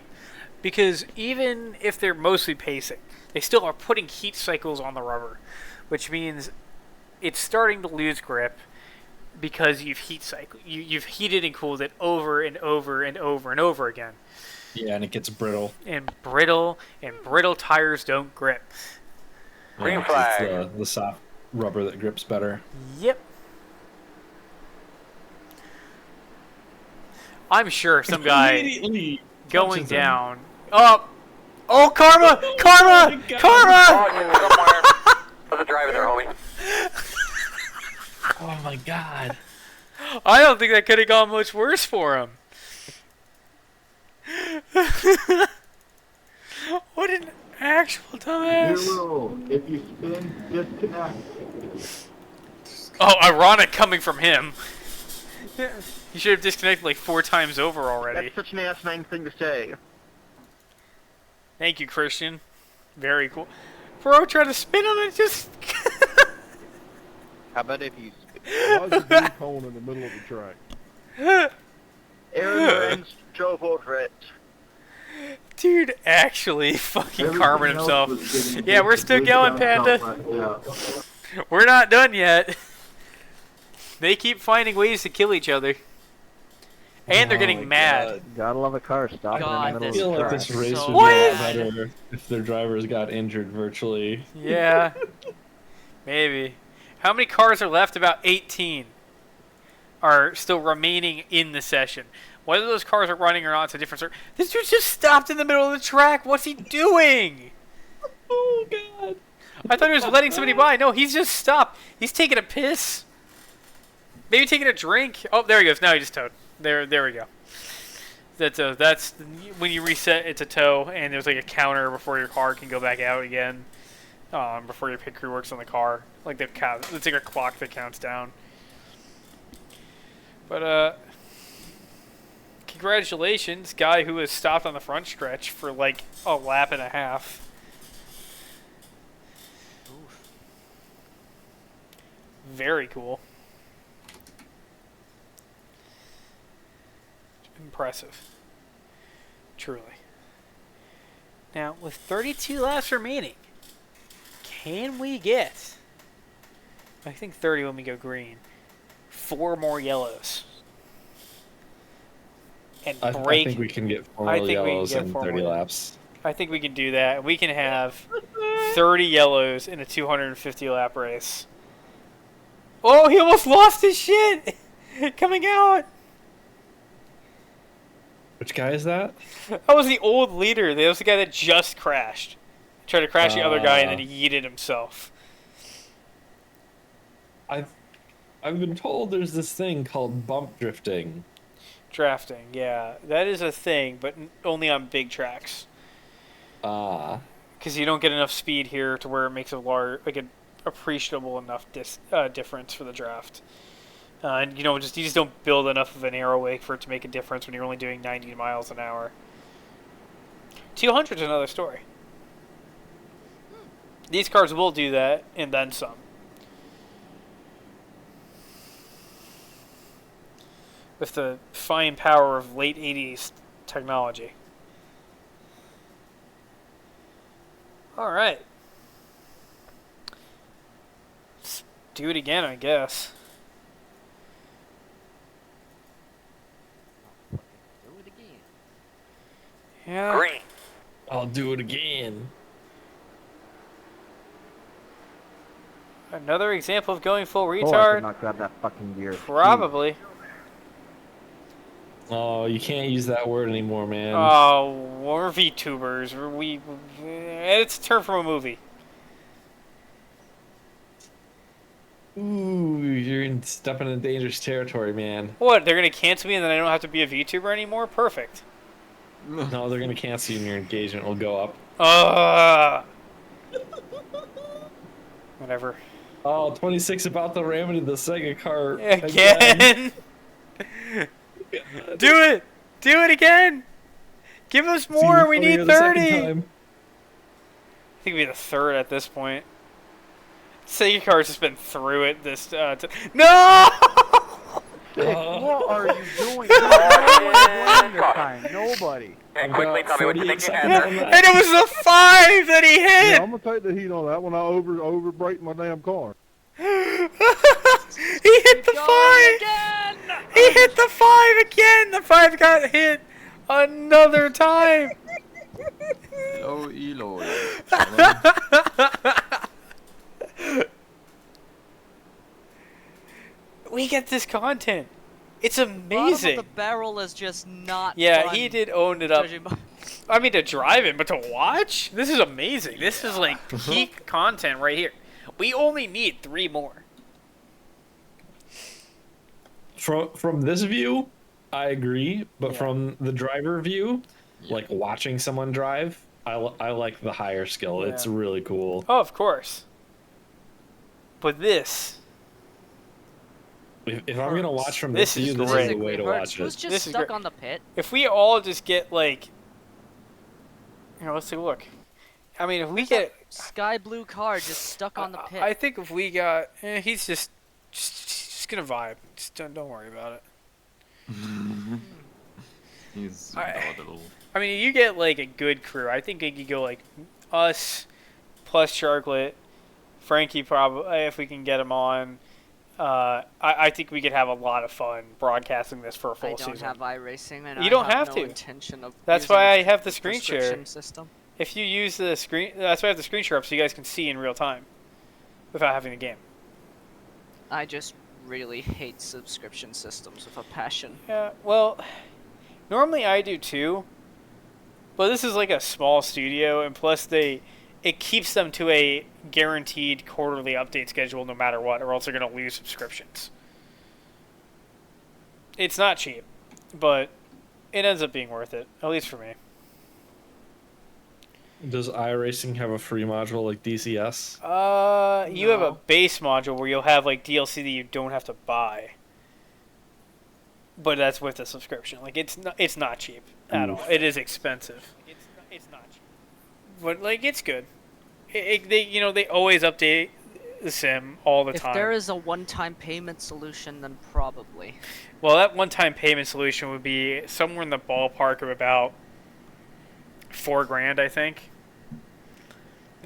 Because even if they're mostly pacing, they still are putting heat cycles on the rubber, which means it's starting to lose grip because you've you've heated and cooled it over and over and over and over again. Yeah, and it gets brittle. And brittle tires don't grip. Green flag. It's the soft rubber that grips better. Yep. I'm sure some guy going down. Oh, Karma! Karma! Karma! How's the driver there, homie? Oh my god. I don't think that could have gone much worse for him. What an actual dumbass. Zero. If you spin, disconnect. Oh, ironic coming from him. You should have disconnected like 4 times over already. That's such an asinine thing to say. Thank you, Christian. Very cool. Bro, try to spin on it, just... How about if you... Why is the blue cone in the middle of the track? Aaron Lorenz drove over it. Dude, actually fucking Carmen himself. Yeah, we're still going, Panda. We're not done yet. They keep finding ways to kill each other. And they're getting mad. Gotta love a car stopping in the middle I feel of the like track. this race So would be a lot bad. better if their drivers got injured virtually. Yeah. Maybe. How many cars are left? About 18 are still remaining in the session. Whether those cars are running or not, it's a different story. This dude just stopped in the middle of the track. What's he doing? Oh, God. I thought he was letting somebody by. No, he's just stopped. He's taking a piss. Maybe taking a drink. Oh, there he goes. Now he just towed. There we go. That's when you reset. It's a tow, and there's like a counter before your car can go back out again. Before your pit crew works on the car, like it's like a clock that counts down. But congratulations, guy who has stopped on the front stretch for like a lap and a half. Very cool. Impressive. Truly. Now, with 32 laps remaining, can we get, I think 30 when we go green, 4 more yellows? And I think we can get 4 more yellows in 30 laps. I think we can do that. We can have 30 yellows in a 250 lap race. Oh, he almost lost his shit! Coming out! Which guy is that? That was the old leader. That was the guy that just crashed. Tried to crash the other guy and then he yeeted himself. I've been told there's this thing called bump drifting. Drafting, yeah. That is a thing, but only on big tracks. Because you don't get enough speed here to where it makes a large, like an appreciable enough difference for the draft. And you just don't build enough of an aero wake for it to make a difference when you're only doing 90 miles an hour. 200 is another story. These cars will do that, and then some. With the fine power of late 80s technology. Alright. Let's do it again, I guess. Do it again. Yeah. Green. I'll do it again. Another example of going full Oh, I retard? could not grab that fucking gear. Probably. Oh, you can't use that word anymore, man. Oh, we're VTubers. It's a term from a movie. Ooh, you're stepping in dangerous territory, man. What, they're gonna cancel me and then I don't have to be a VTuber anymore? Perfect. No, they're gonna cancel you and your engagement will go up. Whatever. Oh, 26 about to ram into the Sega car Again? Do it! Do it again! Give us more! We need 30! I think we'd be the third at this point. Sega car's just been through it this No! What are you doing? No one this time. Nobody. Okay, quickly tell me what you think you had there. And it was the 5 that he hit! Yeah, I'm gonna take the heat on that when I over brake my damn car. He hit the 5! He hit the 5 again! The 5 got hit another time! Hello, Eloy. We get this content. It's Bottom amazing. of the barrel is just not Yeah, fun, he did own it up. judging by- I mean, to drive it, but to watch? This is amazing. This is like peak content right here. We only need 3 more. From this view, I agree, but from the driver view, like watching someone drive, I like the higher skill. Yeah. It's really cool. Oh, of course. But this... If I'm gonna watch from This this view, is this great. is the way to watch Who's it. just This is stuck great. on the pit? If we all just get, like... Here, let's take a look. I mean, if we get... Sky blue car just stuck on the pit. I think if we got... he's just gonna vibe. Just don't worry about it. He's I adorable. mean, you get, like, a good crew. I think you go, like, us, plus Charklet, Frankie probably, if we can get him on. I think we could have a lot of fun broadcasting this for a full I don't season. have iRacing, and You I don't have have no to. intention of That's using why I have the the screen share. subscription system. If you use the screen, that's why I have the screen share up so you guys can see in real time without having the game. I just really hate subscription systems with a passion. Yeah, well, normally I do too, but this is like a small studio, and plus it keeps them to a guaranteed quarterly update schedule no matter what, or else they're going to lose subscriptions. It's not cheap, but it ends up being worth it, at least for me. Does iRacing have a free module like DCS? You have a base module where you'll have like DLC that you don't have to buy. But that's with the subscription. Like it's not cheap at all. It is expensive. It's not cheap. But like it's good. They always update the sim all the If time. there is a one-time payment solution, then probably. Well, that one-time payment solution would be somewhere in the ballpark of about $4,000, I think.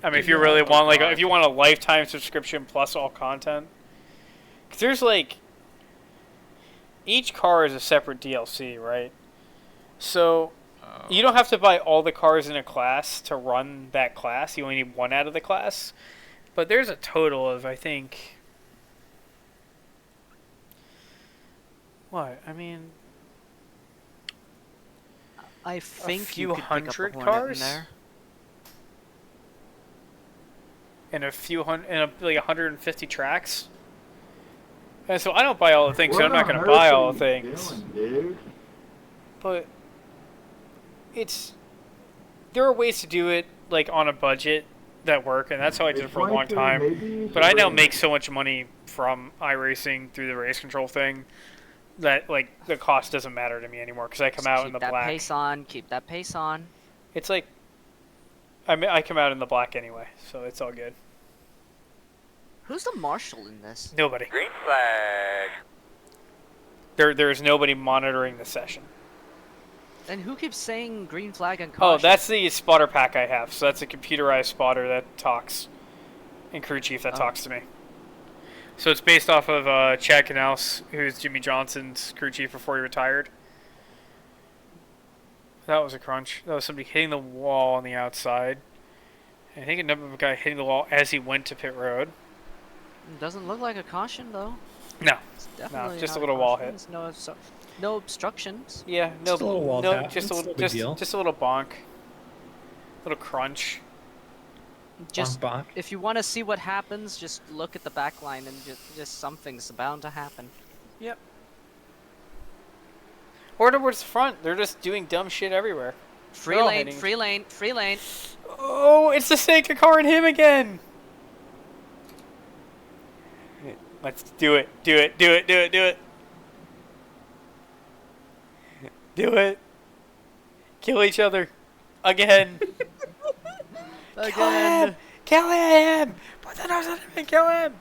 I mean, if you really want, like, if you want a lifetime subscription plus all content, because there's like each car is a separate DLC, right? So you don't have to buy all the cars in a class to run that class. You only need one out of the class. But there's a total of, I think. What? I mean, I think few you could hundred pick up a Hornet cars? in there. And a few hundred, and like 150 tracks. And so I don't buy all the things, so I'm not going to buy all the things. But there are ways to do it, like on a budget that work, and that's how I did it for a long time. But I now make so much money from iRacing through the race control thing that like the cost doesn't matter to me anymore because I come out in the Keep that black. pace on. Keep that pace on. It's like I come out in the black anyway, so it's all good. Who's the marshal in this? Nobody. Green flag. There's nobody monitoring the session. And who keeps saying green flag and caution? Oh, that's the spotter pack I have. So that's a computerized spotter that talks, and crew chief that talks to me. So it's based off of Chad Canals, who's Jimmy Johnson's crew chief before he retired. That was a crunch. That was somebody hitting the wall on the outside. And I think another guy hitting the wall as he went to pit road. It doesn't look like a caution though. No, It's definitely just not a little wall caution. hit. There's no obstructions. Yeah, no, Just a little wall tap. just a It's little, no big deal. just a little bonk, little crunch. Just bonk. if you want to see what happens, just look at the back line and just something's bound to happen. Yep. Or towards the front, they're just doing dumb shit everywhere. Free They're all lane, hitting. free lane, free lane. Oh, it's the Seika car and him again. Let's do it. Do it. Do it. Do it. Do it. Do it. Kill each other. Again. Kill him. Kill him. Put the nose on him and kill him.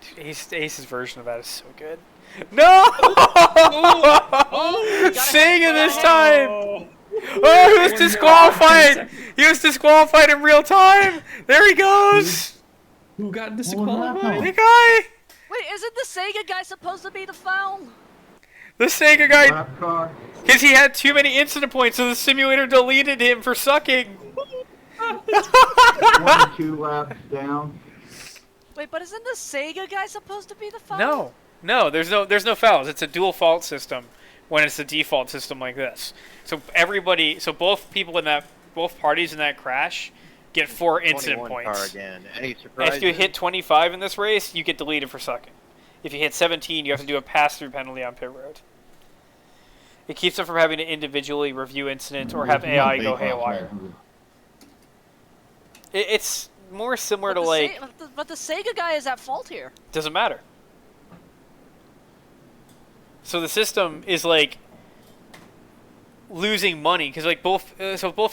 Dude, Ace's version of that is so good. No! Sega this time! Oh, he was disqualified! He was disqualified in real time! There he goes! Who got disqualified? The guy! Wait, isn't the Sega guy supposed to be the foul? The Sega guy... Lap car. Because he had too many incident points, so the simulator deleted him for sucking. 22 laps down. Wait, but isn't the Sega guy supposed to be the foul? No. No, there's no fouls. It's a dual fault system when it's the default system like this. So both parties in that crash get 4 incident 21 points. car again. Any And surprises? if you hit 25 in this race, you get deleted for sucking. If you hit 17, you have to do a pass-through penalty on pit road. It keeps them from having to individually review incidents or have AI go haywire. It's more similar to like... But the Sega guy is at fault here. Doesn't matter. So the system is like losing money because like both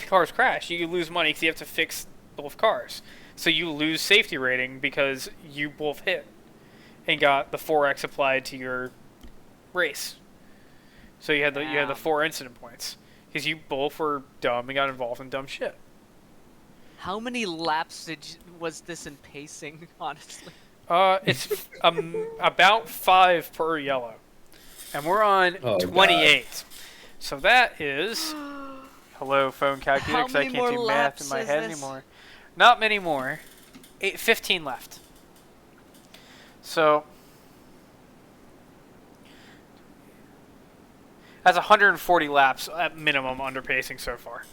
cars crash, you lose money because you have to fix both cars. So you lose safety rating because you both hit and got the 4x applied to your race. So you had the 4 incident points because you both were dumb and got involved in dumb shit. How many laps was this in pacing, honestly? It's about 5 per yellow. And we're on 28. God. So that is... Hello, phone calculator, because I can't do math in my head anymore. Not many more. 15 left. So... That's 140 laps at minimum under pacing so far.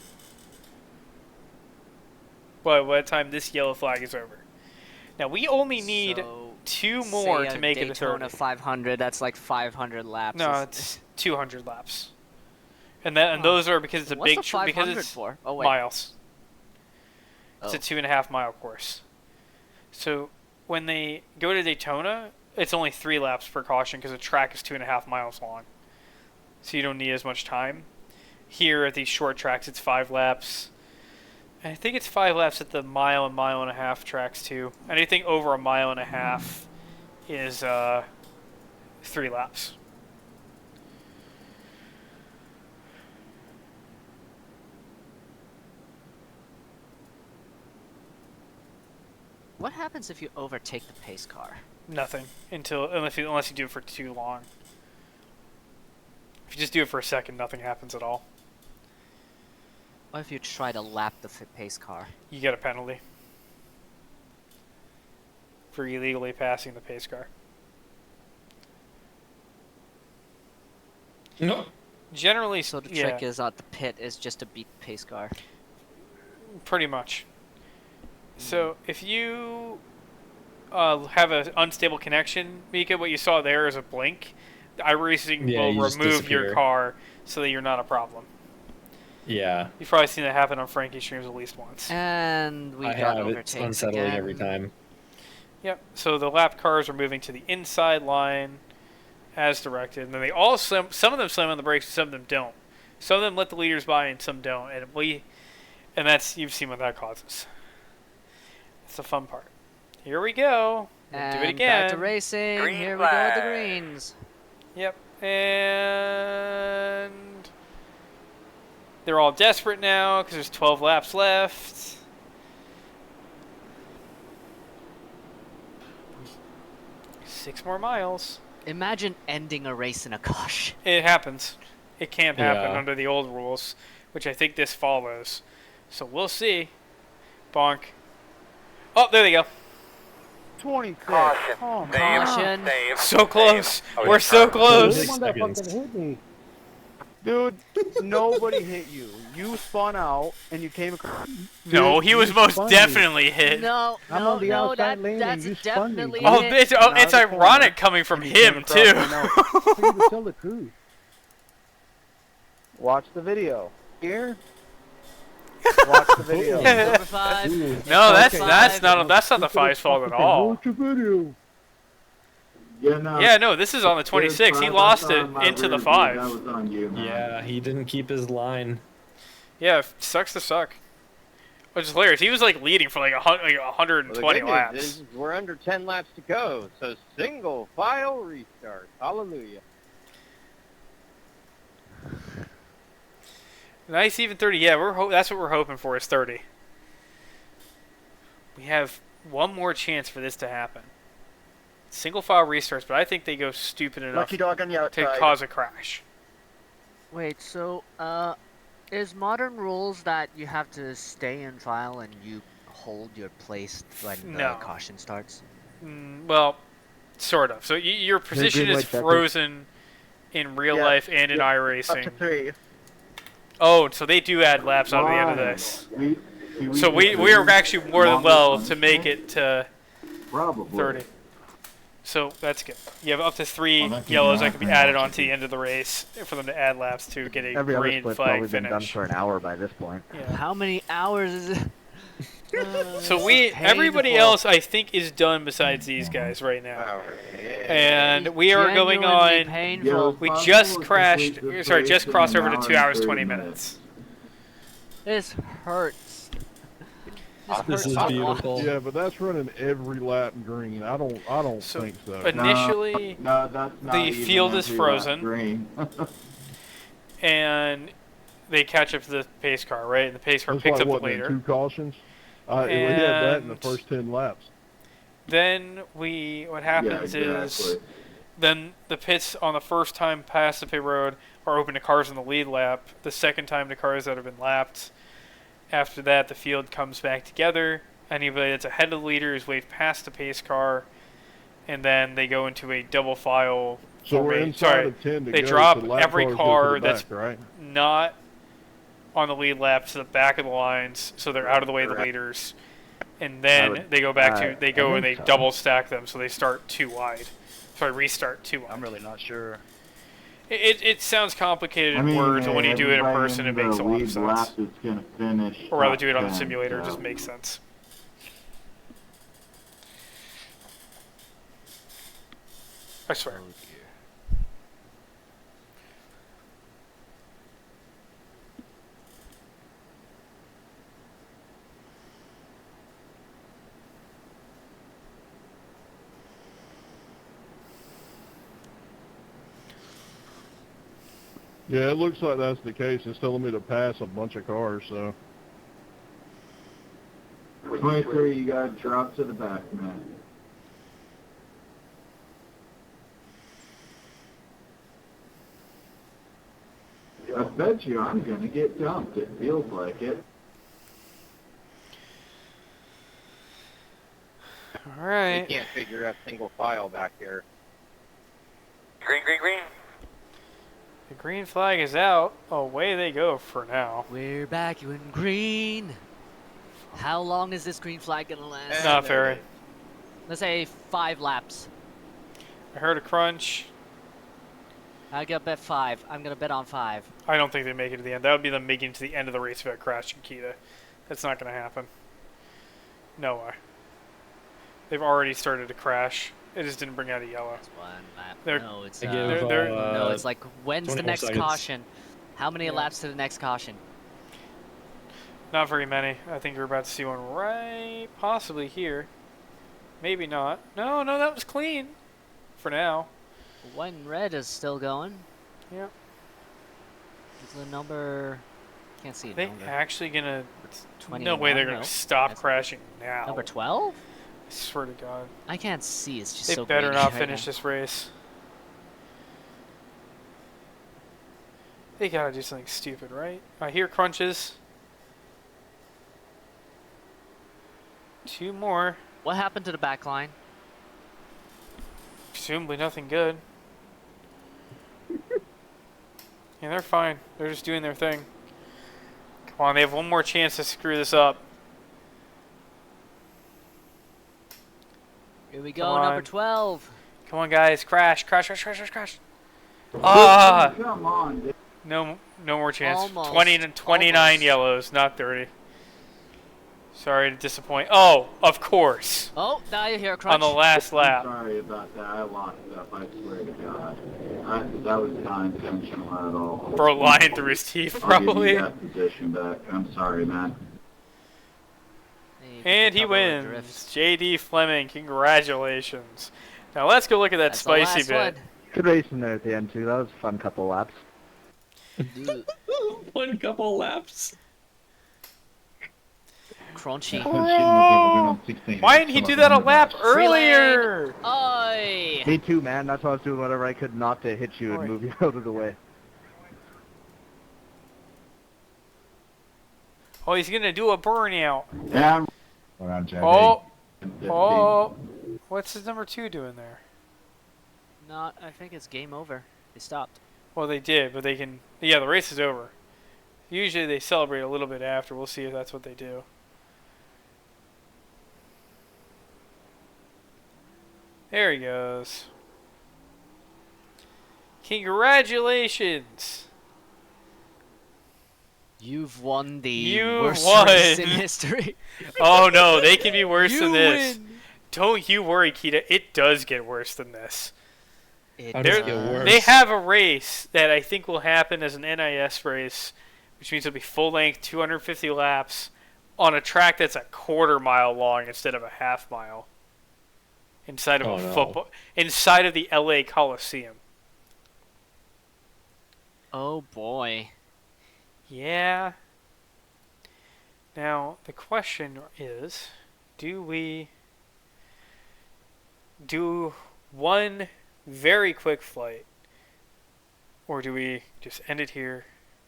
But by the time this yellow flag is over. Now, we only need 2 more to make it a 30. Daytona 500, that's like 500 laps. No, it's 200 laps. And those are because it's a big because it's for? Oh, wait. miles. It's a 2.5 mile course. So when they go to Daytona, it's only 3 laps per caution because the track is 2.5 miles long. So you don't need as much time. Here at these short tracks, it's 5 laps. I think it's 5 laps at the mile and mile and a half tracks too. Anything over a mile and a half is 3 laps. What happens if you overtake the pace car? Nothing unless you do it for too long. If you just do it for a second, nothing happens at all. What if you try to lap the pace car? You get a penalty for illegally passing the pace car. No. Generally, so the trick is the pit is just to beat the pace car. Pretty much. So if you have an unstable connection, Mika, what you saw there is a blink. iRacing will remove your car so that you're not a problem. Yeah. You've probably seen that happen on Frankie streams at least once. And we got overtaken. It's unsettling every time. Yep. So the lap cars are moving to the inside line as directed, and then they all some of them slam on the brakes, some of them don't. Some of them let the leaders by, and some don't. And that's you've seen what that causes. It's the fun part. Here we go. And do it again. Back to racing. Green Here flag. we go with the greens. Yep. And they're all desperate now because there's 12 laps left. Six more miles. Imagine ending a race in a caution. It happens. It can't happen Yeah. under the old rules, which I think this follows. So we'll see. Bonk. Oh, there they go. 26. Caution. Oh, Save, Caution. save, So close. save. Oh, We're he's so trying. close. the one that fucking hit me. Dude, nobody hit you. You spun out and you came across. No, he was you most spun me. definitely hit. No, I'm no, on the no, outside lane and that's you spun me. definitely Oh, hit. it's Not the ironic corner. coming from You came him across too. my note. You can tell the truth. Watch the video. Here. Watch the video. Number 5. No, that's Okay. not the Five's fault at all. Watch the video. Yeah, no. Yeah, no, this is on the 26. He lost it into the 5. That was on you, man. Yeah, he didn't keep his line. Yeah, sucks to suck. Which is hilarious. He was like leading for like 120 Well, the good laps. news is we're under 10 laps to go, so single file restart. Hallelujah. Nice even 30. Yeah, that's what we're hoping for is 30. We have one more chance for this to happen. Single file restarts, but I think they go stupid enough Lucky dog on the to outside. cause a crash. Wait, so, is modern rules that you have to stay in file and you hold your place when the No. caution starts? Well, sort of. So your position green is light checker. frozen in real Yeah, life and in yeah, iRacing. Up to 3. Oh, so they do add laps on the end of this. So we just are actually more than longer well than to make it to Probably. 30. So that's good. You have up to 3 Well, that could be yellows that nice can be and added awesome. on to the end of the race for them to add laps to get a Every other green split's flag probably been done finish. for an hour by this point. Yeah. How many hours is it? So This is everybody painful. else I think is done besides these guys right now. Oh, And we are going Genuinely on. painful. We Possible just to crashed. complete this Sorry, race just in crossed an over to hour 2 and hours 30 20 minutes. minutes. This hurts. This is beautiful. Yeah, but that's running every lap green. I don't So, think so. Initially, No, that's not the even field is every lap frozen. green. and they catch up to the pace car, right? And the pace car That's picks like, up the what, then, leader. 2 cautions? We had that in the And- first 10 laps. Then what happens Yeah, is exactly. then the pits on the first time past the pit road are open to cars in the lead lap. The second time to cars that have been lapped. After that, the field comes back together. Anybody that's ahead of the leader is waved past the pace car, and then they go into a double file. So we're formation. inside Sorry, of 10 to they go, drop so lap every cars go to car the that's back, right? not on the lead lap to the back of the lines, so they're out of the way of the Correct. leaders. And then would- they go back I and they think so. double stack them, so they start too wide. Sorry, restart too wide. I'm really not sure. It sounds complicated in words, but when you do it in everybody person, it in the makes a lot of lead lap sense. is gonna finish Or rather, top do it on the 10, simulator; it so. just makes sense. I swear. Yeah, it looks like that's the case. It's telling me to pass a bunch of cars, so. 23, you gotta drop to the back, man. I bet you I'm gonna get dumped. It feels like it. All right. We can't figure out single file back here. Green, green, green. The green flag is out. Away they go for now. We're back in green. How long is this green flag gonna last? Not very. Let's say 5 laps. I heard a crunch. I gotta bet 5. I'm gonna bet on 5. I don't think they make it to the end. That would be them making it to the end of the race without crashing Kita. That's not going to happen. No way. They've already started to crash. It just didn't bring out a yellow. One lap. They're- No, it's I give, no, it's like when's the 20 more next seconds. caution? How many Yeah. laps to the next caution? Not very many. I think you're about to see one right possibly here. Maybe not. No, that was clean. For now. One red is still going. Yeah. It's the number. Can't see Are a they number. actually going to... No 21, way they're going no. to stop That's- crashing now. Number 12? I swear to God. I can't see. It's just They so better grainy not right finish now. this race. They gotta do something stupid, right? I hear crunches. 2 more. What happened to the back line? Presumably nothing good. Yeah, they're fine. They're just doing their thing. Come on, they have one more chance to screw this up. Here we go, number 12. Come on, guys. Crash, crash, crash, crash, crash, crash. Ah! Come on, dude. No more chance. Almost. 29 Almost. yellows, not 30. Sorry to disappoint. Oh, of course. Oh, now you hear a crunch. On the last lap. Sorry about that. I locked it up. I swear to God. That was not intentional at all. Bro lying through his teeth, I'll give probably. you that position back. I'm sorry, man. And he wins. J.D. Fleming, congratulations. Now let's go look at that That's the spicy last bit. one. Good racing there at the end too. That was a fun couple laps. One couple laps. Crunchy. Why didn't he do that a lap earlier? Oi! Me too, man. That's why I was doing whatever I could not to hit you and move you out of the way. Oh, he's gonna do a burnout. Yeah. Oh, what's his number 2 doing there? No, I think it's game over. They stopped. Well, they did, but they can. Yeah, the race is over. Usually they celebrate a little bit after. We'll see if that's what they do. There he goes. Congratulations! You've won the You worst won. race in history. Oh no, they can be worse than You this. win. Don't you worry, Kita. It does get worse than this. How does it get worse? They have a race that I think will happen as an NIS race, which means it'll be full length, 250 laps, on a track that's a quarter mile long instead of a half mile. Inside of football, inside of the LA Coliseum. Oh boy. Yeah. Now the question is, do we do one very quick flight, or do we just end it here,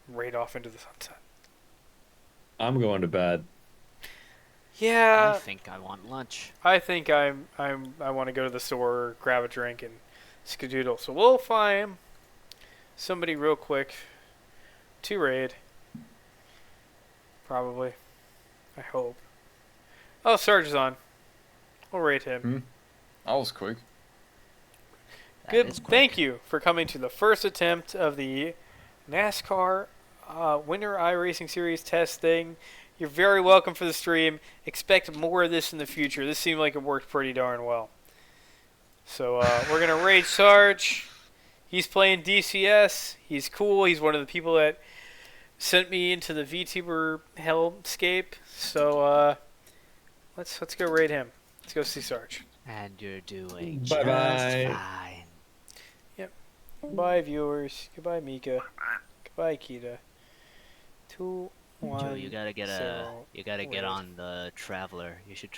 right off into the sunset? I'm going to bed. Yeah. I think I want lunch. I think I want to go to the store, grab a drink, and skedoodle. So we'll find somebody real quick to raid. Probably. I hope. Oh, Sarge is on. We'll raid him. That was quick. Good. Thank you for coming to the first attempt of the NASCAR Winter iRacing Series test thing. You're very welcome for the stream. Expect more of this in the future. This seemed like it worked pretty darn well. So we're going to raid Sarge. He's playing DCS. He's cool. He's one of the people that sent me into the VTuber hellscape. So let's go raid him. Let's go see Sarge. And you're doing Bye-bye. just fine. Yep. Goodbye, viewers. Goodbye, Mika. Goodbye, Kita. 2, 1. Joe, you gotta get zero, get raid. on the Traveler. You should